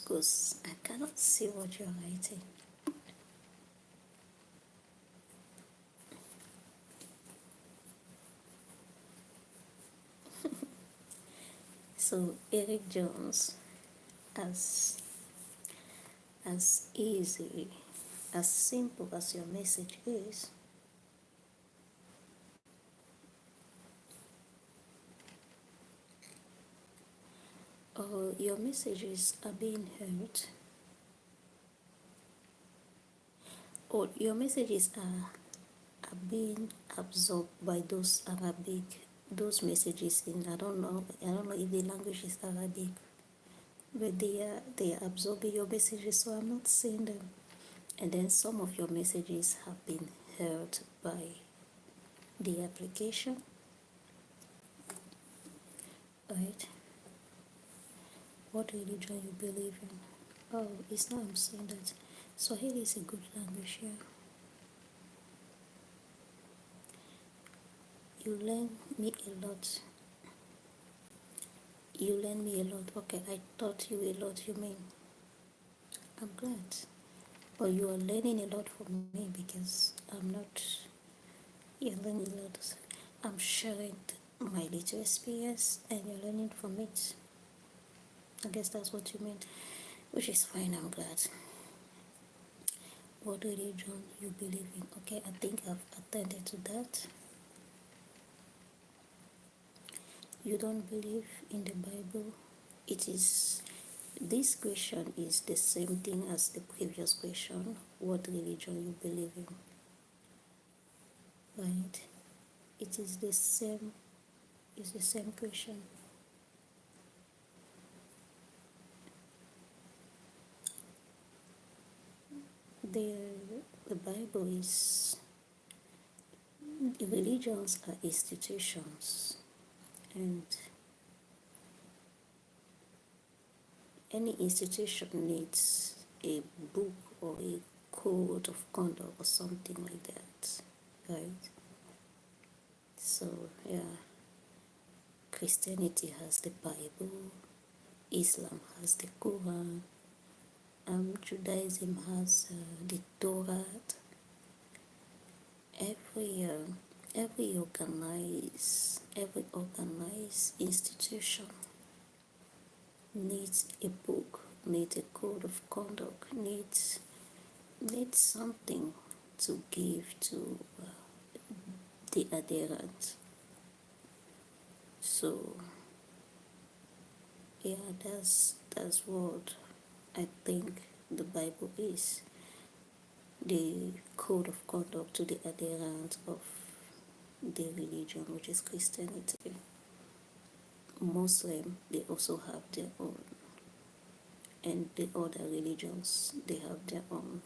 Goose, I cannot see what you're writing. So Eric Jones, as easy, as simple as your message is, or your messages are being heard, or your messages are being absorbed by those messages in, I don't know if the language is Arabic, but they are absorbing your messages, so I'm not seeing them. And then some of your messages have been heard by the application, right? What religion you believe in? Oh, Islam, I'm saying that Swahili is a good language here. You learn me a lot. You learn me a lot. Okay, I taught you a lot, you mean? I'm glad. But you are learning a lot from me because I'm not. You're learning a lot. I'm sharing my little experience and you're learning from it. I guess that's what you meant, which is fine, I'm glad. What religion you believe in? Okay, I think I've attended to that. You don't believe in the Bible? It is, this question is the same thing as the previous question. What religion you believe in? Right? It is the same, it's the same question. The, the Bible is, religions are institutions, and any institution needs a book or a code of conduct or something like that, right? So, yeah, Christianity has the Bible, Islam has the Quran, Judaism has the Torah. Every organized institution needs a book, needs a code of conduct, needs something to give to the adherents. So yeah, that's what I think the Bible is. The code of conduct to the adherents of the religion, which is Christianity. Muslim, they also have their own, and the other religions, they have their own.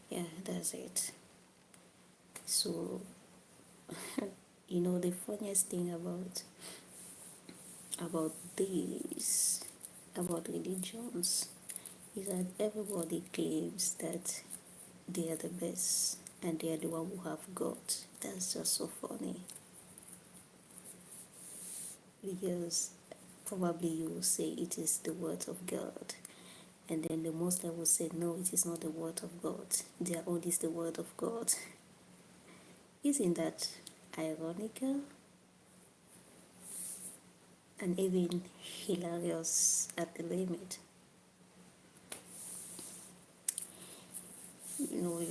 Yeah, that's it. So you know, the funniest thing about these, about religions, is that everybody claims that they are the best. and they are the one who have God. That's just so funny, because probably you will say it is the word of God, and then the Muslim will say no, it is not the word of God. Their own is the word of God. Isn't that ironical and even hilarious at the limit? You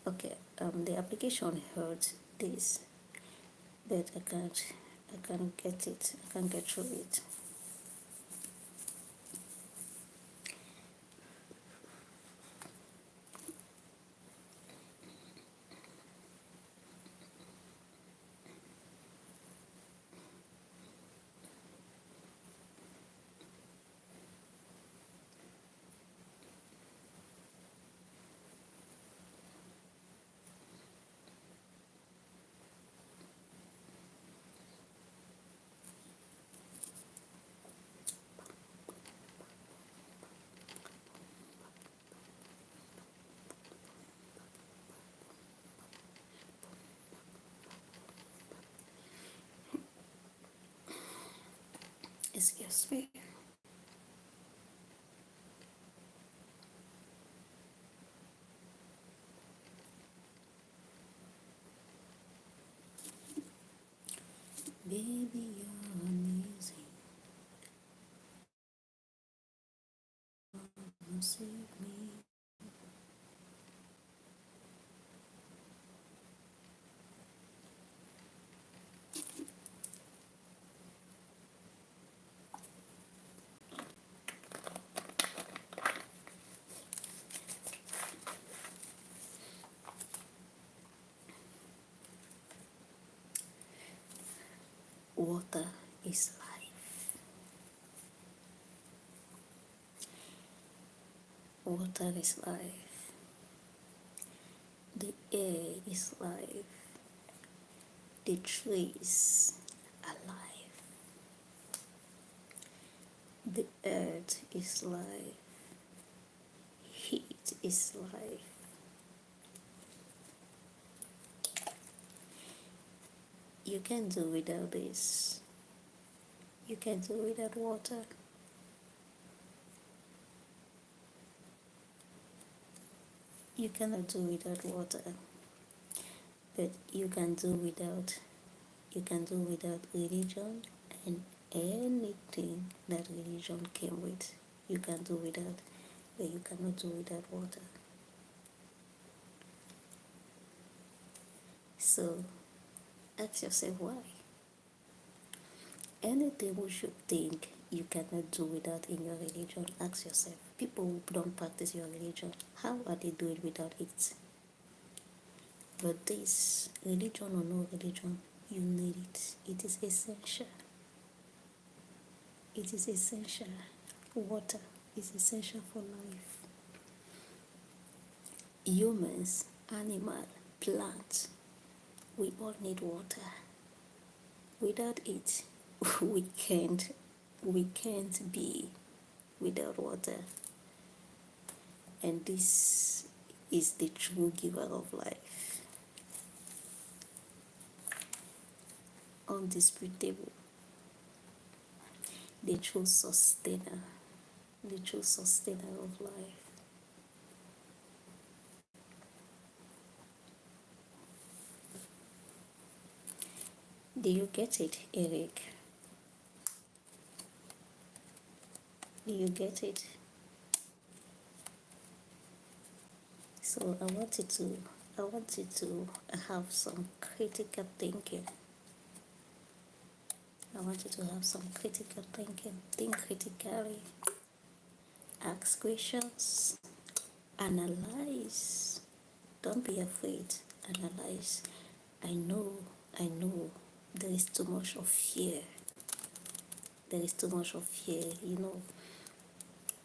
are okay. The application heard this, but I can't get it. I can't get through it. Excuse me. Baby, you're amazing. You save me. Water is life. Water is life. The air is life. The trees are life. The earth is life. Heat is life. You can't do without this. You can't do without water. You cannot do without water. But you can do without religion and anything that religion came with. You can do without, but you cannot do without water. So ask yourself why. Anything we should think you cannot do without in your religion, ask yourself. People who don't practice your religion, how are they doing without it? But this, religion or no religion, you need it. It is essential. It is essential. Water is essential for life. Humans, animal, plants, we all need water. Without it, we can't be without water. And this is the true giver of life. Undisputable. The true sustainer. The true sustainer of life. Do you get it, Eric? Do you get it? So I want you to have some critical thinking. I want you to have some critical thinking. Think critically. Ask questions. Analyze. Don't be afraid. Analyze. I know there is too much of fear. There is too much of fear,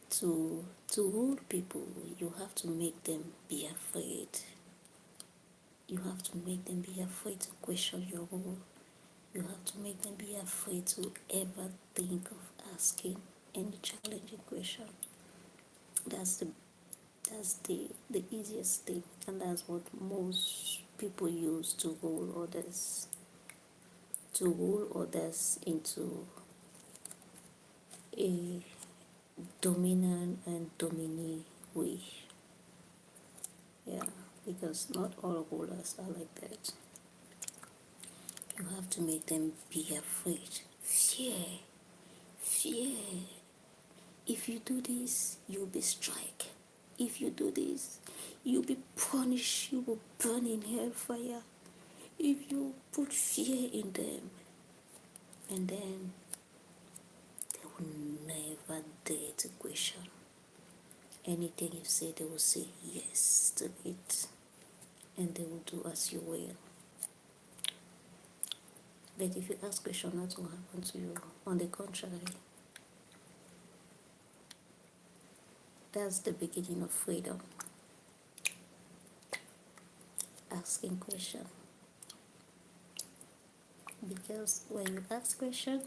to rule people, you have to make them be afraid. You have to make them be afraid to question your rule. You have to make them be afraid to ever think of asking any challenging question. That's That's the easiest thing, and that's what most people use to rule others into a dominant and dominee way. Yeah, because not all rulers are like that. You have to make them be afraid. Fear. If you do this, you'll be struck. If you do this, you'll be punished. You will burn in hellfire. If you put fear in them, and then they will never dare to question anything you say. They will say yes to it, and they will do as you will. But if you ask question, nothing will happen to you. On the contrary, that's the beginning of freedom. Asking question. Because when you ask question,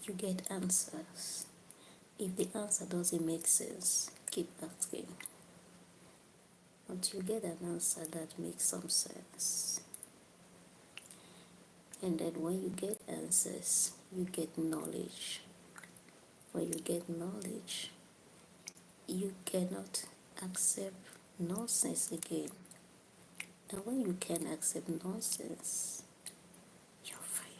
you get answers. If the answer doesn't make sense, keep asking until you get an answer that makes some sense. And then when you get answers, you get knowledge. When you get knowledge, you cannot accept nonsense again. And when you can accept nonsense, you're free.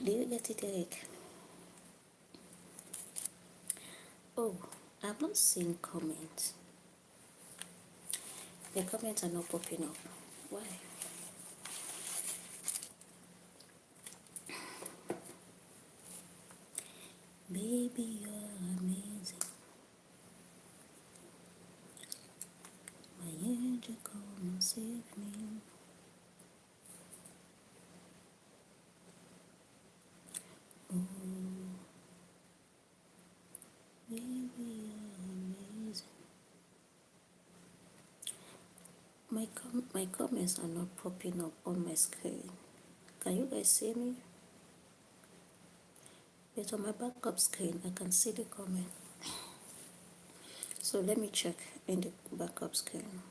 Do you get it, Eric? Oh, I'm not seeing comments. The comments are not popping up. Why? Baby, you're amazing. My angel, come and save me. Oh, baby, you're amazing. My comments are not popping up on my screen. Can you guys see me? But on my backup screen, I can see the comment. So let me check in the backup screen.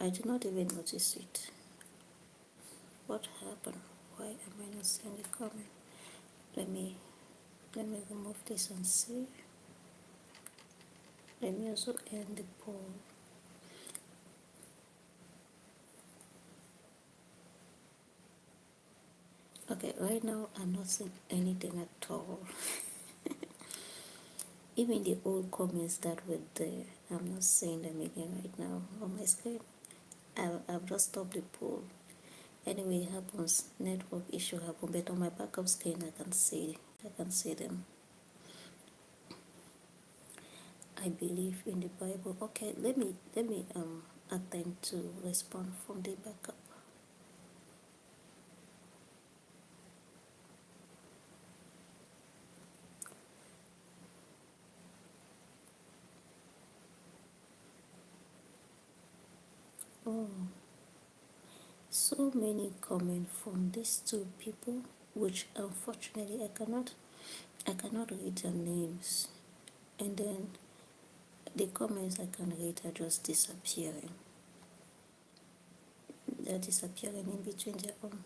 I did not even notice it. What happened? Why am I not seeing the comment? Let me remove this and see. Let me also end the poll. Okay, right now I'm not seeing anything at all. Even the old comments that were there, I'm not seeing them again right now on my screen. I've just stopped the poll. Anyway, it happens. Network issue happen, but on my backup screen I can see them. I believe in the Bible. Okay, let me attempt to respond from the backup. Oh, so many comments from these two people, which unfortunately I cannot read their names, and then the comments I can read are just disappearing. They're disappearing in between their own.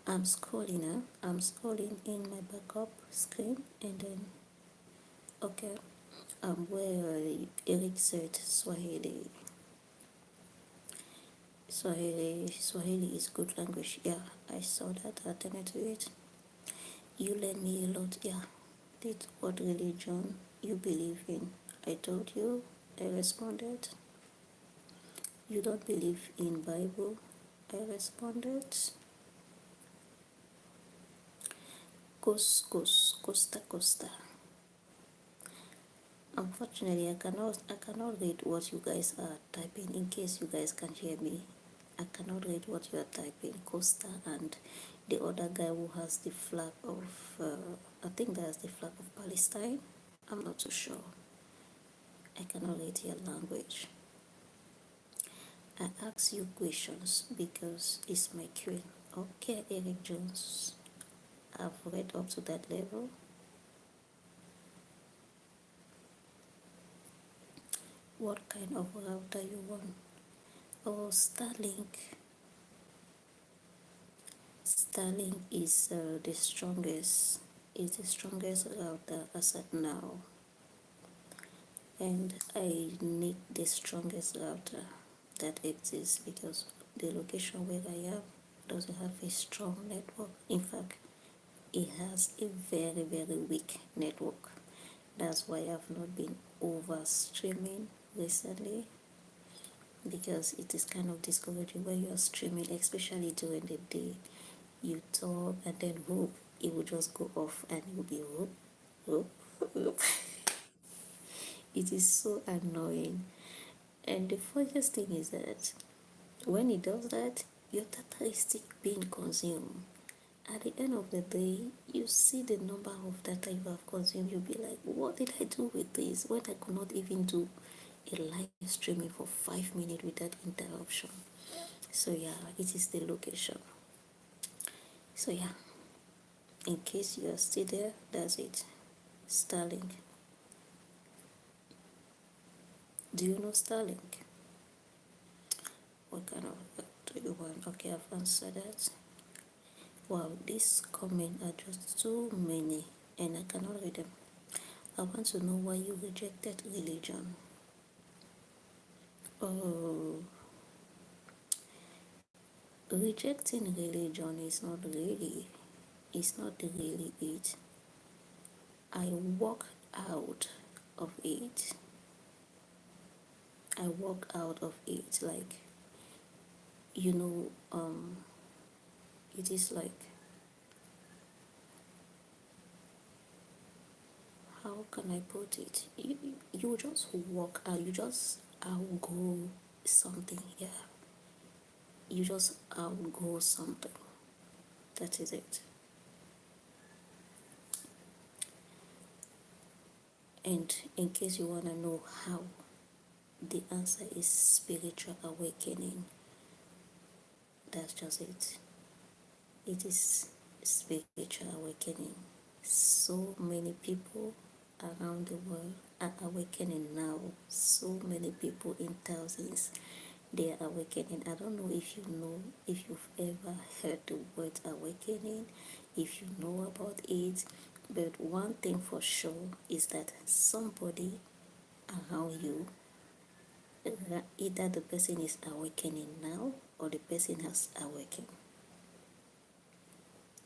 I'm scrolling in my backup screen, and then okay, where Eric said Swahili is good language. Yeah, I saw that. I attended to it. You learn me a lot. Yeah, did what religion you believe in? I told you. I responded. You don't believe in Bible? I responded. Costa. Unfortunately, I cannot read what you guys are typing. In case you guys can hear me, I cannot read what you are typing. Costa and the other guy who has the flag of, I think that's the flag of Palestine. I'm not too sure. I cannot read your language. I ask you questions because it's my queen. Okay, Eric Jones, I've read up to that level. What kind of router you want? Oh, Starlink. Starlink is the strongest. Is the strongest router as of now, and I need the strongest router that exists because the location where I am doesn't have a strong network. In fact, it has a very weak network. That's why I've not been over streaming recently, because it is kind of discouraging when you are streaming, especially during the day. You talk and then whoop, it will just go off and you'll be whoop, whoop, whoop. It is so annoying. And the funniest thing is that when it does that, your data is still being consumed. At the end of the day, you see the number of data you have consumed, you'll be like, what did I do with this when I could not even do a live streaming for 5 minutes without interruption? So yeah, it is the location. So yeah, in case you are still there, that's it. Starlink. Do you know Starlink? What kind of do you want? Okay, I've answered that. Wow, these comments are just too many and I cannot read them. I want to know why you rejected religion. Oh, rejecting religion is not really, it's not really it. I walk out of it. I walk out of it like, you know, it is like, how can I put it? You just walk out, you just outgo something, yeah. You just outgo something. That is it. And in case you want to know how, the answer is spiritual awakening. That's just it. It is spiritual awakening. So many people around the world are awakening now. So many people in thousands, they are awakening. I don't know if you've ever heard the word awakening, if you know about it, but one thing for sure is that somebody around you, either the person is awakening now or the person has awakened.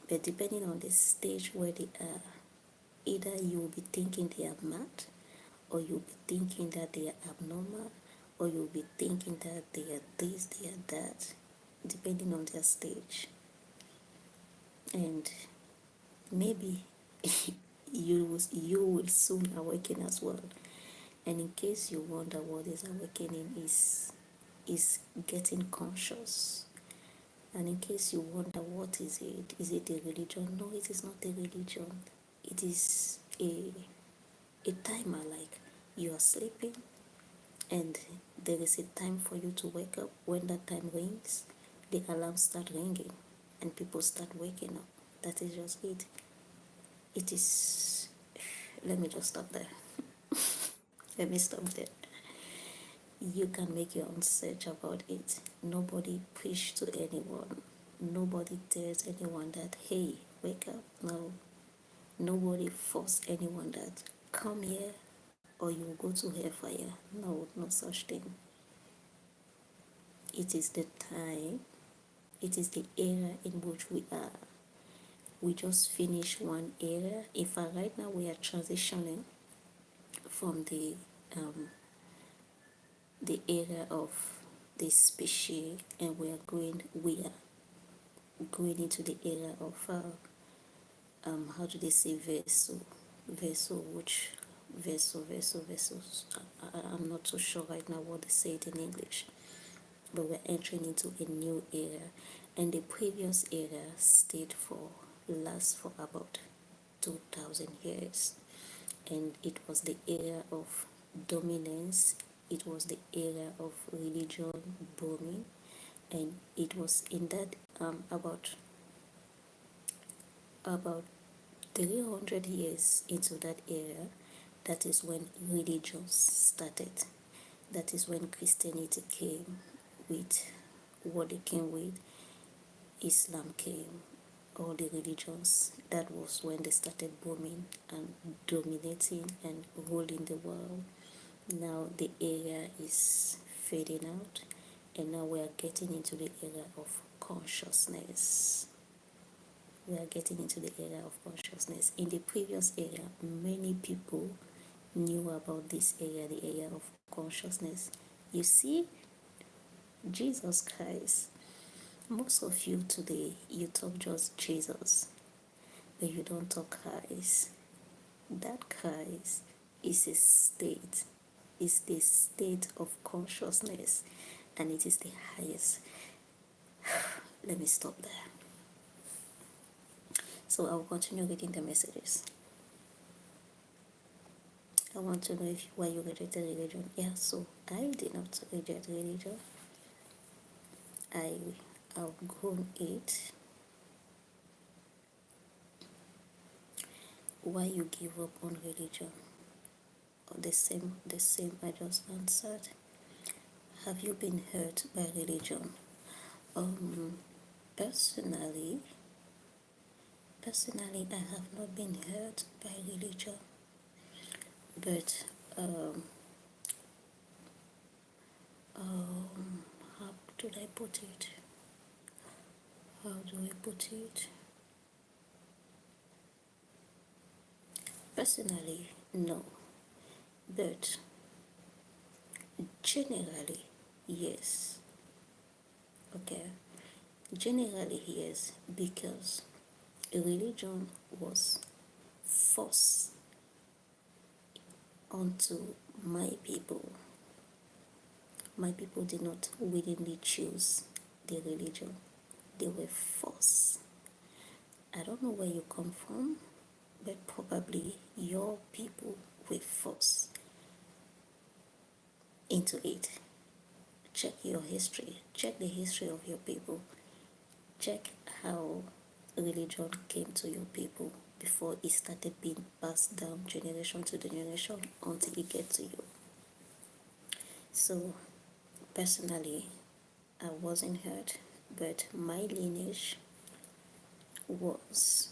But depending on the stage where they are, either you will be thinking they are mad, or you'll be thinking that they are abnormal, or you'll be thinking that they are this, they are that, depending on their stage. And maybe you will soon awaken as well. And in case you wonder what is awakening, is getting conscious. And in case you wonder what is it a religion? No, it is not a religion. It is a timer, like you are sleeping and there is a time for you to wake up. When that time rings, the alarms start ringing and people start waking up. That is just it. It is, let me just stop there. Let me stop there. You can make your own search about it. Nobody preach to anyone. Nobody tells anyone that, hey, wake up. No. Nobody force anyone that, come here or you will go to hellfire. No, no such thing. It is the time, it is the era in which we are. We just finished one era. In fact, right now we are transitioning from the era of the species, and we are going into the era of how do they say vessel, which vessels. I'm not so sure right now what they say it in English, but we're entering into a new era, and the previous era stayed for last for about 2000 years, and it was the era of dominance it was the era of religion booming, and it was in that about 300 years into that era, that is when religion started. That is when Christianity came with what they came with, Islam came, all the religions. That was when they started booming and dominating and ruling the world. Now the era is fading out, and now we are getting into the era of consciousness. We are getting into the era of consciousness. In the previous era, many people knew about this era, the era of consciousness. You see, Jesus Christ, most of you today, you talk just Jesus, but you don't talk Christ. That Christ is a state, is the state of consciousness, and it is the highest. Let me stop there. So I'll continue reading the messages. I want to know why you rejected religion. Yeah, so I did not reject religion. I outgrown it. Why you give up on religion? The same I just answered. Have you been hurt by religion? Personally, I have not been hurt by religion, but how do I put it? How do I put it? Personally, no, but generally, yes. Okay, generally, yes, because religion was forced onto my people. My people did not willingly choose the religion, they were forced. I don't know where you come from, but probably your people were forced into it. Check your history, check the history of your people, check how religion came to your people before it started being passed down generation to generation until it gets to you. So personally, I wasn't hurt, but my lineage was,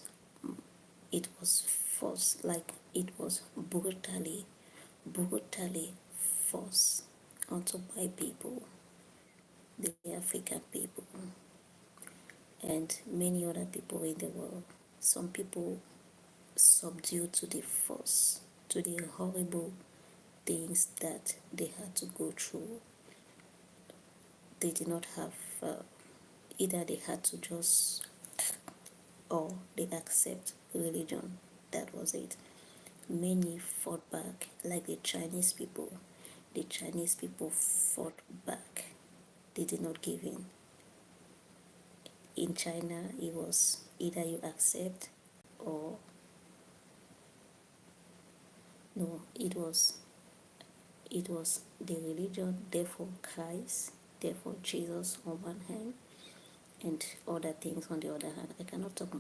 it was forced, like it was brutally forced onto my people, the African people, and many other people in the world. Some people subdued to the force, to the horrible things that they had to go through. They did not have, either they had to just, or they accept religion. That was it. Many fought back, like the Chinese people. The Chinese people fought back. They did not give in. In China, it was either you accept or no, it was the religion, therefore Christ, therefore Jesus on one hand, and other things on the other hand. I cannot talk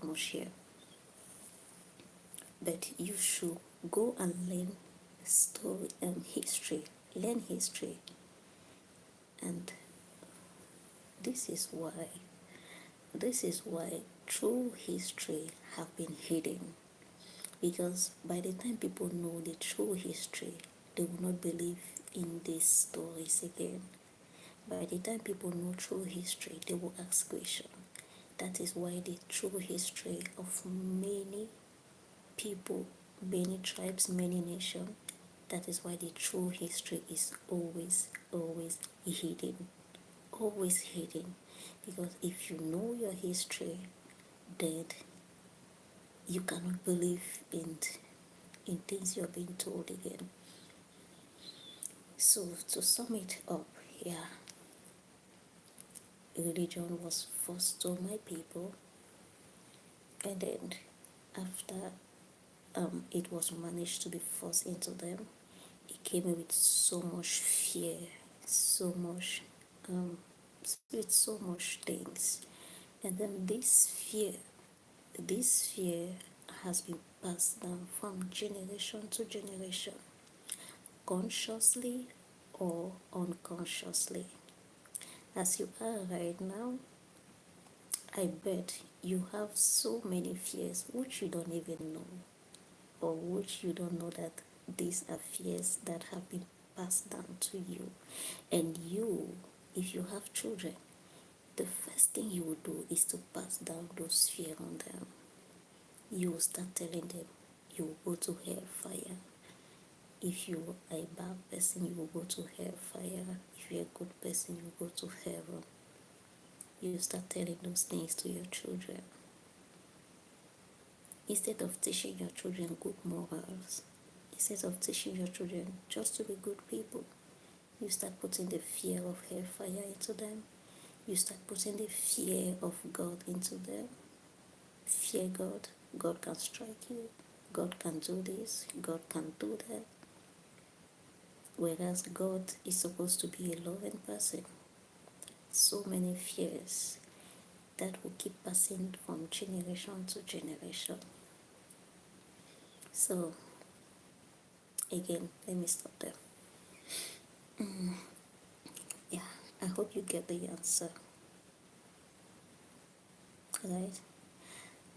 much here. But you should go and learn story and history. Learn history. And this is why true history have been hidden. Because by the time people know the true history, they will not believe in these stories again. By the time people know true history, they will ask questions. That is why the true history of many people, many tribes, many nations, that is why the true history is always hidden. Always hidden. Because if you know your history, then you cannot believe in things you're being told again. So to sum it up, yeah, religion was forced to my people, and then after it was managed to be forced into them, it came with so much fear, so much, with so much things. And then this fear has been passed down from generation to generation, consciously or unconsciously. As you are right now, I bet you have so many fears which you don't even know, or which you don't know that these are fears that have been passed down to you. And you, if you have children, the first thing you will do is to pass down those fears on them. You will start telling them you will go to hellfire. If you are a bad person, you will go to hellfire. If you're a good person, you will go to heaven. You start telling those things to your children. Instead of teaching your children good morals, instead of teaching your children just to be good people, you start putting the fear of hellfire into them. You start putting the fear of God into them. Fear God. God can strike you. God can do this. God can do that. Whereas God is supposed to be a loving person. So many fears that will keep passing from generation to generation. So, again, let me stop there. Yeah, I hope you get the answer. Right?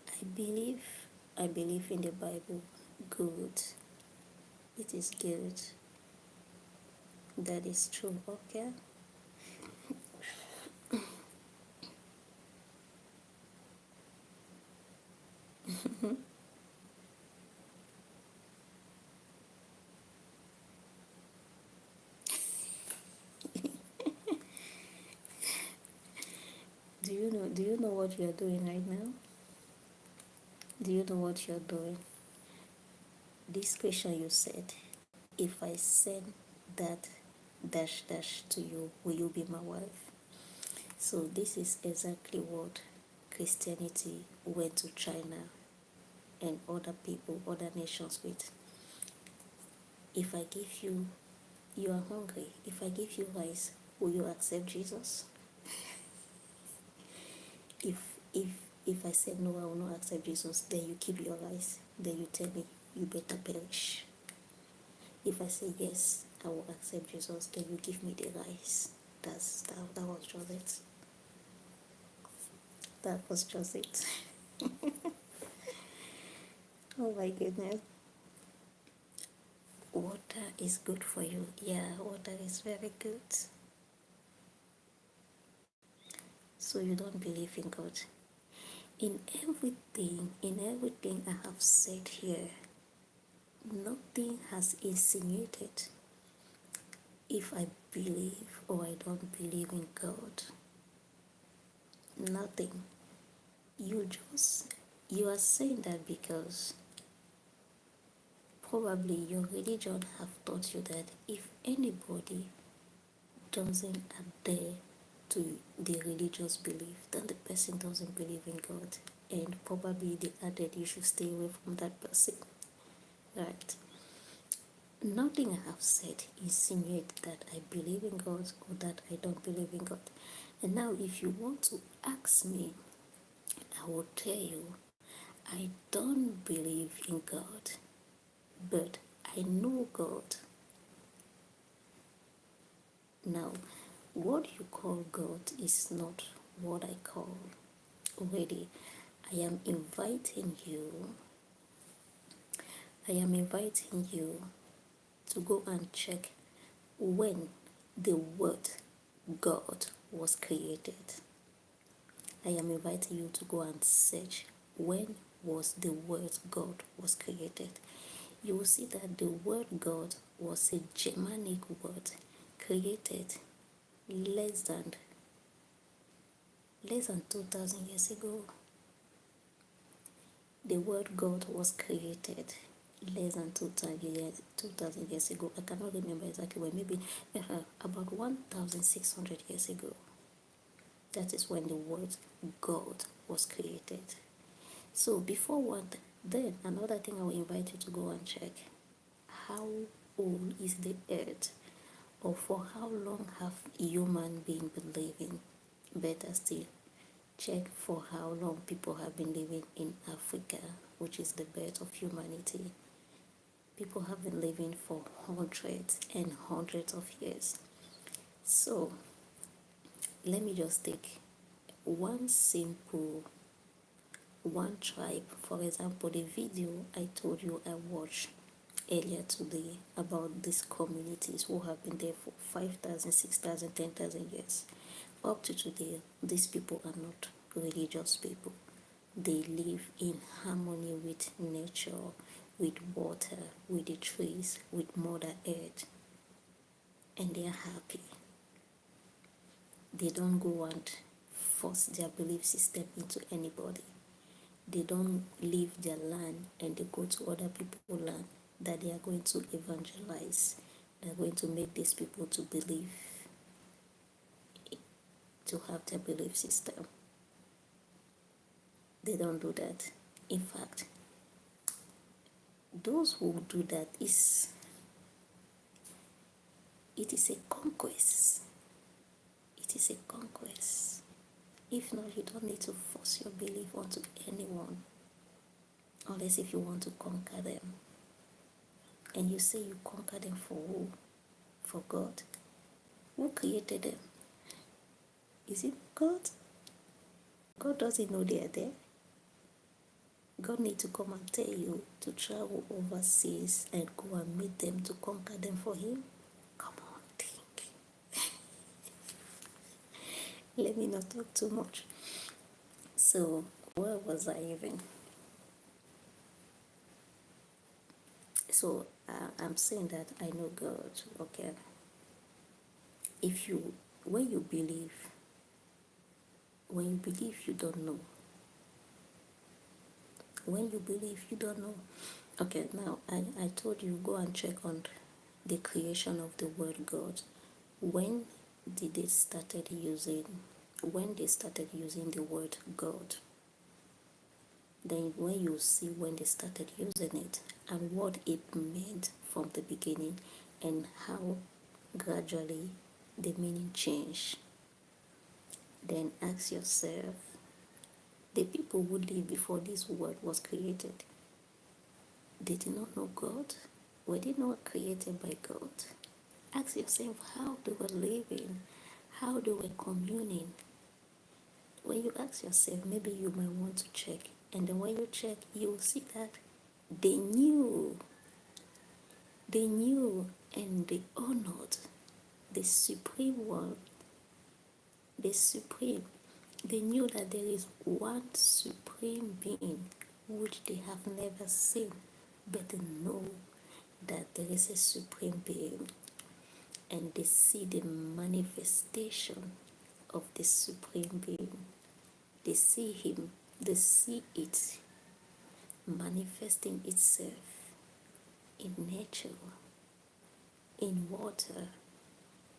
I believe, I believe in the Bible. Good. It is good. That is true. Okay. Do you know what you are doing right now? Do you know what you're doing? This question you said, if I send that dash dash to you, will you be my wife? So this is exactly what Christianity went to China and other people, other nations with. If I give you, you are hungry. If I give you rice, will you accept Jesus? If if if I said no, I will not accept Jesus, then you keep your rice. Then you tell me you better perish. If I say yes, I will accept Jesus, then you give me the rice. That was just it. That was just it. Oh my goodness. Water is good for you. Yeah, water is very good. So you don't believe in God. In everything I have said here, nothing has insinuated if I believe or I don't believe in God. Nothing. You are saying that because probably your religion have taught you that if anybody doesn't adhere to the religious belief, then the person doesn't believe in God. And probably they added you should stay away from that person. Right? Nothing I have said insinuates that I believe in God or that I don't believe in God. And now if you want to ask me, I will tell you I don't believe in God, but I know God. Now, what you call God is not what I call. Already, I am inviting you, I am inviting you to go and check when the word God was created. I am inviting you to go and search when was the word God was created. You will see that the word God was a Germanic word created less than 2000 years ago. The word God was created less than 2000 years ago. I cannot remember exactly when, maybe about 1600 years ago. That is when the word God was created. So before what, then another thing I will invite you to go and check, how old is the earth? Or for how long have human beings been living? Better still, check for how long people have been living in Africa, which is the birth of humanity. People have been living for hundreds and hundreds of years. So let me just take one simple one tribe. For example, the video I told you I watched earlier today about these communities who have been there for 5,000, 6,000, 10,000 years. Up to today, these people are not religious people. They live in harmony with nature, with water, with the trees, with Mother Earth, and they are happy. They don't go and force their belief system into anybody. They don't leave their land and they go to other people's land that they are going to evangelize. They are going to make these people to believe, to have their belief system. They don't do that. In fact, those who do that it is a conquest. It is a conquest. If not, you don't need to force your belief onto anyone, unless if you want to conquer them. And you say you conquer them for who? For God. Who created them? Is it God? God doesn't know they are there. God needs to come and tell you to travel overseas and go and meet them to conquer them for Him. Come on, think. Let me not talk too much. So, where was I even? So, I'm saying that I know God. Okay. When you believe, you don't know. When you believe, you don't know. Okay, now I told you go and check on the creation of the word God. When did they started using the word God? Then when you see when they started using it and what it meant from the beginning and how gradually the meaning changed, then ask yourself, the people who lived before this word was created, they did not know God? Were they not created by God? Ask yourself how they were living, how they were communing. When you ask yourself, maybe you might want to check. And then when you check, you will see that they knew and they honored the Supreme One, the Supreme. They knew that there is one Supreme Being which they have never seen, but they know that there is a Supreme Being, and they see the manifestation of the Supreme Being. They see Him, they see it manifesting itself in nature, in water,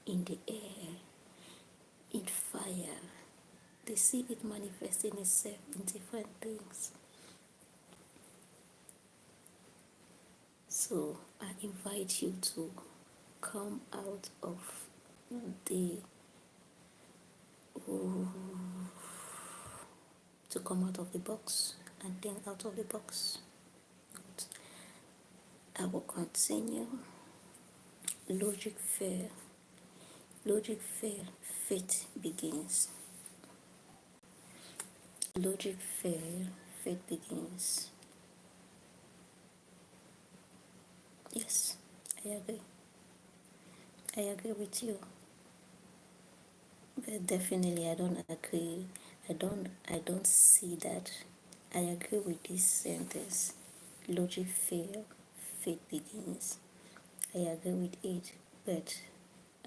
in the air, in fire. They see it manifesting itself in different things. So I invite you to come out of the box and think out of the box. I will continue. Logic fail. Faith begins. Logic fail, faith begins. Yes, I agree. I agree with you. But definitely I don't agree. I don't see that. I agree with this sentence. Logic fail, faith begins. I agree with it, but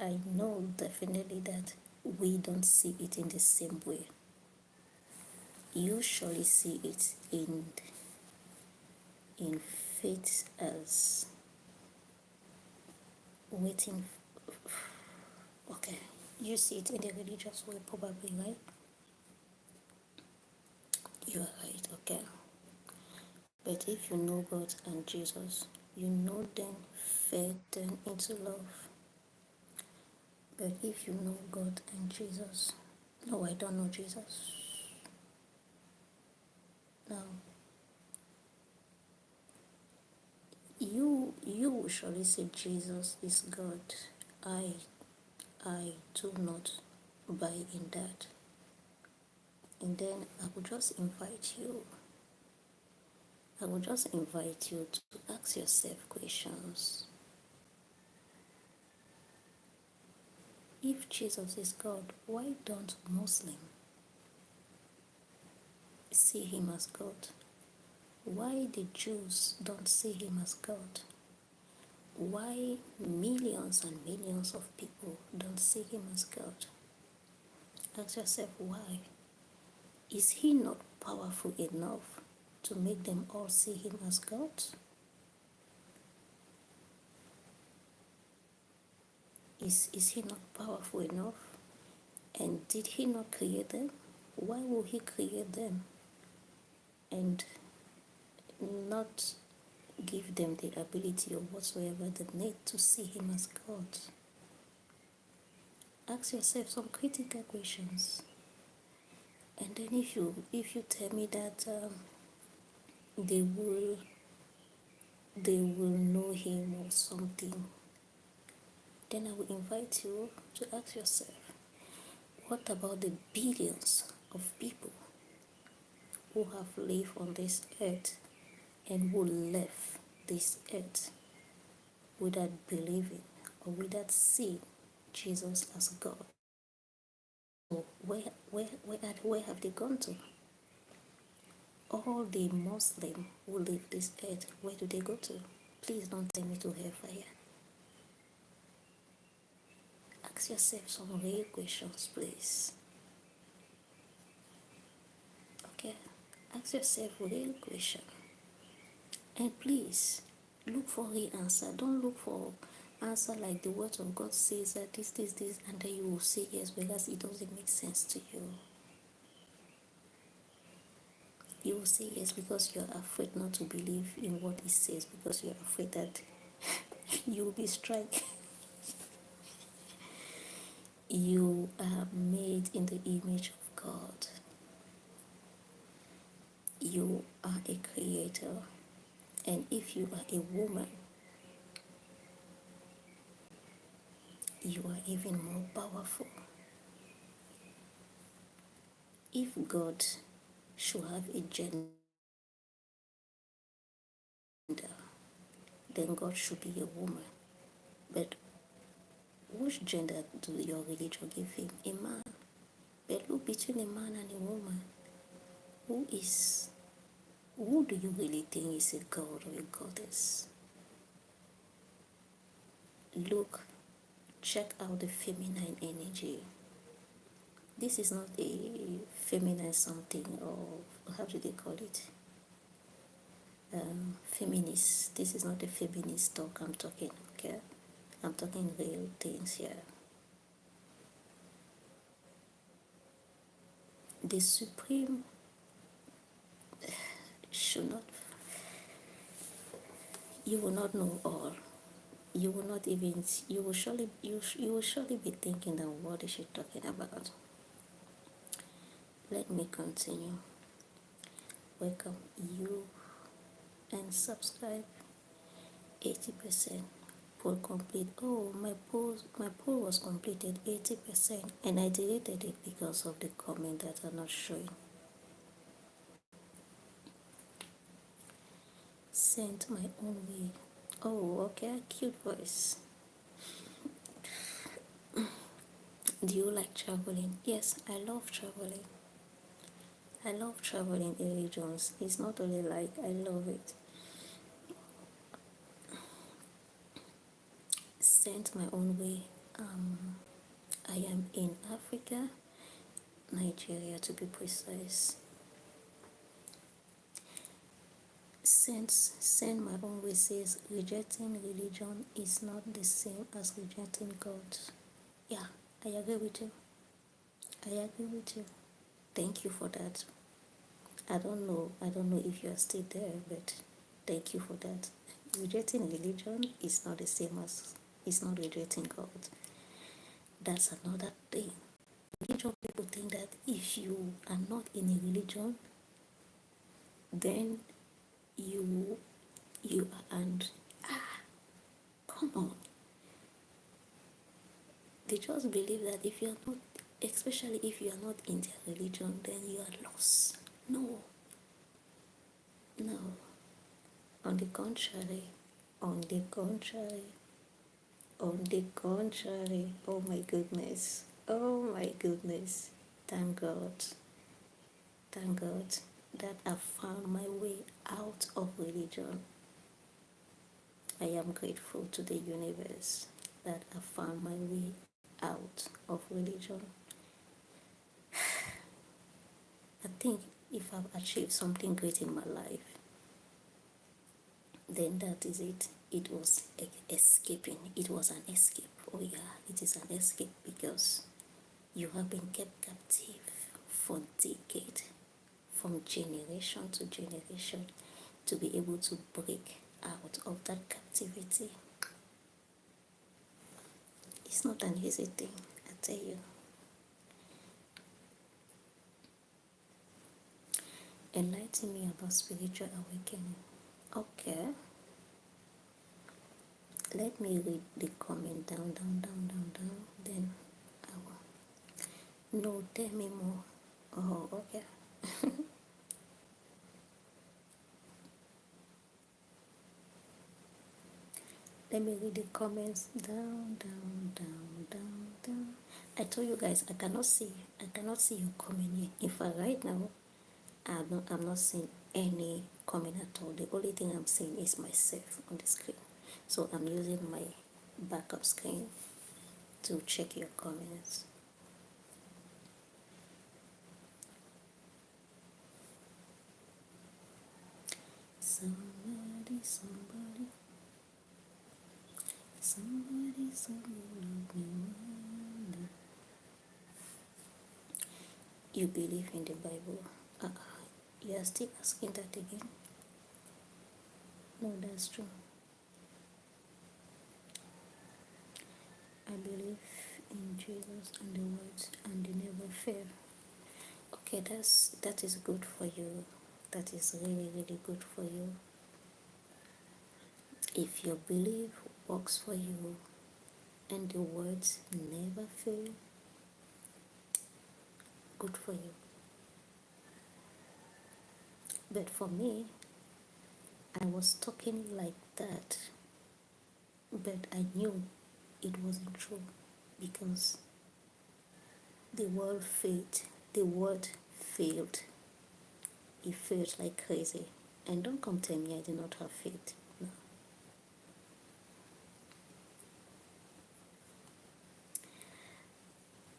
I know definitely that we don't see it in the same way. You surely see it in faith as waiting. Okay, you see it in the religious way probably, right? You are right, okay. But if you know God and Jesus, you know them faith then into love. But if you know God and Jesus, no, I don't know Jesus. No, you will surely say Jesus is God. I I do not buy in that. And then I will just invite you. I will just invite you to ask yourself questions. If Jesus is God, why don't Muslims see him as God? Why the Jews don't see him as God? Why millions and millions of people don't see him as God? Ask yourself why. Is he not powerful enough to make them all see him as God? Is he not powerful enough? And did he not create them? Why would he create them and not give them the ability or whatsoever they need to see him as God? Ask yourself some critical questions. And then if you tell me that they will know him or something, then I will invite you to ask yourself, what about the billions of people who have lived on this earth and who left this earth without believing or without seeing Jesus as God? So where have they gone to? All the Muslims who leave this earth, where do they go to? Please don't tell me to hellfire. Ask yourself some real questions, please. Okay? Ask yourself real questions. And please, look for the answer. Don't look for answer like the word of God says that this, and then you will say yes, whereas it doesn't make sense to you. You will say yes because you're afraid not to believe in what it says, because you're afraid that you will be struck. You are made in the image of God. You are a creator. And if you are a woman, you are even more powerful. If God should have a gender, then God should be a woman. But which gender do your religion give him? A man. But look, between a man and a woman, who do you really think is a god or a goddess? Look, check out the feminine energy. This is not a feminine something, or how do they call it? Feminist. This is not a feminist talk I'm talking, okay? I'm talking real things here. The supreme should not, you will not know all. You will not even, you will surely be thinking that what is she talking about? Let me continue. Welcome you and subscribe. 80% poll complete. Oh, my poll was completed 80%, and I deleted it because of the comment that are not showing. Sent my own way. Oh, okay, cute voice. Do you like traveling? Yes, I love traveling. I love traveling regions. It's not only like I love it. Sent my own way. I am in Africa, Nigeria to be precise. Send my own way says rejecting religion is not the same as rejecting God. Yeah, I agree with you. I agree with you. Thank you for that. I don't know if you are still there, but thank you for that. Rejecting religion is not the same as, it's not rejecting God. That's another thing. Religion people think that if you are not in a religion, then you are, and come on. They just believe that if you are not, especially if you are not in their religion, then you are lost. No, no. On the contrary, on the contrary, on the contrary. Oh my goodness. Oh my goodness. Thank God. Thank God that I found my way out of religion. I am grateful to the universe that I found my way out of religion. I think if I've achieved something great in my life, then that is it. It was escaping. It was an escape. Oh yeah, it is an escape because you have been kept captive for decades, from generation to generation, to be able to break out of that captivity. It's not an easy thing, I tell you. Enlighten me about spiritual awakening. Okay. Let me read the comment down. Then I will. No, tell me more. Oh, okay. Let me read the comments down. I told you guys I cannot see your comment here. In fact, right now I'm not seeing any comment at all. The only thing I'm seeing is myself on the screen. So I'm using my backup screen to check your comments. Somebody. You believe in the Bible? You are still asking that again? No, that's true. I believe in Jesus and the words, and they never fail. Okay, that is good for you. That is really, really good for you. If your belief works for you and the words never fail, good for you. But for me, I was talking like that, but I knew it wasn't true because the word failed. The word failed. It failed like crazy. And don't come tell me I did not have faith. No.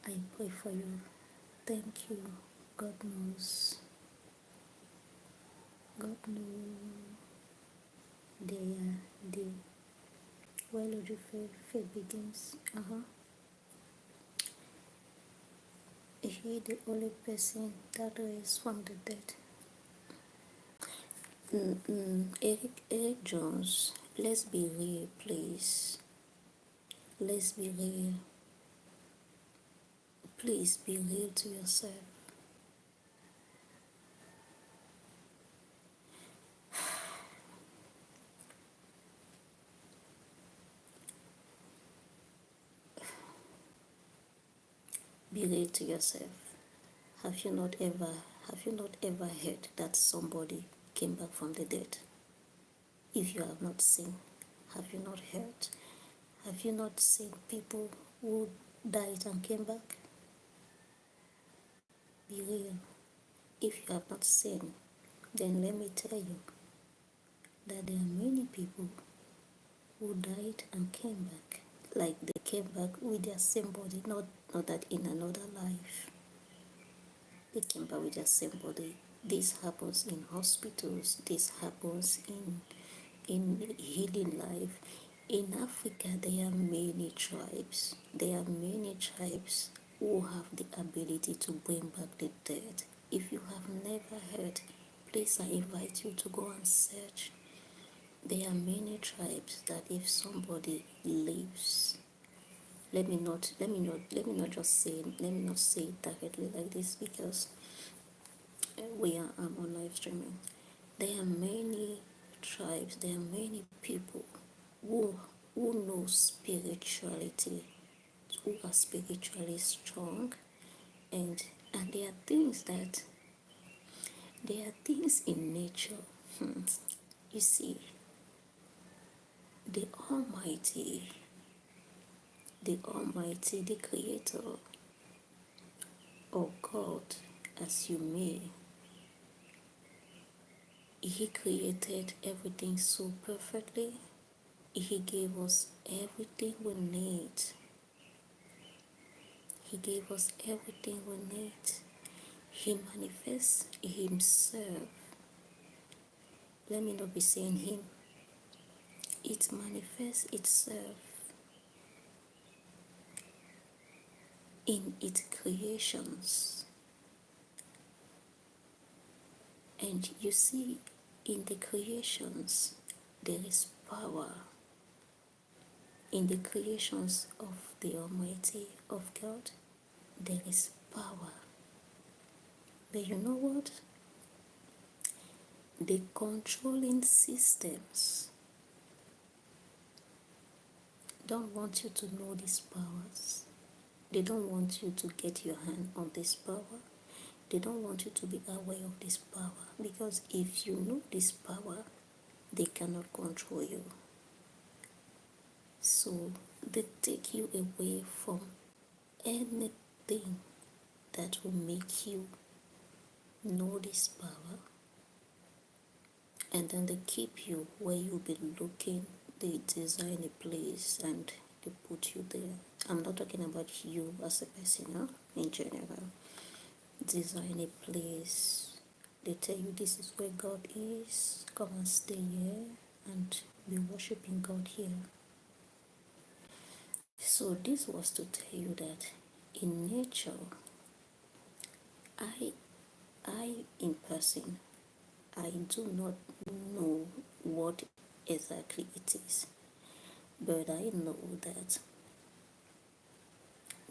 I pray for you. Thank you. God knows. God knows. The where would you faith begins? Is he the only person that raised from the dead? Eric Jones, let's be real, please. Let's be real. Please be real to yourself. Be real to yourself. Have you not ever heard that somebody came back from the dead? If you have not seen, have you not heard? Have you not seen people who died and came back? Be real. If you have not seen, then let me tell you that there are many people who died and came back. Like they came back with their same body, not that in another life. They came back with their same body. This happens in hospitals. This happens in healing life. In Africa, there are many tribes. There are many tribes who have the ability to bring back the dead. If you have never heard, please I invite you to go and search. There are many tribes that if somebody lives, let me not say it directly like this, because we are on live streaming. There are many tribes, there are many people who know spirituality, who are spiritually strong, and there are things in nature. You see, the Almighty, the Creator, or God, as you may, He created everything so perfectly. He gave us everything we need. He gave us everything we need. He manifests Himself. Let me not be saying Him. It manifests itself in its creations. And you see, in the creations, there is power. In the creations of the Almighty, of God, there is power. But you know what? The controlling systems don't want you to know these powers. They don't want you to get your hand on this power. They don't want you to be aware of this power, because if you know this power, they cannot control you. So they take you away from anything that will make you know this power, and then they keep you where you'll be looking. They design a place and they put you there. I'm not talking about you as a person, huh? In general. Design a place. They tell you this is where God is. Come and stay here and be worshiping God here. So this was to tell you that in nature, I in person, I do not know what exactly it is, but I know that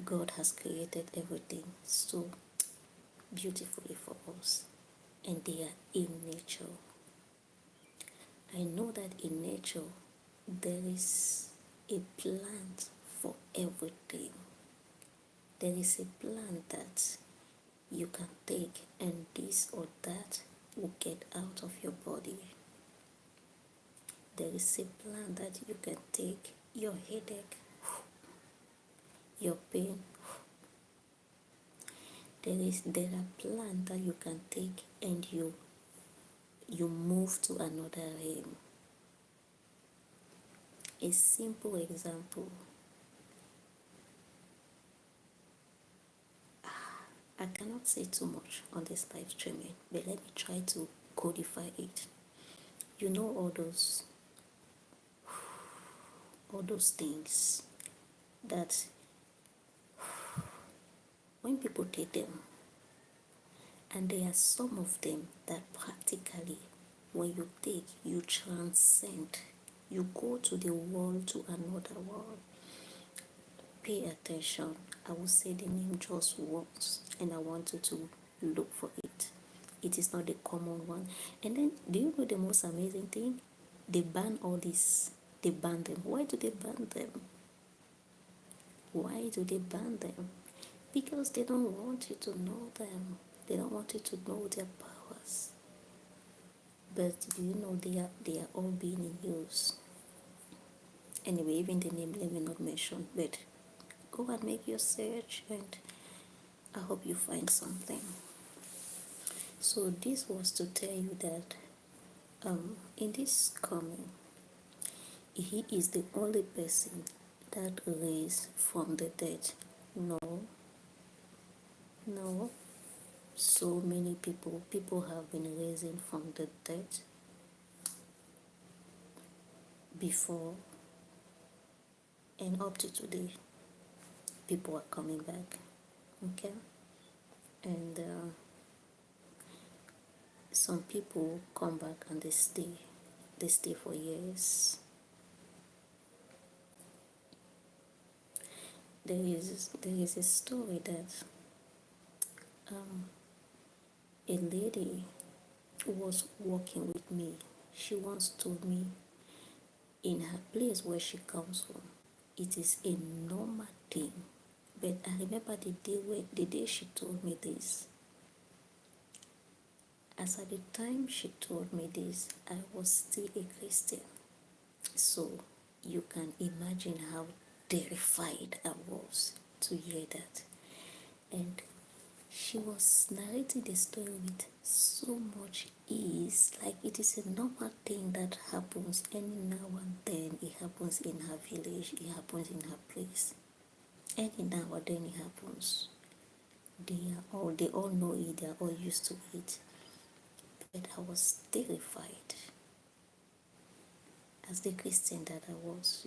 God has created everything so beautifully for us, and they are in nature. I know that in nature there is a plant for everything. There is a plant that you can take, and this or that will get out of your body. There is a plant that you can take, your headache, your pain. There are plants that you can take and you move to another realm. A simple example. I cannot say too much on this live streaming, but let me try to codify it. You know all those things that when people take them, and there are some of them that practically when you take, you transcend. You go to the world, to another world. Pay attention. I will say the name just once, and I want you to look for it. It is not the common one. And then, do you know the most amazing thing? They ban all this. They ban them. Why do they ban them? Why do they ban them? Because they don't want you to know them. They don't want you to know their powers. But do you know they are all being in use? Anyway, even the name let me not mention. But go and make your search, and I hope you find something. So this was to tell you that in this coming, He is the only person that raised from the dead. No, no. So many people have been raising from the dead before, and up to today, people are coming back. Okay, and some people come back and they stay. they stay for years. There is a story that a lady who was working with me, she once told me, in her place where she comes from, it is a normal thing. But I remember the day she told me this. As at the time she told me this, I was still a Christian. So you can imagine how terrified I was to hear that. And she was narrating the story with so much ease, like it is a normal thing that happens any now and then. It happens in her village, it happens in her place. Any now and then it happens. They all know it, they are all used to it. But I was terrified. As the Christian that I was,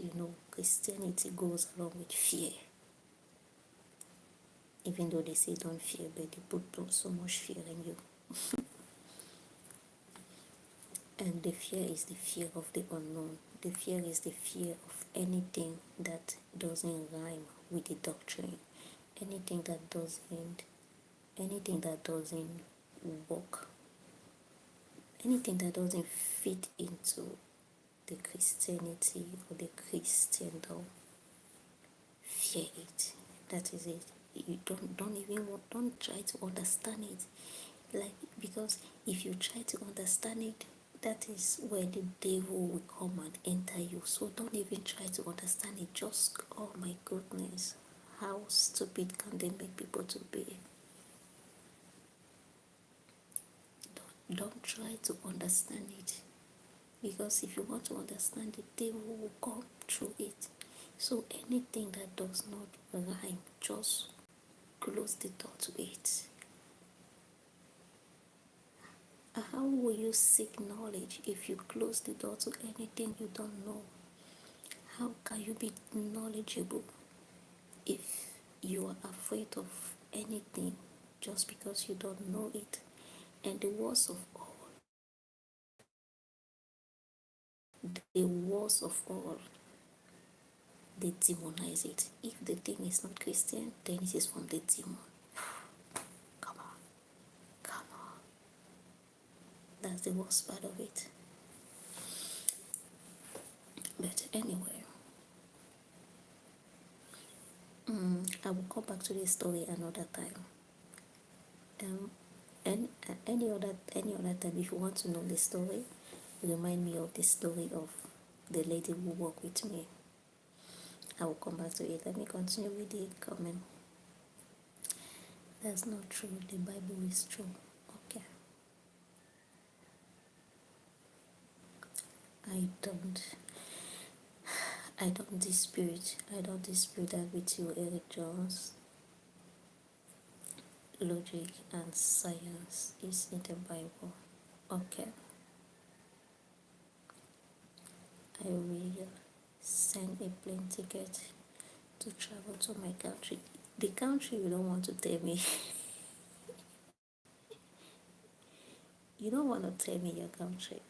Christianity goes along with fear. Even though they say don't fear, but they put so much fear in you. And the fear is the fear of the unknown. The fear is the fear of anything that doesn't rhyme with the doctrine. Anything that doesn't work. Anything that doesn't fit into the Christianity or the Christendom. Fear it. That is it. You don't try to understand it. Like, because if you try to understand it, that is where the devil will come and enter you. So don't even try to understand it. Just, oh my goodness, how stupid can they make people to be? Don't try to understand it. Because if you want to understand it, the devil will come through it. So anything that does not rhyme, just close the door to it. How will you seek knowledge if you close the door to anything you don't know? How can you be knowledgeable if you are afraid of anything just because you don't know it? And the worst of all, they demonize it. If the thing is not Christian, then it is from the demon. Come on. That's the worst part of it. But anyway, I will come back to this story another time. And any other time, if you want to know the story, remind me of the story of the lady who worked with me. I will come back to it. Let me continue with the comment. That's not true. The Bible is true. Okay. I don't dispute that with you, Eric Jones. Logic and science is in the Bible. Okay. I will send a plane ticket to travel to my country. The country you don't want to tell me. You don't want to tell me your country.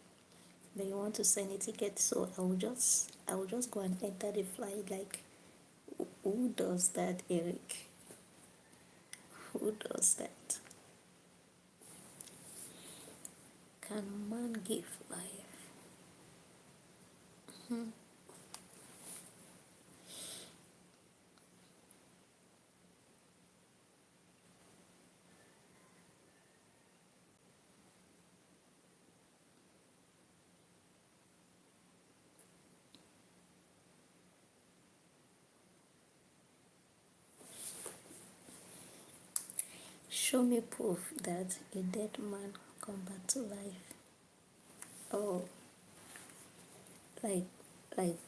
But you want to send a ticket, so I will just go and enter the flight. Like, who does that, Eric? Who does that? Can man give life? Show me proof that a dead man come back to life. Oh, like, like,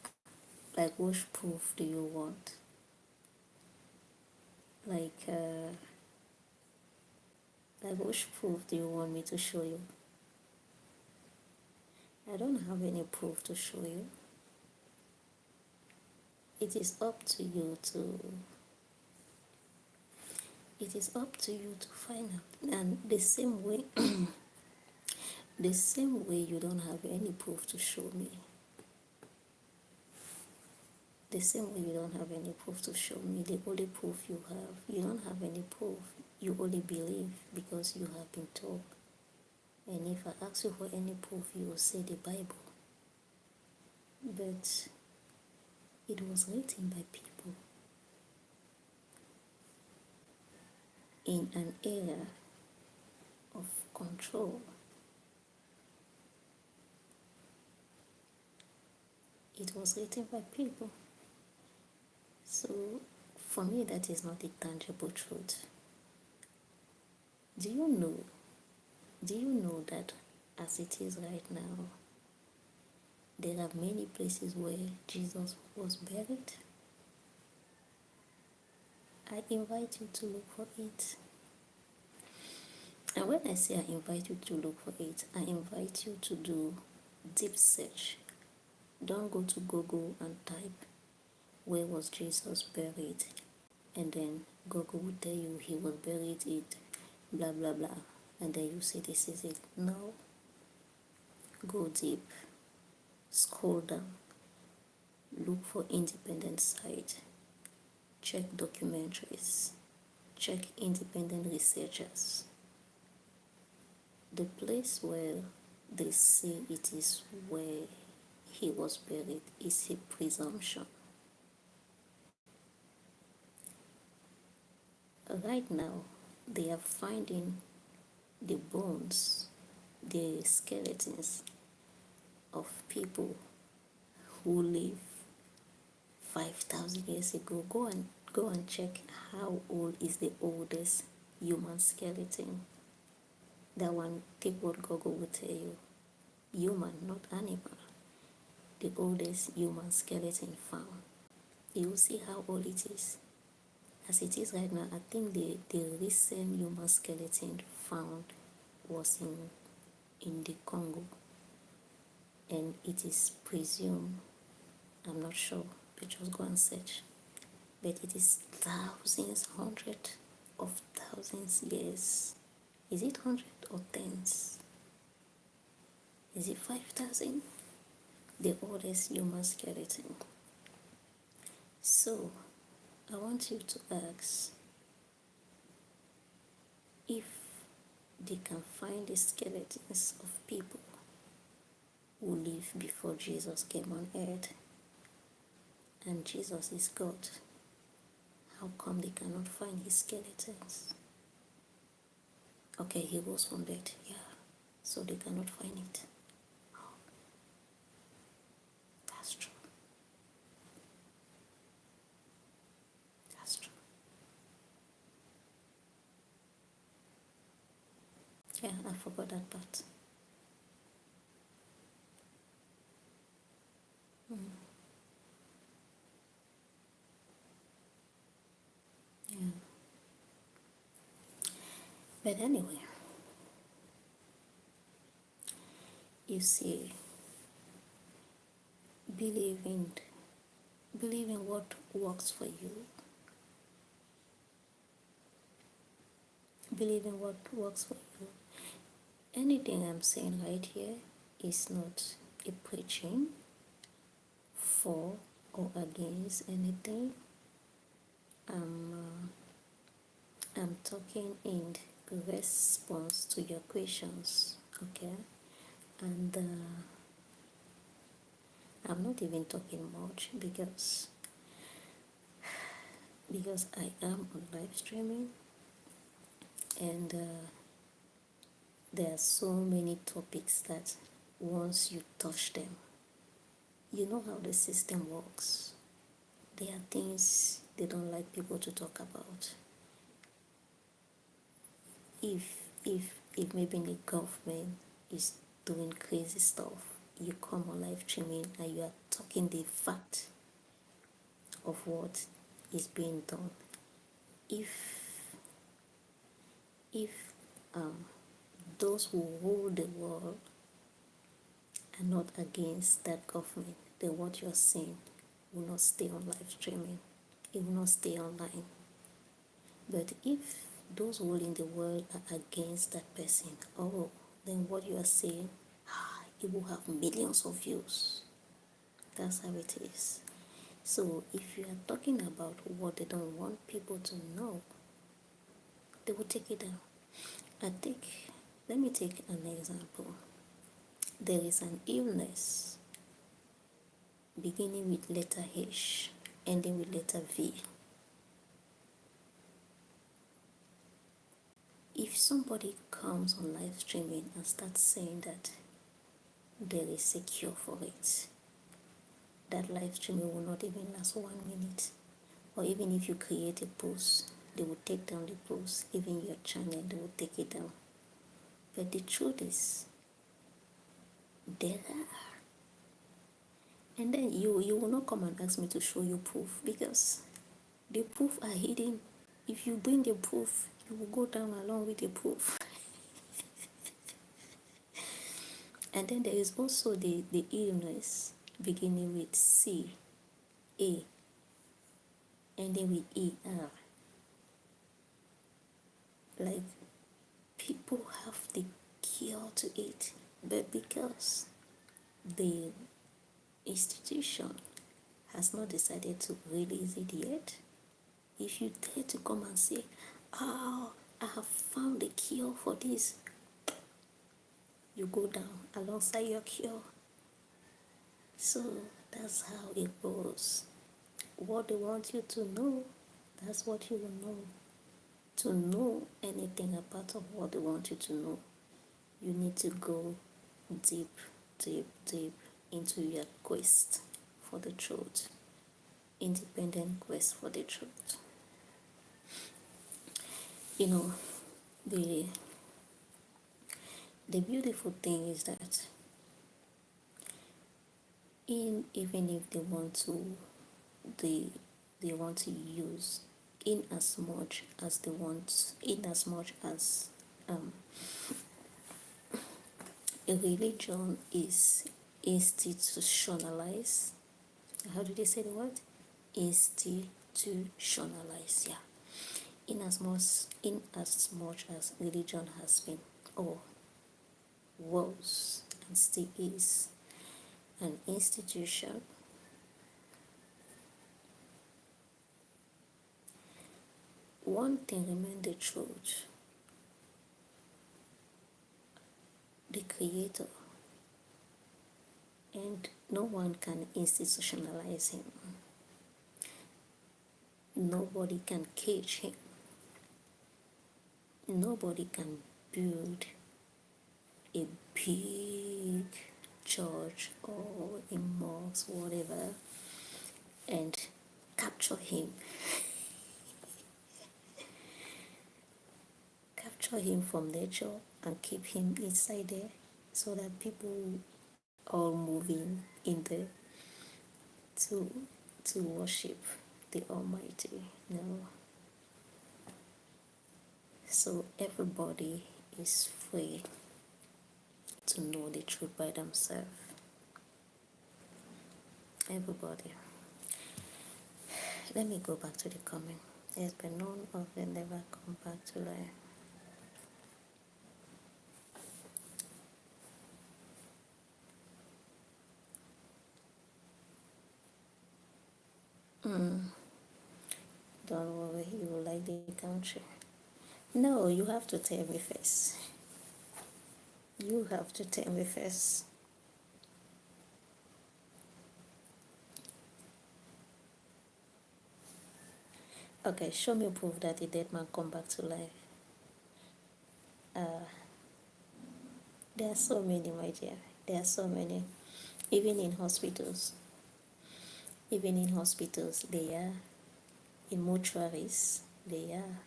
which proof do you want? Like which proof do you want me to show you? I don't have any proof to show you. It is up to you to find out. And the same way The same way you don't have any proof to show me. The same way you don't have any proof to show me. The only proof you don't have any proof. You only believe because you have been told. And if I ask you for any proof, you will say the Bible. But it was written by people in an era of control. It was written by people. So for me, that is not a tangible truth. Do you know that as it is right now, there are many places where Jesus was buried? I invite you to look for it. And when I say I invite you to look for it, I invite you to do deep search. Don't go to Google and type, where was Jesus buried? And then Google will tell you he was buried in blah blah blah. And then you say this is it. No. Go deep. Scroll down. Look for independent sites. Check documentaries. Check independent researchers. The place where they say it is where he was buried is a presumption. Right now, they are finding the bones, the skeletons of people who lived 5,000 years ago. Go and check how old is the oldest human skeleton. That one, take what Google will tell you. Human, not animal. The oldest human skeleton found. You will see how old it is. As it is right now, I think the recent human skeleton found was in the Congo. And it is presumed, I'm not sure, but just go and search. But it is thousands, hundreds of thousands years. Is it hundred or tens? Is it 5,000? The oldest human skeleton. So, I want you to ask if they can find the skeletons of people who lived before Jesus came on earth, and Jesus is God. How come they cannot find his skeletons? Okay, he rose from dead, yeah. So they cannot find it. Oh, that's true. That's true. Yeah, I forgot that part. Yeah. But anyway, you see, believing what works for you. Believing what works for you. Anything I'm saying right here is not a preaching for or against anything. I'm talking in response to your questions, okay? And I'm not even talking much because I am on live streaming, and there are so many topics that once you touch them, you know how the system works. There are things they don't like people to talk about. If maybe the government is doing crazy stuff, you come on live streaming and you are talking the fact of what is being done. If those who rule the world are not against that government, then what you're saying will not stay on live streaming. It will not stay online. But if those ruling the world are against that person, oh, then what you are saying, it will have millions of views. That's how it is. So if you are talking about what they don't want people to know, they will take it down. Let me take an example. There is an illness beginning with letter H, ending with letter V. If somebody comes on live streaming and starts saying that there is a cure for it, that live streaming will not even last 1 minute. Or even if you create a post, they will take down the post. Even your channel, they will take it down. But the truth is, there are. And then you will not come and ask me to show you proof, because the proof are hidden. If you bring the proof, you will go down along with the proof. And then there is also the illness beginning with C, A, ending with ER. Like, people have the cure to it, but because the institution has not decided to release it yet, if you dare to come and say, oh, I have found the cure for this, you go down alongside your cure. So that's how it goes. What they want you to know, that's what you will know. To know anything about of what they want you to know, you need to go deep, deep, deep into your quest for the truth. Independent quest for the truth. You know, the beautiful thing is that even if they want to, they want to use, in as much as a religion is institutionalized. How do they say the word? Institutionalized, yeah. In as much as religion has been, or was and still is, an institution, one thing remains the truth. The Creator, and no one can institutionalize him. Nobody can cage him. Nobody can build a big church or a mosque, whatever, and capture him. Capture him from nature and keep him inside there, so that people all moving in there to worship the Almighty. No. So everybody is free to know the truth by themselves. Everybody. Let me go back to the comment. There's been none of them never come back to life. Don't worry, you will like the country. No, you have to tell me first. You have to tell me first. Okay, show me proof that the dead man come back to life. There are so many, my dear. There are so many. Even in hospitals. They are. In mortuaries, they are.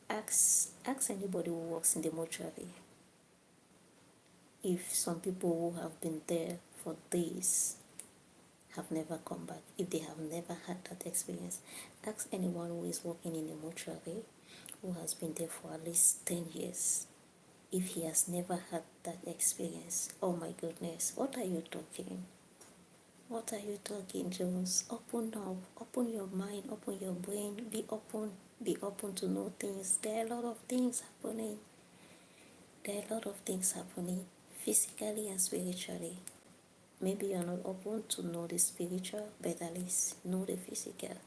Ask anybody who works in the mortuary. If some people who have been there for days have never come back, if they have never had that experience, ask anyone who is working in a mortuary who has been there for at least 10 years. If he has never had that experience, oh my goodness, what are you talking? What are you talking, Jones? Open up, open your mind, open your brain, be open to know things. There are a lot of things happening. There are a lot of things happening physically and spiritually. Maybe you're not open to know the spiritual, but at least know the physical.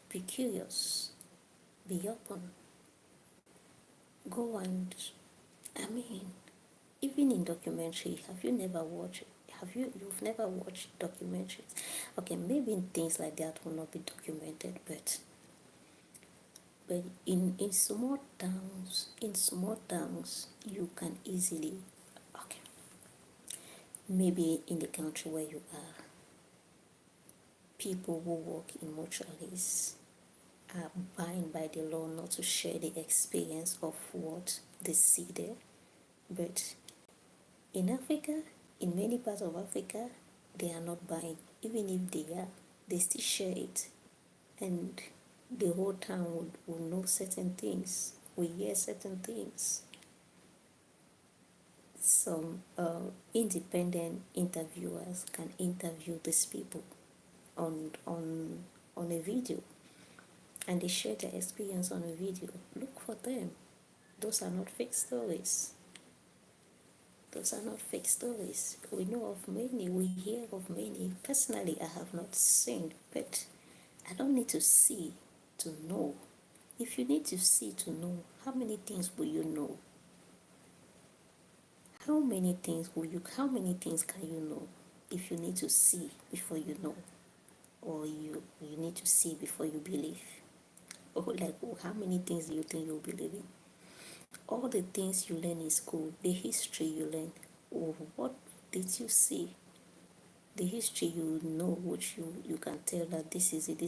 Be curious. Be open. Go and, I mean, even in documentary, you've never watched documentaries? Okay, maybe things like that will not be documented, but in small towns, you can easily, okay, maybe in the country where you are, people who work in mortuaries are bound by the law not to share the experience of what they see there. But in Africa, in many parts of Africa, they are not buying. Even if they are, they still share it. And the whole town would know certain things, will hear certain things. Some independent interviewers can interview these people on a video, and they share their experience on a video. Look for them. Those are not fake stories. Those are not fake stories. We know of many, we hear of many. Personally, I have not seen, but I don't need to see to know. If you need to see to know, how many things will you know? How many things can you know if you need to see before you know? Or you need to see before you believe? Or how many things do you think you'll believe in? All the things you learn in school, the history you learn, or what did you see? The history you know, which you can tell that this is it.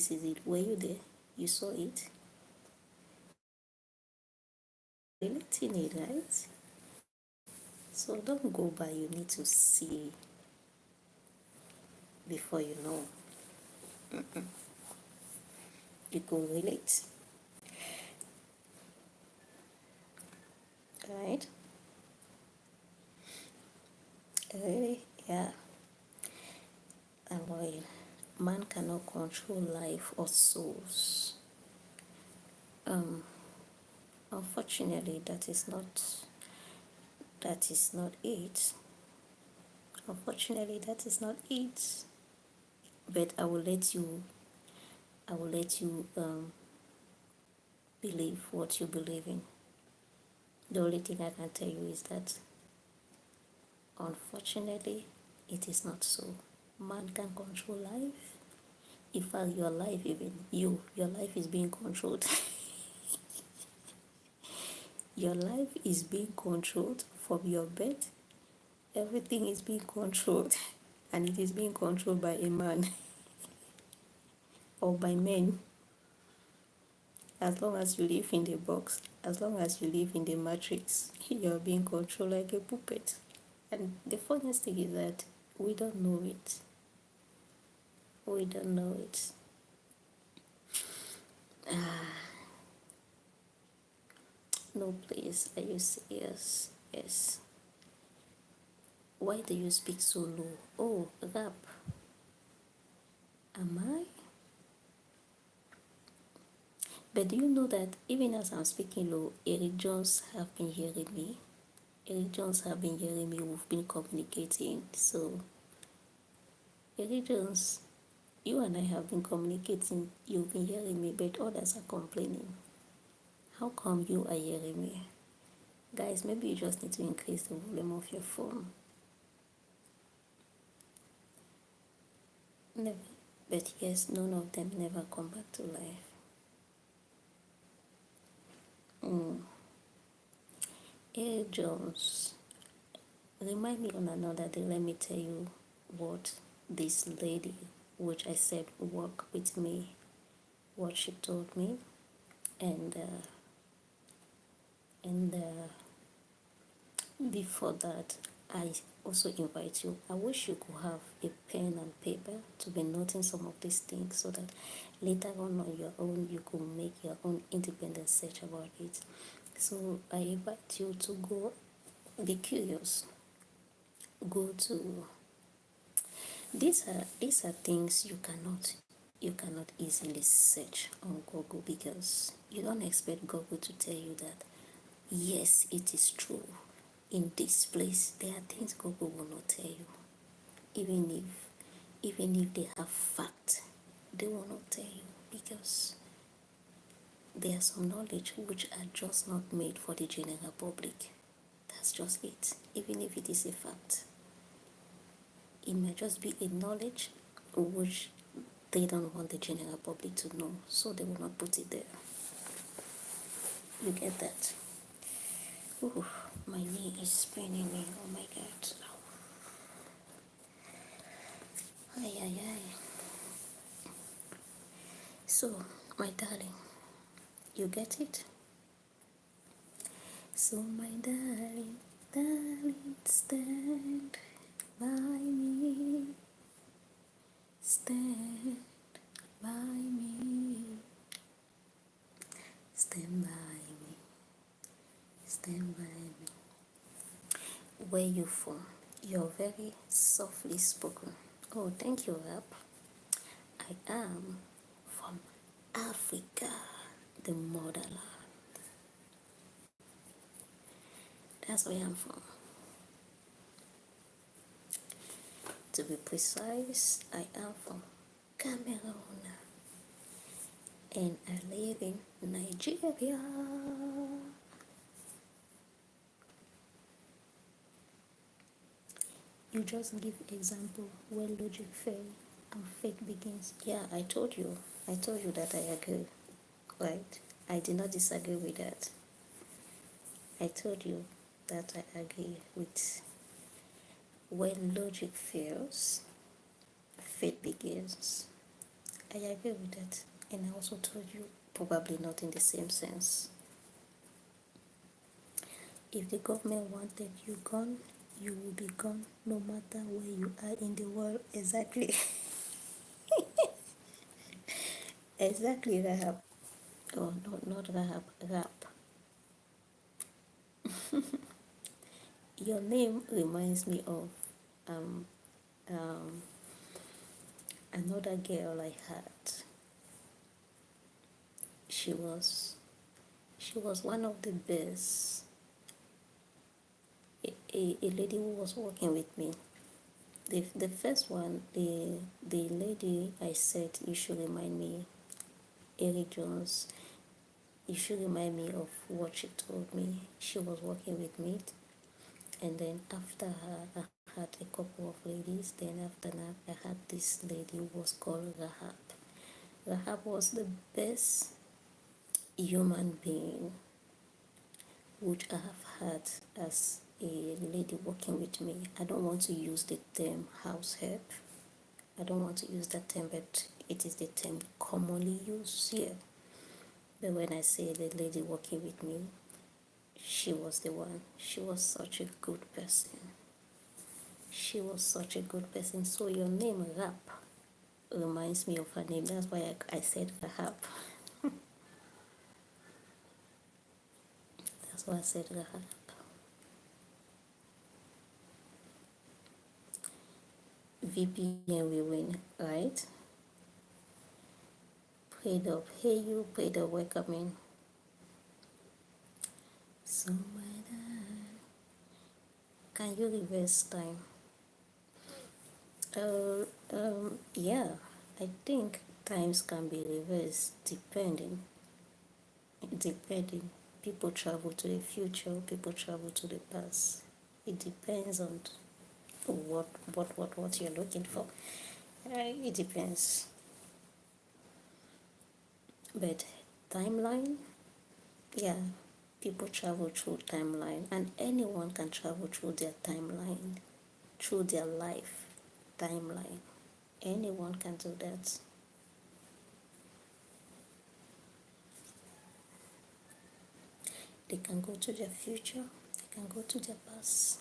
Were you there? You saw it? Relating it, right? So don't go by you need to see before you know. You can relate. Right? Really? Yeah. And while man cannot control life or souls, unfortunately that is not it. Unfortunately that is not it. But I will let you believe what you believe in. The only thing I can tell you is that unfortunately it is not so. Man can control life. In fact, your life, even your life is being controlled. Your life is being controlled from your bed. Everything is being controlled, and it is being controlled by a man or by men. As long as you live in the box, as long as you live in the matrix, you're being controlled like a puppet. And the funniest thing is that we don't know it. We don't know it. No, please, are you serious? Yes. Why do you speak so low? Oh, rap. Am I? But do you know that even as I'm speaking low, Eric Jones have been hearing me? Eric Jones have been hearing me. We've been communicating. So, Eric Jones, you and I have been communicating. You've been hearing me, but others are complaining. How come you are hearing me? Guys, maybe you just need to increase the volume of your phone. Never. But yes, none of them never come back to life. Eric Jones, remind me on another day. Let me tell you what this lady, which I said work with me, what she told me, and before that, I also invite you. I wish you could have a pen and paper to be noting some of these things so that later on your own you could make your own independent search about it. So I invite you to go, be curious. Go to these are things you cannot easily search on Google because you don't expect Google to tell you that Yes, it is true. In this place, there are things Google will not tell you. Even if they have facts, they will not tell you because there are some knowledge which are just not made for the general public. That's just it. Even if it is a fact, it might just be a knowledge which they don't want the general public to know, so they will not put it there. You get that? Ooh, my knee is paining me. Oh my god. Ay, ay, ay. So, my darling, you get it? So, my darling, darling, stand by me. Stand by me. Stand by me. Stand by me. Where you from? You're very softly spoken. Oh, thank you, Rap. I am from Africa, the motherland. That's where I'm from. To be precise, I am from Cameroon and I live in Nigeria. You just give example where logic fail and fake begins. Yeah, I told you. I told you that I agree, right? I did not disagree with that. I told you that I agree with when logic fails, faith begins. I agree with that. And I also told you, probably not in the same sense. If the government wanted you gone, you will be gone no matter where you are in the world. Exactly. Exactly, Rahab. Oh, no, not Rahab, Rap. Your name reminds me of um, um, another girl I had. She was she was one of the best. A lady who was working with me. The first one, the lady I said you should remind me, Eric Jones. You should remind me of what she told me. She was working with me, and then after her, I had a couple of ladies. Then after that, I had this lady who was called Rahab. Rahab was the best human being which I have had as a lady working with me. I don't want to use the term house help. I don't want to use that term, but it is the term commonly used here. But when I say the lady working with me, she was the one. She was such a good person. She was such a good person. So your name, Rap, reminds me of her name. That's why I said Rahab. That's why I said Rahab. VPN we win, right? Prayed up. Hey you, prayed up, welcome in. So can you reverse time? Yeah, I think times can be reversed depending. People travel to the future, people travel to the past. It depends on what you're looking for. It depends. But timeline, yeah, people travel through timeline, and anyone can travel through their timeline, through their life timeline. Anyone can do that. They can go to their future, they can go to their past.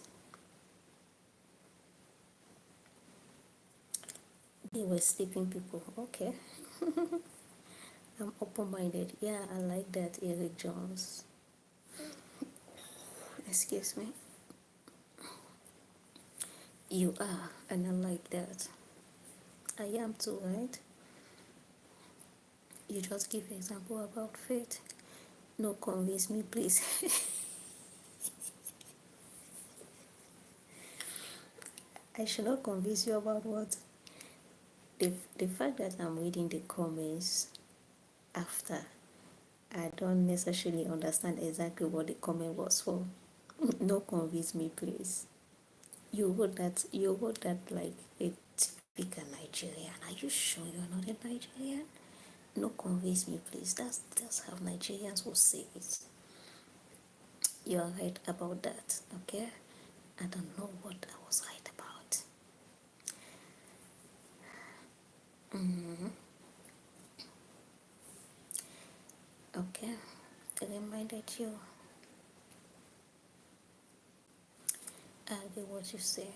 They were sleeping people. Okay. I'm open minded. Yeah, I like that, Eric Jones. Excuse me. You are, and I like that. I am too, right? You just give example about faith. No, convince me, please. I should not convince you about what the fact that I'm reading the comments after I don't necessarily understand exactly what the comment was for. No convince me, please. You wrote that like a typical Nigerian. Are you sure you're not a Nigerian? No convince me, please. That's how Nigerians will say it. You're right about that, okay? I don't know what I was right about. Okay, I reminded you. I'll get what you say.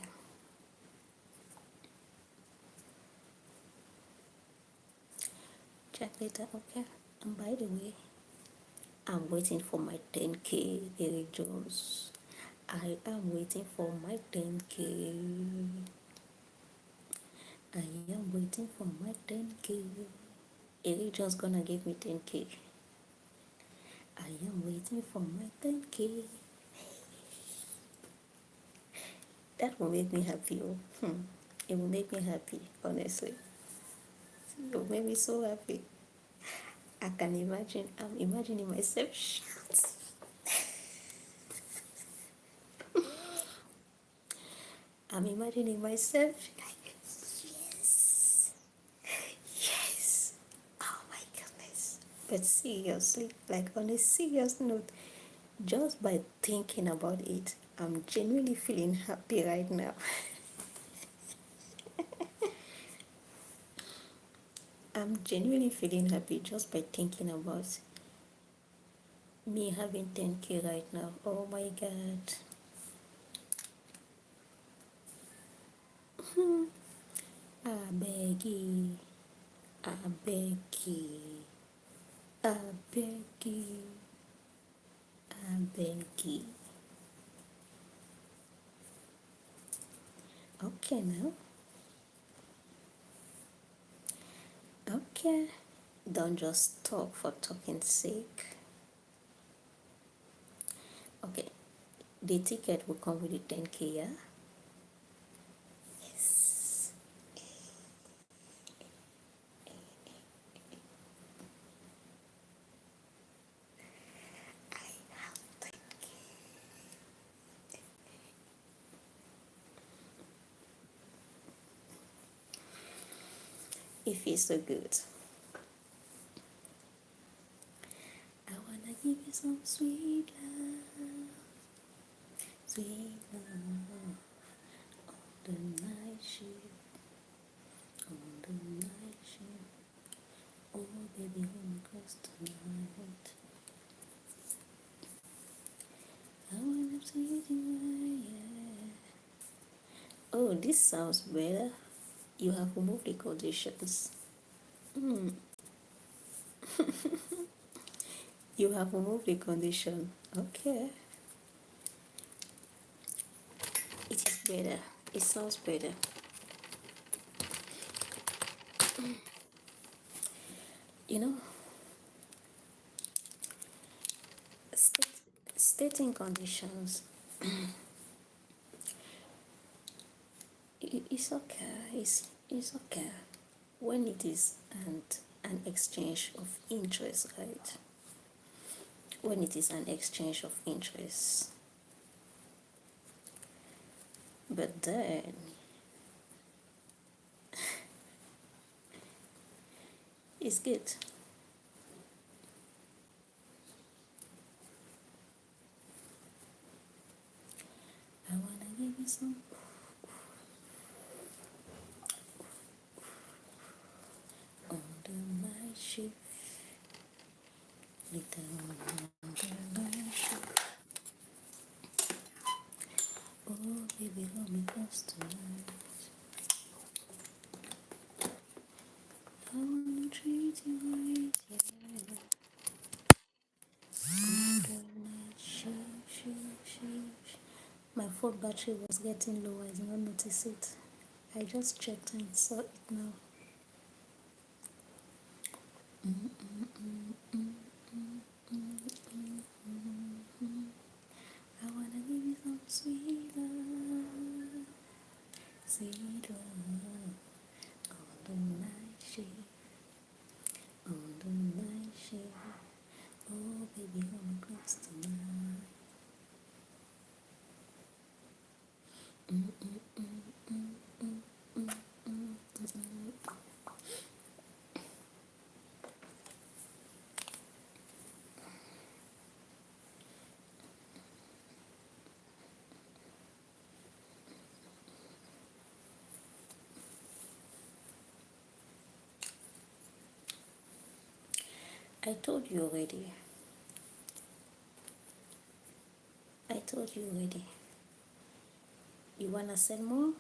Check later, okay? And by the way, I'm waiting for my 10K, Eric Jones. I am waiting for my 10K. I am waiting for my 10K. Eric Jones gonna give me 10K. I am waiting for my 10K. That will make me happy. Oh. It will make me happy, honestly. It will make me so happy. I can imagine, I'm imagining myself shout. I'm imagining myself like, yes, yes. Oh my goodness. But seriously, like on a serious note, just by thinking about it, I'm genuinely feeling happy right now. I'm genuinely feeling happy just by thinking about me having 10K right now. Oh my god. I beg you. I beg you. I beg you. I beg you. Okay now. Okay. Don't just talk for talking's sake. Okay. The ticket will come with the 10K, yeah? Yes. I have 10K. It feels so good. I wanna give you some sweet love. Sweet love. On the night shift. On the night shift. Oh baby, hold me close tonight. I wanna treat you right, yeah. Oh, this sounds better. You have removed the conditions. You have removed the condition. Okay. It is better. It sounds better. You know, state, stating conditions, it's okay. It's okay when it is an exchange of interest, right? When it is an exchange of interest. But then it's good. I wanna give you some on the night shift. Little on the night shift. Oh, baby, hold me close tonight. I wanna treat you right, yeah. On the night shift. My phone battery was getting low. I did not notice it. I just checked and saw it now. I wanna give you some sweet love. C'est toi, all the night shift, all the night shift. Oh baby, hold me close tonight. I told you already. I told you already. You wanna sell more?